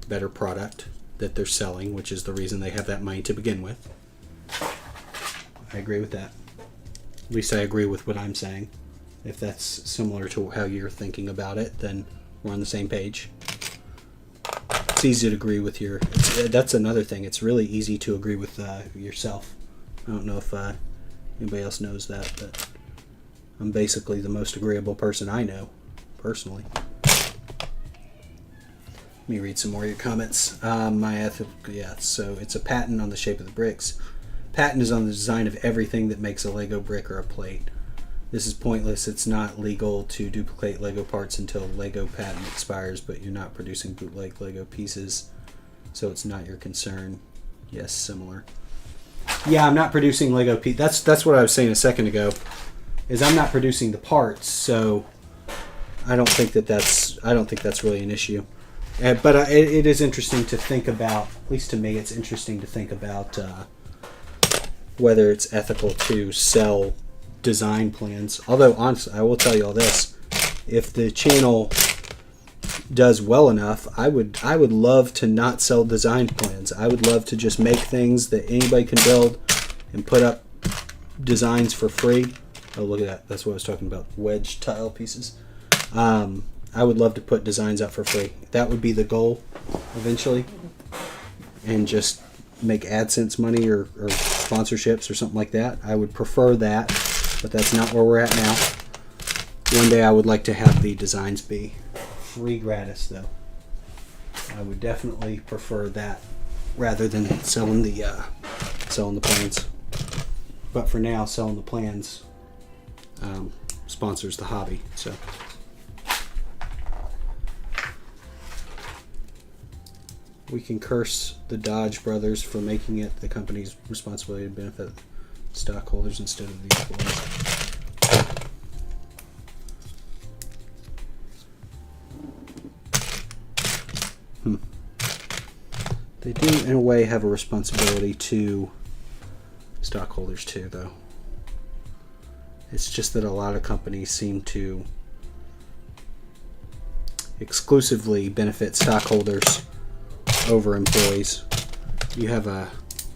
better product that they're selling, which is the reason they have that money to begin with. I agree with that. At least I agree with what I'm saying. If that's similar to how you're thinking about it, then we're on the same page. It's easy to agree with that's another thing. It's really easy to agree with yourself. I don't know if anybody else knows that, but I'm basically the most agreeable person I know, personally. Let me read some more of your comments. So it's a patent on the shape of the bricks. Patent is on the design of everything that makes a Lego brick or a plate. This is pointless. It's not legal to duplicate Lego parts until Lego patent expires, but you're not producing bootleg Lego pieces, so it's not your concern. Yes, similar. Yeah, I'm not producing Lego pieces. That's what I was saying a second ago, is I'm not producing the parts, so I don't think that's really an issue. But it is interesting to think about, at least to me, it's interesting to think about whether it's ethical to sell design plans. Although, honestly, I will tell you all this. If the channel does well enough, I would love to not sell design plans. I would love to just make things that anybody can build and put up designs for free. Oh, look at that. That's what I was talking about. Wedge tile pieces. I would love to put designs up for free. That would be the goal eventually. And just make AdSense money or sponsorships or something like that. I would prefer that, but that's not where we're at now. One day I would like to have the designs be free gratis, though. I would definitely prefer that rather than selling the plans. But for now, selling the plans sponsors the hobby. So. We can curse the Dodge brothers for making it the company's responsibility to benefit stockholders instead of the employees. They do, in a way, have a responsibility to stockholders too, though. It's just that a lot of companies seem to exclusively benefit stockholders over employees.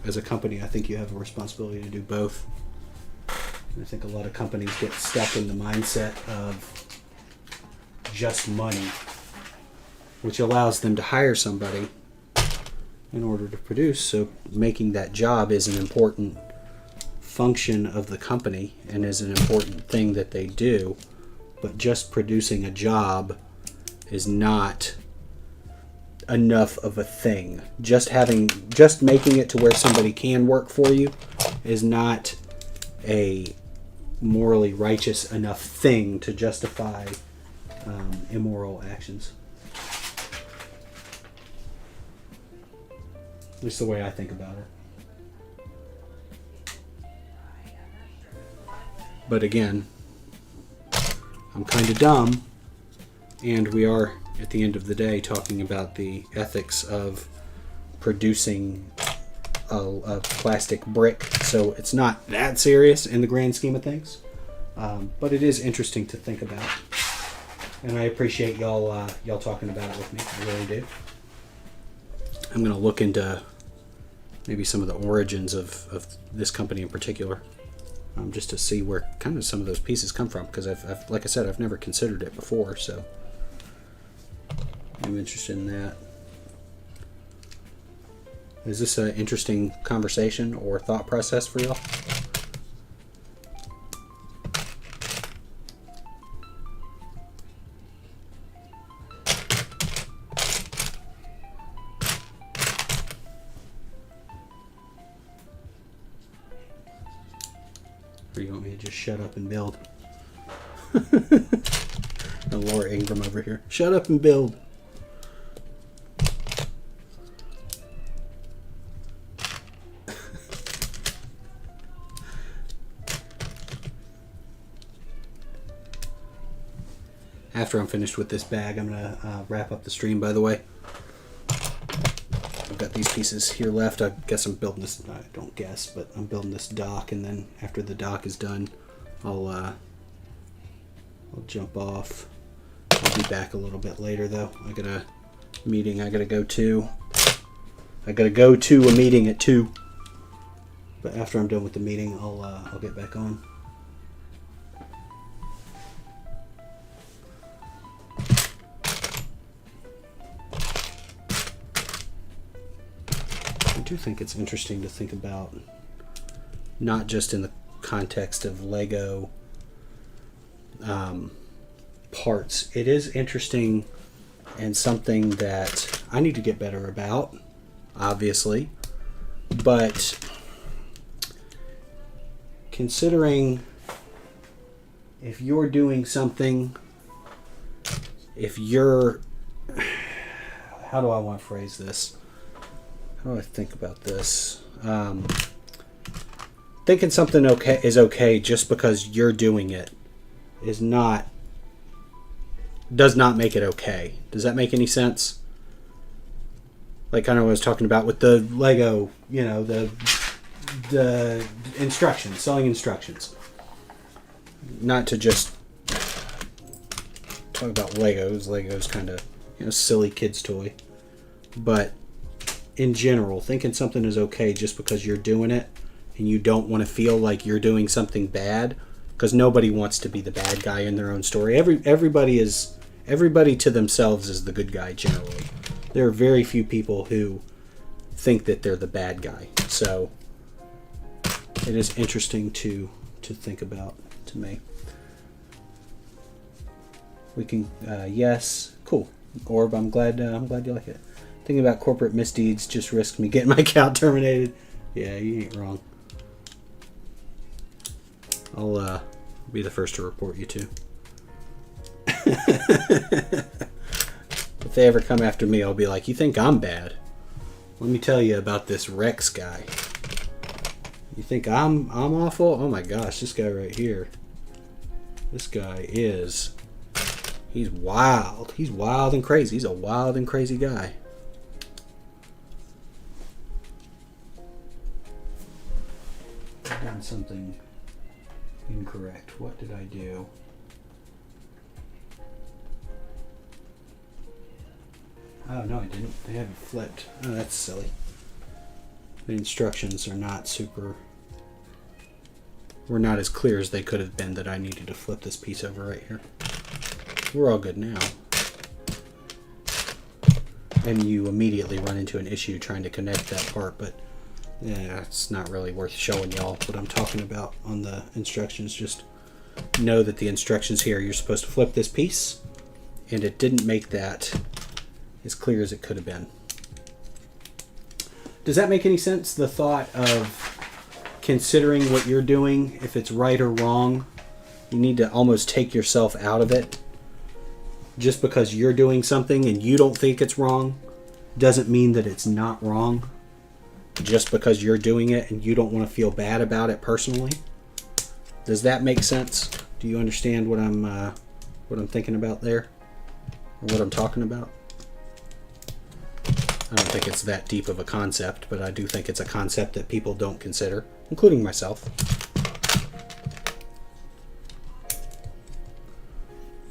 As a company, I think you have a responsibility to do both. And I think a lot of companies get stuck in the mindset of just money, which allows them to hire somebody in order to produce. So making that job is an important function of the company and is an important thing that they do. but just producing a job is not enough of a thing. Just making it to where somebody can work for you is not a morally righteous enough thing to justify immoral actions. At least the way I think about it. But again, I'm kind of dumb, and we are, at the end of the day, talking about the ethics of producing a plastic brick. So it's not that serious in the grand scheme of things, but it is interesting to think about, and I appreciate y'all talking about it with me. I really do. I'm going to look into maybe some of the origins of this company in particular. Just to see where kind of some of those pieces come from, because I've like I said, I've never considered it before, so I'm interested in that. Is this an interesting conversation or thought process for y'all? Or you want me to just shut up and build? Laura Ingram over here. Shut up and build. After I'm finished with this bag, I'm going to wrap up the stream, by the way. I've got these pieces here left. I guess I'm building this, I don't guess, but I'm building this dock, and then after the dock is done, I'll jump off. I'll be back a little bit later, though. I got a meeting I gotta go to. I gotta go to a meeting at 2. But after I'm done with the meeting, I'll get back on. I do think it's interesting to think about, not just in the context of Lego parts. It is interesting and something that I need to get better about, obviously, but considering if you're doing something, if you're, how do I want to phrase this? How do I think about this? Thinking something is okay just because you're doing it does not make it okay. Does that make any sense? Like kind of what I was talking about with the Lego, the instructions, selling instructions. Not to just talk about Legos. Lego's kind of, silly kid's toy. But in general, thinking something is okay just because you're doing it and you don't want to feel like you're doing something bad, because nobody wants to be the bad guy in their own story. Everybody to themselves is the good guy generally. There are very few people who think that they're the bad guy. So it is interesting to think about to me. We can yes, cool. Orb, I'm glad you like it. Thinking about corporate misdeeds just risked me getting my account terminated. Yeah, you ain't wrong. I'll be the first to report you too. If they ever come after me, I'll be like, you think I'm bad? Let me tell you about this Rex guy. You think I'm awful? Oh my gosh, this guy right here. This guy he's wild. He's wild and crazy. He's a wild and crazy guy. I've done something incorrect. What did I do? Oh, no, I didn't. They have it flipped. Oh, that's silly. The instructions are not were not as clear as they could have been, that I needed to flip this piece over right here. We're all good now. And you immediately run into an issue trying to connect that part, but yeah, it's not really worth showing y'all what I'm talking about on the instructions. Just know that the instructions here, you're supposed to flip this piece, and it didn't make that as clear as it could have been. Does that make any sense? The thought of considering what you're doing, if it's right or wrong, you need to almost take yourself out of it. Just because you're doing something and you don't think it's wrong doesn't mean that it's not wrong. Just because you're doing it and you don't want to feel bad about it personally. Does that make sense? Do you understand what I'm thinking about there? Or what I'm talking about? I don't think it's that deep of a concept, but I do think it's a concept that people don't consider, including myself.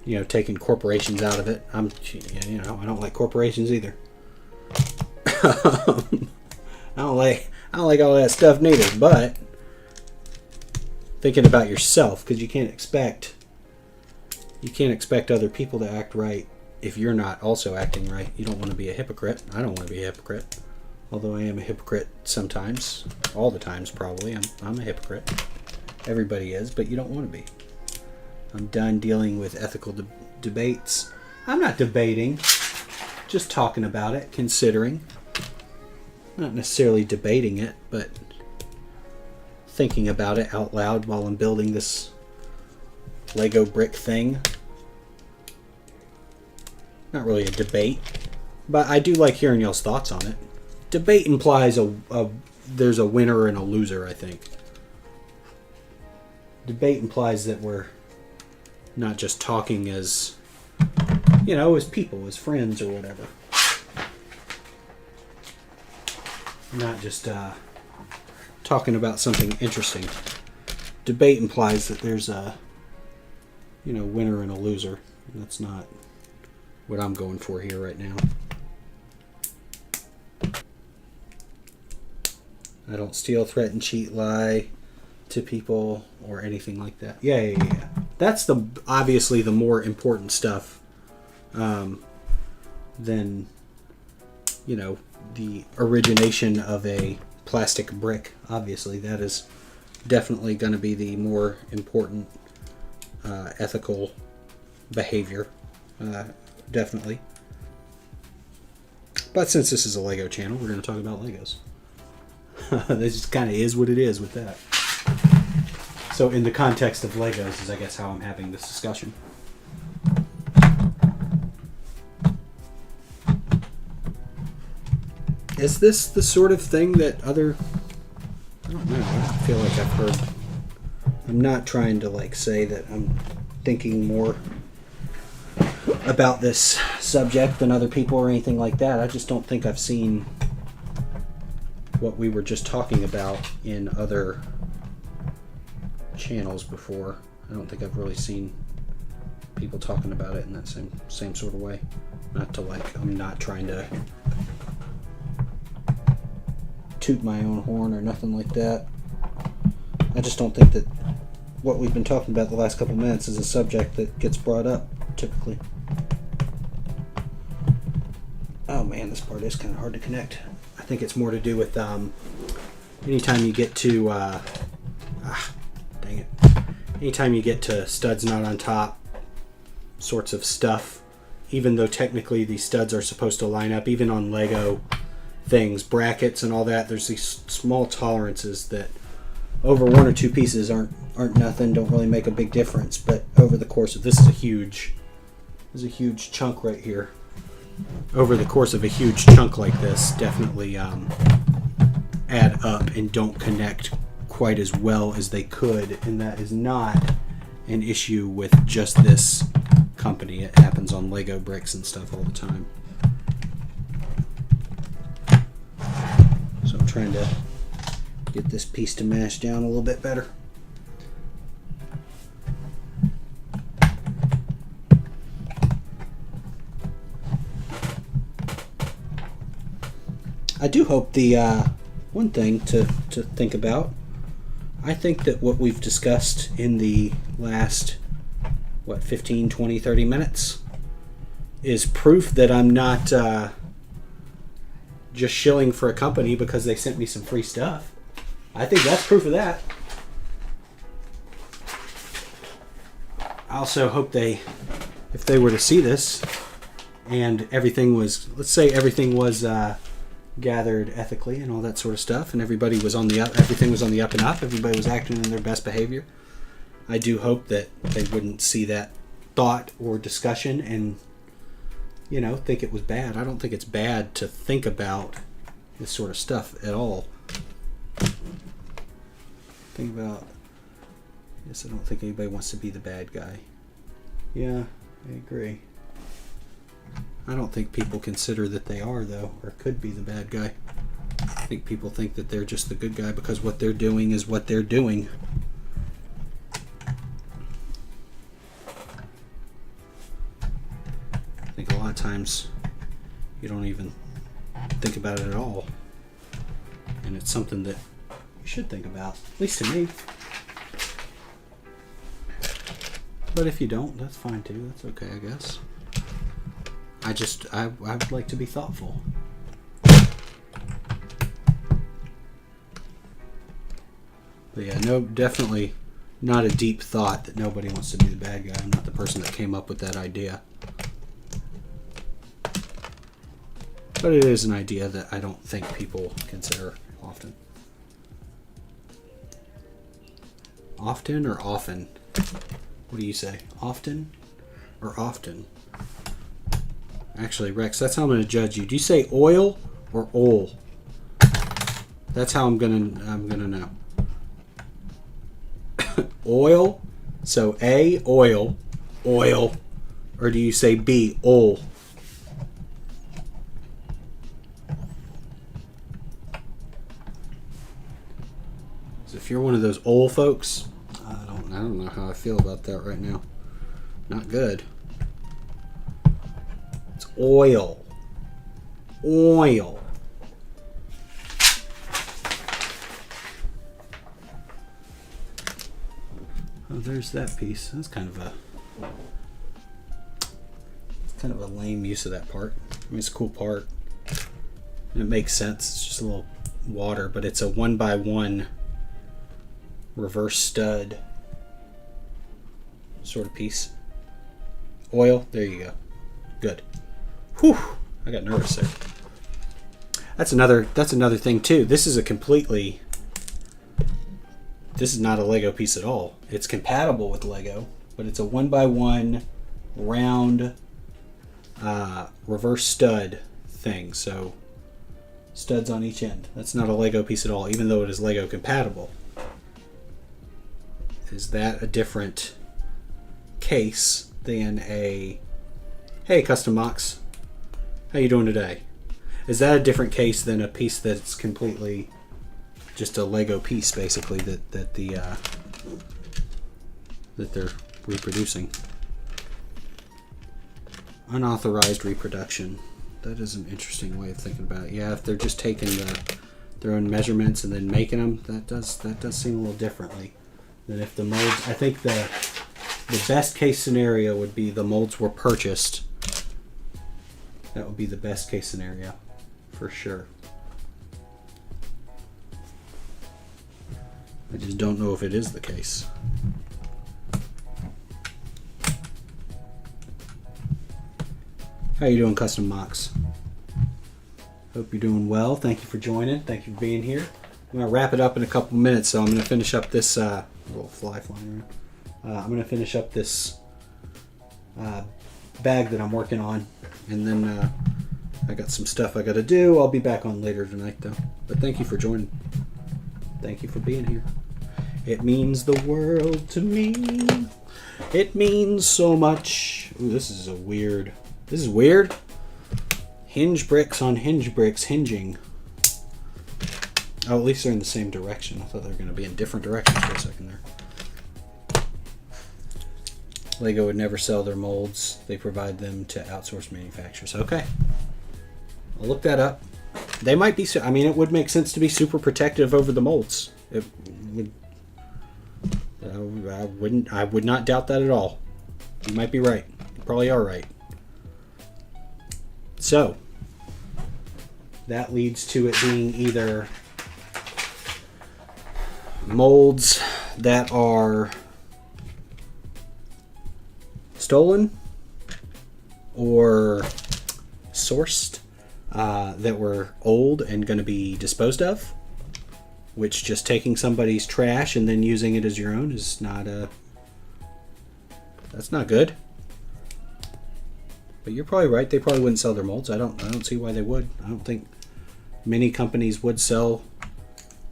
You know, taking corporations out of it. I don't like corporations either. I don't like all that stuff neither, but thinking about yourself, because you can't expect other people to act right if you're not also acting right. You don't want to be a hypocrite. I don't want to be a hypocrite. Although I am a hypocrite sometimes. All the times, probably. I'm a hypocrite. Everybody is, but you don't want to be. I'm done dealing with ethical debates. I'm not debating. Just talking about it, considering. Not necessarily debating it, but thinking about it out loud while I'm building this Lego brick thing. Not really a debate, but I do like hearing y'all's thoughts on it. Debate implies there's a winner and a loser, I think. Debate implies that we're not just talking as, as people, as friends or whatever. Not just talking about something interesting. Debate implies that there's a, winner and a loser. And that's not what I'm going for here right now. I don't steal, threaten, cheat, lie to people or anything like that. Yeah. That's obviously the more important stuff than, the origination of a plastic brick. Obviously, that is definitely going to be the more important ethical behavior. Definitely. But since this is a Lego channel, we're going to talk about Legos. This just kind of is what it is with that. So in the context of Legos is, I guess, how I'm having this discussion. Is this the sort of thing that I don't know, I feel like I've heard. I'm not trying to say that I'm thinking more about this subject than other people or anything like that. I just don't think I've seen what we were just talking about in other channels before. I don't think I've really seen people talking about it in that same sort of way. I'm not trying to toot my own horn or nothing like that. I just don't think that what we've been talking about the last couple minutes is a subject that gets brought up typically. Oh man, this part is kind of hard to connect. I think it's more to do with anytime you get to dang it. Anytime you get to studs not on top sorts of stuff, even though technically these studs are supposed to line up, even on Lego things, brackets and all that, there's these small tolerances that over one or two pieces aren't nothing, don't really make a big difference, but over the course of this is a huge chunk right here. Over the course of a huge chunk like this, definitely add up and don't connect quite as well as they could, and that is not an issue with just this company. It happens on Lego bricks and stuff all the time. So I'm trying to get this piece to mash down a little bit better. I do hope the one thing to think about, I think that what we've discussed in the last 15, 20, 30 minutes is proof that I'm not just shilling for a company because they sent me some free stuff. I think that's proof of that. I also hope if they were to see this and everything was, let's say everything was gathered ethically and all that sort of stuff, and everybody was on the up, everything was on the up and up, everybody was acting in their best behavior. I do hope that they wouldn't see that thought or discussion and, you know, think it was bad. I don't think it's bad to think about this sort of stuff at all. Think about, yes, I don't think anybody wants to be the bad guy. Yeah, I agree. I don't think people consider that they are, though, or could be the bad guy. I think people think that they're just the good guy because what they're doing is what they're doing. I think a lot of times you don't even think about it at all. And it's something that you should think about, at least to me. But if you don't, that's fine too. That's okay, I guess. I would like to be thoughtful. But yeah, no, definitely not a deep thought that nobody wants to be the bad guy. I'm not the person that came up with that idea. But it is an idea that I don't think people consider often. Often or often? What do you say? Often or often? Actually, Rex, that's how I'm going to judge you. Do you say oil or ol? That's how I'm gonna know. Oil, so A, oil, or do you say B, ol? So if you're one of those ol folks, I don't know how I feel about that right now. Not good. It's oil. Oil. Oh, there's that piece. That's kind of a lame use of that part. I mean, it's a cool part. And it makes sense. It's just a little water, but it's a 1x1 reverse stud sort of piece. Oil. There you go. Good. Whew. I got nervous there. That's another thing too. This is not a Lego piece at all. It's compatible with Lego, but it's a 1x1 round reverse stud thing. So studs on each end. That's not a Lego piece at all, even though it is Lego compatible. Is that a different case than a, hey Custom Mox, how you doing today? Is that a different case than a piece that's completely just a Lego piece, basically, that they're reproducing? Unauthorized reproduction. That is an interesting way of thinking about it. Yeah, if they're just taking their own measurements and then making them, that does seem a little differently than if the molds. I think the best case scenario would be the molds were purchased. That would be the best case scenario, for sure. I just don't know if it is the case. How you doing, Custom Mox? Hope you're doing well. Thank you for joining. Thank you for being here. I'm going to wrap it up in a couple minutes, so I'm going to finish up this little fly flying around. I'm going to finish up this bag that I'm working on, and then I got some stuff I got to do. I'll be back on later tonight, though. But thank you for joining. Thank you for being here. It means the world to me. It means so much. Ooh, this is weird. This is weird. Hinge bricks on hinge bricks hinging. Oh, at least they're in the same direction. I thought they were going to be in different directions for a second there. Lego would never sell their molds. They provide them to outsourced manufacturers. Okay. I'll look that up. They might be, I mean, it would make sense to be super protective over the molds. It would, I would not doubt that at all. You might be right. You probably are right. So, that leads to it being either molds that are stolen or sourced that were old and going to be disposed of, which just taking somebody's trash and then using it as your own is not that's not good. But you're probably right. They probably wouldn't sell their molds. I don't see why they would. I don't think many companies would sell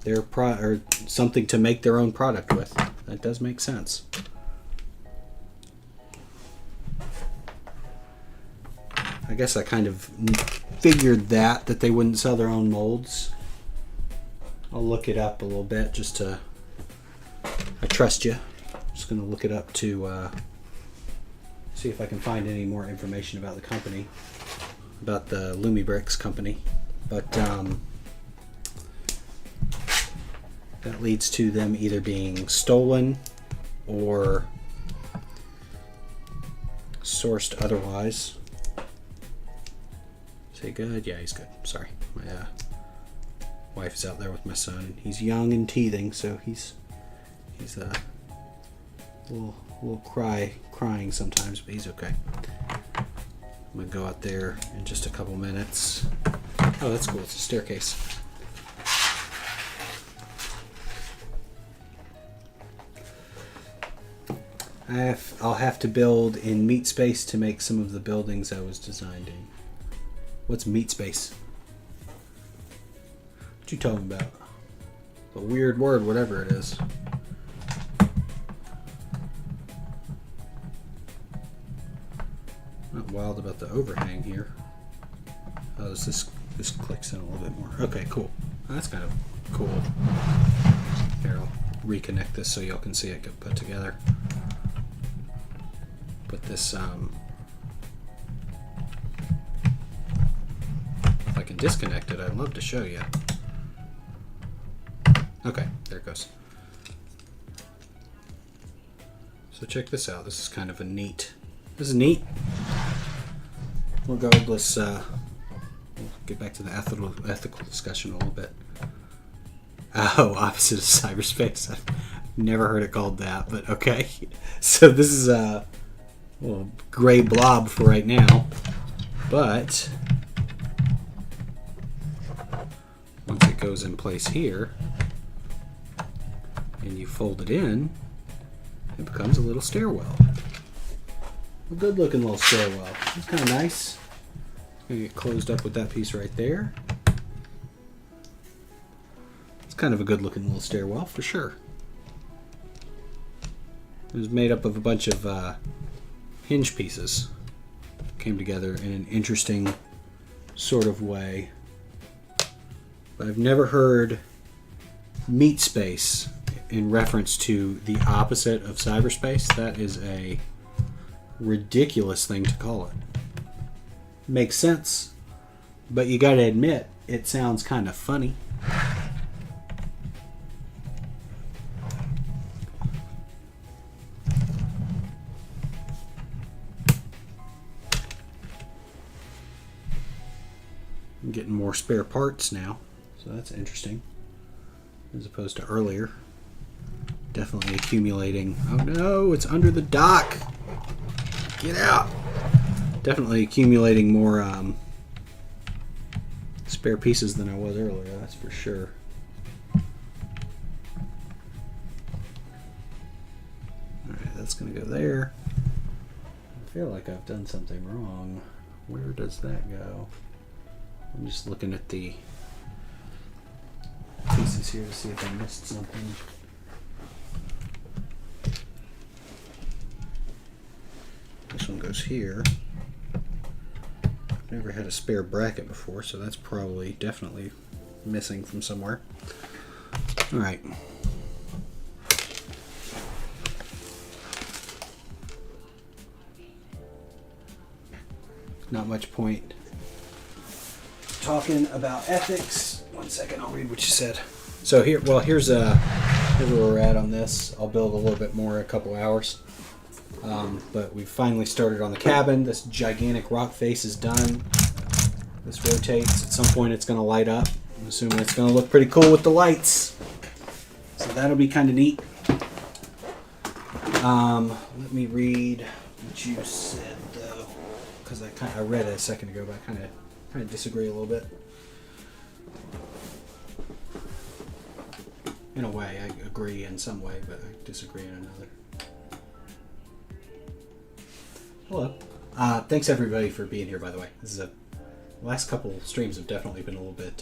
their or something to make their own product with. That does make sense. I guess I kind of figured that they wouldn't sell their own molds. I'll look it up a little bit just to. I trust you. I'm just going to look it up to see if I can find any more information about the company, about the LumiBricks company. But that leads to them either being stolen or sourced otherwise. Is he good? Yeah, he's good. Sorry. My wife is out there with my son. He's young and teething, so he's a little crying sometimes, but he's okay. I'm gonna go out there in just a couple minutes. Oh, that's cool. It's a staircase. I'll have to build in meat space to make some of the buildings I was designed in. What's meat space? What you talking about? A weird word, whatever it is. Not wild about the overhang here. Oh, this clicks in a little bit more. Okay, cool. That's kind of cool. Here, I'll reconnect this so y'all can see it get put together. Put this, if I can disconnect it, I'd love to show you. Okay, there it goes. So check this out. This is kind of a neat. This is neat. Regardless, we'll get back to the ethical discussion a little bit. Oh, opposite of cyberspace. I've never heard it called that, but okay. So this is a gray blob for right now, but once it goes in place here and you fold it in, it becomes a little stairwell. A good looking little stairwell. It's kind of nice. It's going to get closed up with that piece right there. It's kind of a good looking little stairwell for sure. It was made up of a bunch of hinge pieces. Came together in an interesting sort of way. But I've never heard meat space in reference to the opposite of cyberspace. That is a ridiculous thing to call it. Makes sense, but you gotta admit it sounds kind of funny. I'm getting more spare parts now, so that's interesting as opposed to earlier. Definitely accumulating. Oh no, it's under the dock. Get out! Definitely accumulating more spare pieces than I was earlier, that's for sure. Alright, that's going to go there. I feel like I've done something wrong. Where does that go? I'm just looking at the pieces here to see if I missed something. This one goes here. I've never had a spare bracket before, so that's probably definitely missing from somewhere. Alright. Not much point talking about ethics. One second, I'll read what you said. So here's where we're at on this. I'll build a little bit more in a couple hours. But we finally started on the cabin. This gigantic rock face is done. This rotates. At some point it's going to light up. I'm assuming it's going to look pretty cool with the lights. So that'll be kind of neat. Let me read what you said though, because I read it a second ago, but I kind of disagree a little bit. In a way, I agree in some way, but I disagree in another. Hello. Thanks everybody for being here, by the way. This is the last couple streams have definitely been a little bit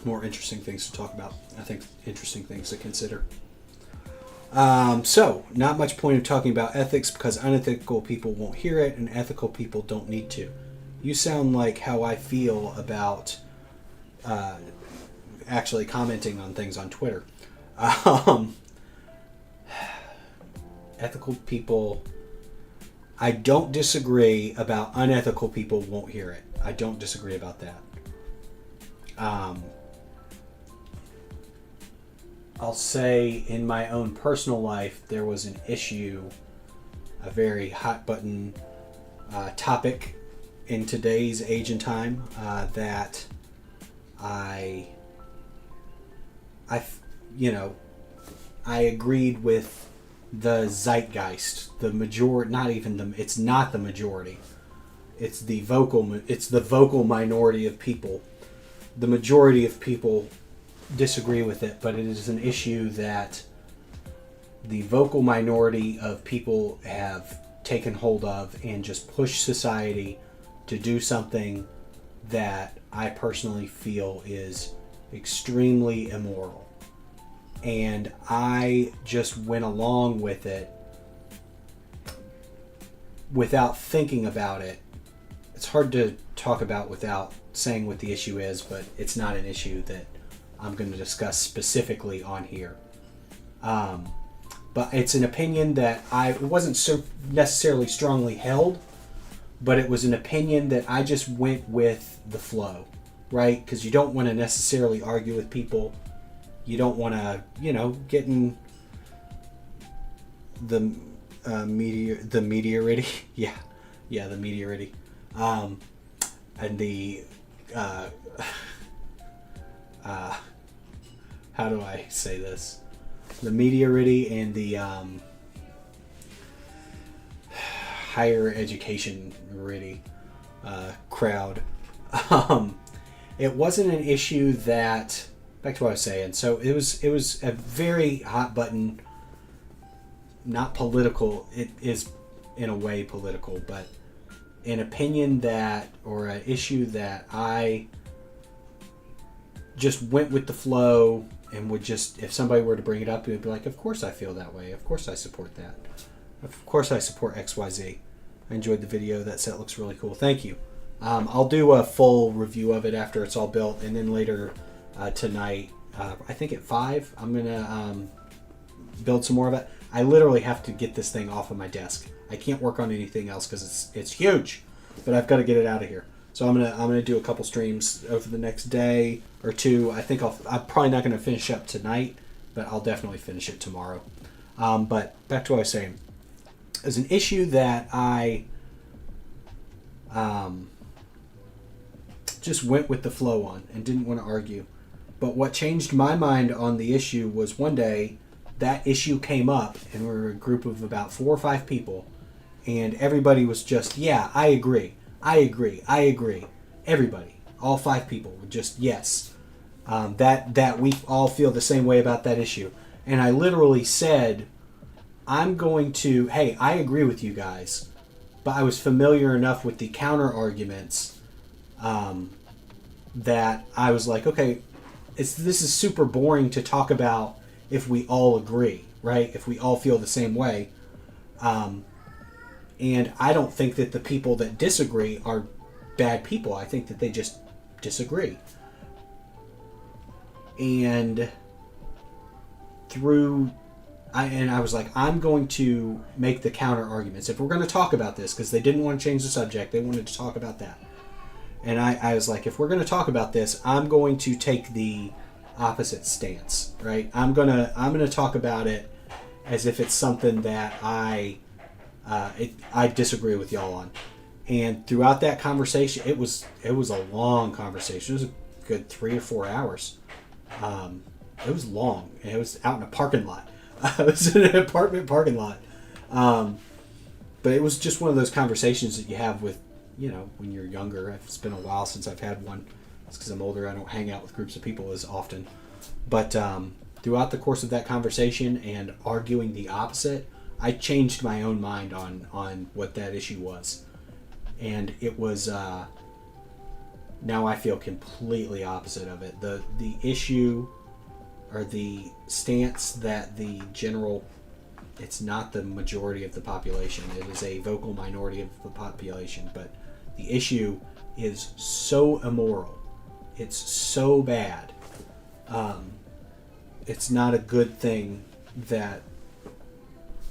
more interesting things to talk about. I think interesting things to consider. So, not much point of talking about ethics because unethical people won't hear it and ethical people don't need to. You sound like how I feel about actually commenting on things on Twitter. Ethical people, I don't disagree about unethical people won't hear it. I don't disagree about that. I'll say in my own personal life, there was an issue, a very hot button topic in today's age and time that I agreed with the zeitgeist, the majority, it's not the majority. It's the vocal minority of people. The majority of people disagree with it, but it is an issue that the vocal minority of people have taken hold of and just push society to do something that I personally feel is extremely immoral. And I just went along with it without thinking about it. It's hard to talk about without saying what the issue is, but it's not an issue that I'm going to discuss specifically on here. But it's an opinion that it wasn't so necessarily strongly held, but it was an opinion that I just went with the flow, right? Because you don't want to necessarily argue with people. You don't want to, get in the meteority. yeah, the meteority. And the, how do I say this? The meteority and the higher education crowd. It wasn't an issue that, back to what I was saying. So it was a very hot button, not political. It is in a way political, but an opinion that, or an issue that I just went with the flow and would just, if somebody were to bring it up, it would be like, of course I feel that way. Of course I support that. Of course I support XYZ. I enjoyed the video. That set looks really cool. Thank you. I'll do a full review of it after it's all built, and then later tonight, I think at 5, I'm going to build some more of it. I literally have to get this thing off of my desk. I can't work on anything else because it's huge, but I've got to get it out of here. So I'm gonna do a couple streams over the next day or two. I think I'm probably not gonna finish up tonight, but I'll definitely finish it tomorrow. But back to what I was saying, as an issue that I just went with the flow on and didn't want to argue. But what changed my mind on the issue was one day that issue came up, and we were a group of about 4 or 5 people, and everybody was just, yeah, I agree. Everybody, all 5 people were just, yes. That we all feel the same way about that issue. And I literally said, hey, I agree with you guys, but I was familiar enough with the counter arguments that I was like, okay, this is super boring to talk about if we all agree, right? If we all feel the same way. And I don't think that the people that disagree are bad people. I think that they just disagree. And I was like, I'm going to make the counter arguments. If we're going to talk about this, because they didn't want to change the subject, they wanted to talk about that. And I was like, if we're going to talk about this, I'm going to take the opposite stance, right? I'm gonna talk about it as if it's something that I disagree with y'all on. And throughout that conversation, it was a long conversation. It was a good 3 or 4 hours. It was long, and it was out in a parking lot. I was in an apartment parking lot. But it was just one of those conversations that you have with, when you're younger. It's been a while since I've had one. It's because I'm older. I don't hang out with groups of people as often. But throughout the course of that conversation and arguing the opposite, I changed my own mind on what that issue was. And it was, now I feel completely opposite of it. The issue, or the stance that the general, it's not the majority of the population, it is a vocal minority of the population, but the issue is so immoral, it's so bad, it's not a good thing that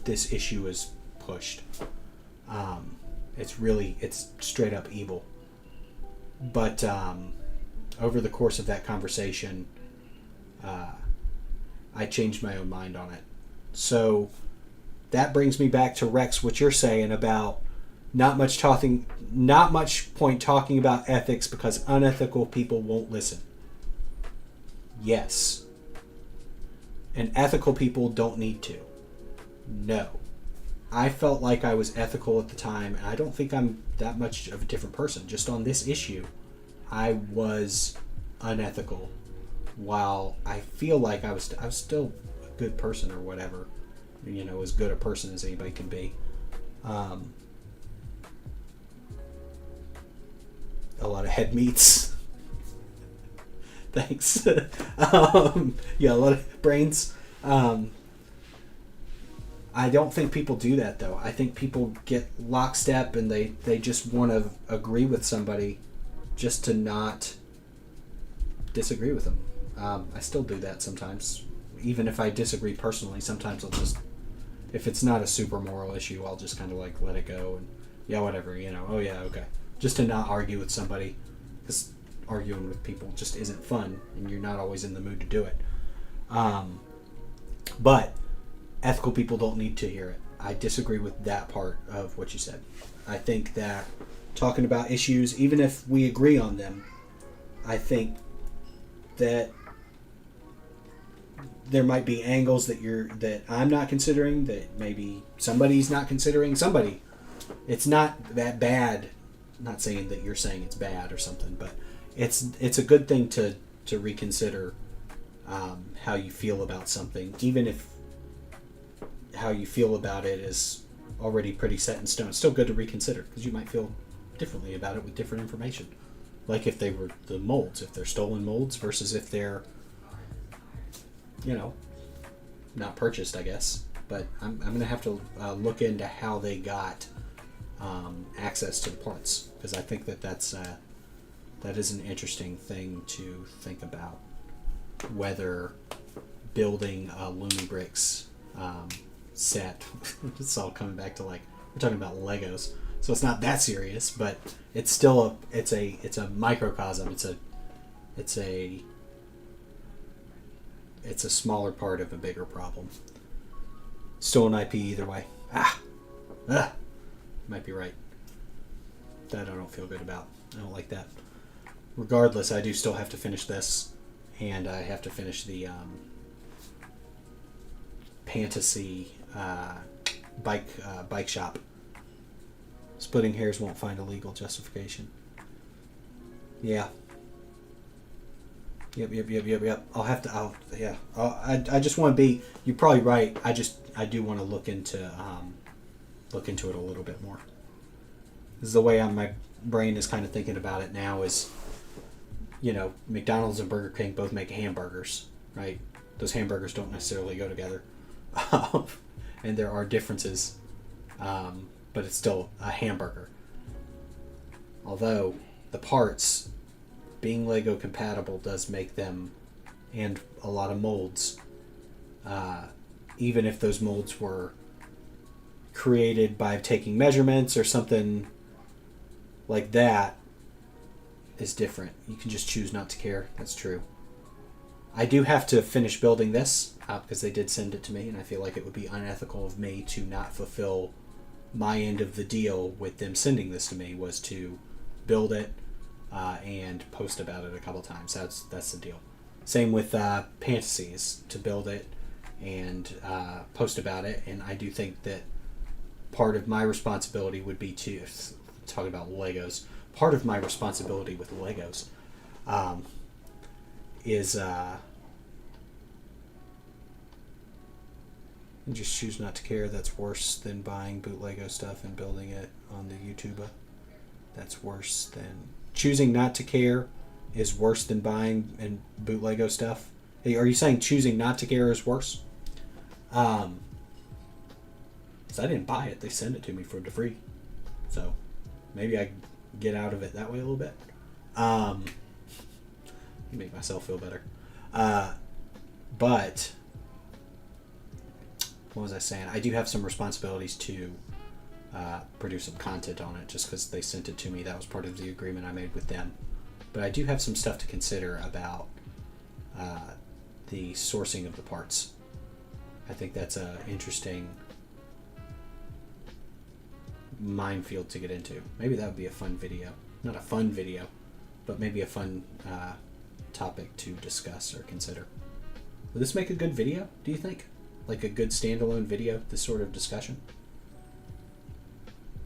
this issue is pushed. It's straight up evil. But over the course of that conversation, I changed my own mind on it. So that brings me back to Rex, what you're saying about not much point talking about ethics because unethical people won't listen. Yes. And ethical people don't need to. No. I felt like I was ethical at the time, and I don't think I'm that much of a different person. Just on this issue, I was unethical, while I feel like I was still a good person or whatever, as good a person as anybody can be. A lot of head meats. Thanks. Yeah, a lot of brains. I don't think people do that, though. I think people get lockstep and they just want to agree with somebody just to not disagree with them. I still do that sometimes. Even if I disagree personally, sometimes I'll just, if it's not a super moral issue, I'll just kind of like let it go and, yeah, whatever, oh yeah, okay. Just to not argue with somebody, because arguing with people just isn't fun and you're not always in the mood to do it. But ethical people don't need to hear it. I disagree with that part of what you said. I think that talking about issues, even if we agree on them, I think that there might be angles that I'm not considering, that maybe somebody's not considering. Somebody. It's not that bad. I'm not saying that you're saying it's bad or something, but it's a good thing to reconsider how you feel about something, even if how you feel about it is already pretty set in stone. It's still good to reconsider, because you might feel differently about it with different information. Like if they were the molds, if they're stolen molds versus if they're, not purchased, I guess. But I'm going to have to look into how they got access to the parts, because I think that is an interesting thing to think about, whether building a LumiBricks set, it's all coming back to, like, we're talking about Legos, so it's not that serious, but it's still it's a microcosm. It's a smaller part of a bigger problem. Stolen IP either way. Might be right. That I don't feel good about. I don't like that. Regardless, I do still have to finish this, and I have to finish the fantasy bike shop. Splitting hairs won't find a legal justification. Yeah. Yep. I just want to be. You're probably right. I do want to look into it a little bit more. This is the way my brain is kind of thinking about it now. Is, McDonald's and Burger King both make hamburgers, right? Those hamburgers don't necessarily go together, and there are differences, but it's still a hamburger. Although the parts, being Lego compatible, does make them, and a lot of molds, even if those molds were created by taking measurements or something like that, is different. You can just choose not to care. That's true. I do have to finish building this because they did send it to me, and I feel like it would be unethical of me to not fulfill my end of the deal with them sending this to me, was to build it and post about it a couple times. That's the deal. Same with Fantasies, to build it and post about it. And I do think that part of my responsibility would be to, talking about Legos, part of my responsibility with Legos is just choose not to care. That's worse than buying bootleg stuff and building it on the YouTube. That's worse than choosing not to care is worse than buying and bootleg stuff. Hey, are you saying choosing not to care is worse? Because I didn't buy it; they sent it to me for free, so maybe I get out of it that way a little bit. Make myself feel better. But what was I saying? I do have some responsibilities to produce some content on it just because they sent it to me. That was part of the agreement I made with them. But I do have some stuff to consider about the sourcing of the parts. I think that's an interesting minefield to get into. Maybe that would be a fun video. Not a fun video, but maybe a fun topic to discuss or consider. Will this make a good video, do you think? Like a good standalone video, this sort of discussion?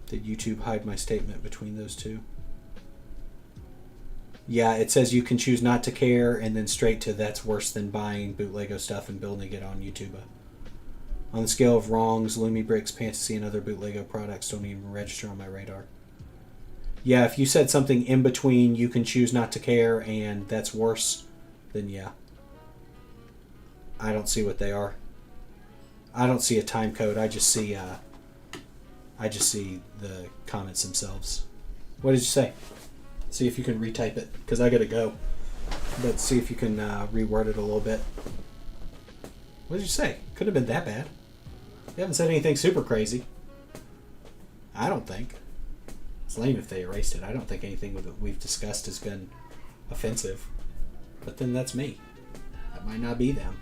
Did YouTube hide my statement between those two? Yeah, it says you can choose not to care and then straight to that's worse than buying bootleg stuff and building it on YouTube. On the scale of wrongs, LumiBricks, Fantasy, and other bootleg products don't even register on my radar. Yeah, if you said something in between you can choose not to care and that's worse, then yeah. I don't see what they are. I don't see a time code. I just see the comments themselves. What did you say? See if you can retype it, because I gotta go. But see if you can reword it a little bit. What did you say? Couldn't have been that bad. You haven't said anything super crazy. I don't think. It's lame if they erased it. I don't think anything that we've discussed has been offensive. But then that's me. That might not be them.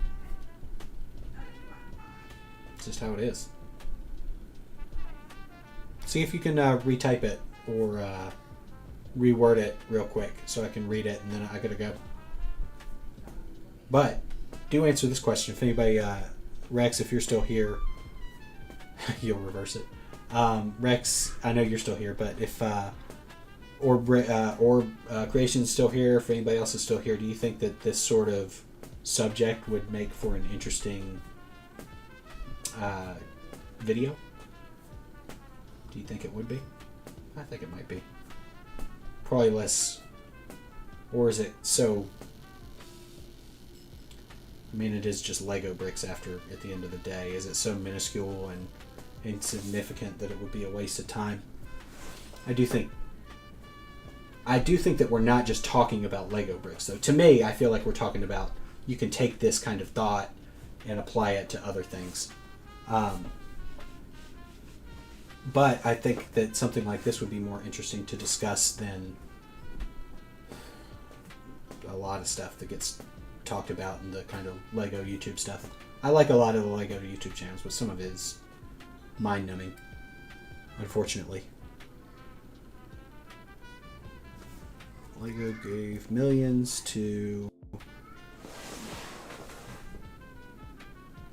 It's just how it is. See if you can retype it or reword it real quick so I can read it and then I gotta go. But do answer this question. If anybody, Rex, if you're still here, you'll reverse it. Rex, I know you're still here, but if Creation's still here, if anybody else is still here, do you think that this sort of subject would make for an interesting video? Do you think it would be? I think it might be. Probably less. Or is it so... I mean, it is just Lego bricks at the end of the day. Is it so minuscule and insignificant that it would be a waste of time? I do think that we're not just talking about Lego bricks, though. To me, I feel like we're talking about you can take this kind of thought and apply it to other things. But I think that something like this would be more interesting to discuss than a lot of stuff that gets talked about in the kind of Lego YouTube stuff. I like a lot of the Lego YouTube channels, but some of it is mind-numbing, unfortunately. Lego gave millions to...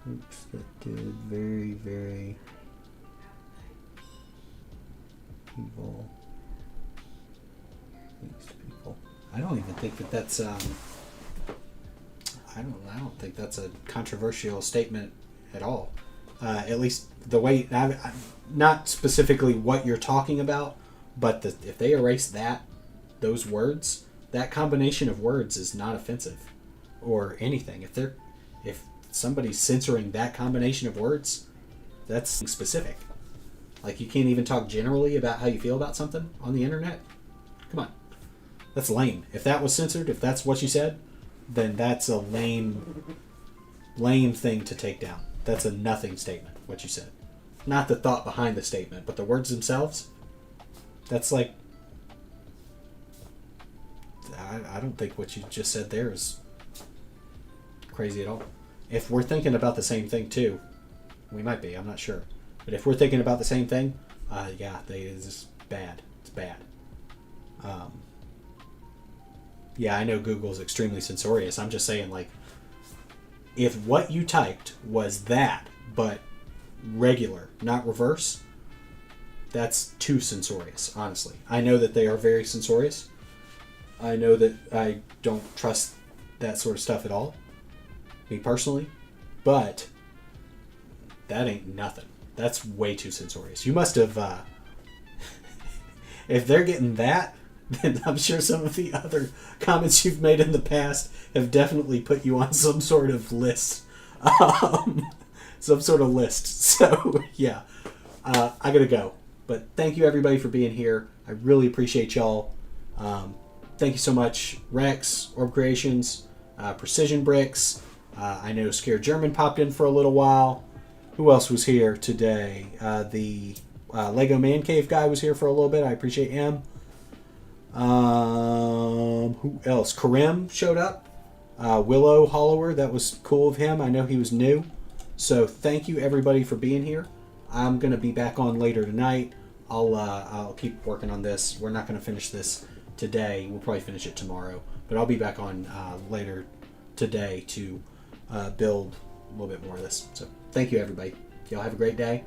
Oops, that did very, very evil things to people. I don't even think that that's I don't think that's a controversial statement at all. At least the way, not specifically what you're talking about, but if they erase those words, that combination of words is not offensive or anything. If somebody's censoring that combination of words, that's specific. Like, you can't even talk generally about how you feel about something on the internet. Come on. That's lame. If that was censored, if that's what you said, then that's a lame thing to take down. That's a nothing statement, what you said. Not the thought behind the statement, but the words themselves. That's like... I don't think what you just said there is crazy at all. If we're thinking about the same thing too, we might be, I'm not sure. But if we're thinking about the same thing, yeah, it's bad. It's bad. Yeah, I know Google's extremely censorious. I'm just saying, like, if what you typed was that, but regular, not reverse, that's too censorious, honestly. I know that they are very censorious. I know that I don't trust that sort of stuff at all, me personally, but that ain't nothing. That's way too censorious. You must have, if they're getting that, then I'm sure some of the other comments you've made in the past have definitely put you on some sort of list. Some sort of list. So, yeah, I gotta go. But thank you, everybody, for being here. I really appreciate y'all. Thank you so much, Rex, Orb Creations, Precision Bricks. I know Scared German popped in for a little while. Who else was here today? The Lego Man Cave guy was here for a little bit. I appreciate him. Who else? Karim showed up. Willow Hollower, that was cool of him. I know he was new. So thank you, everybody, for being here. I'm going to be back on later tonight. I'll keep working on this. We're not going to finish this today. We'll probably finish it tomorrow. But I'll be back on later today to build a little bit more of this. So thank you, everybody. Y'all have a great day.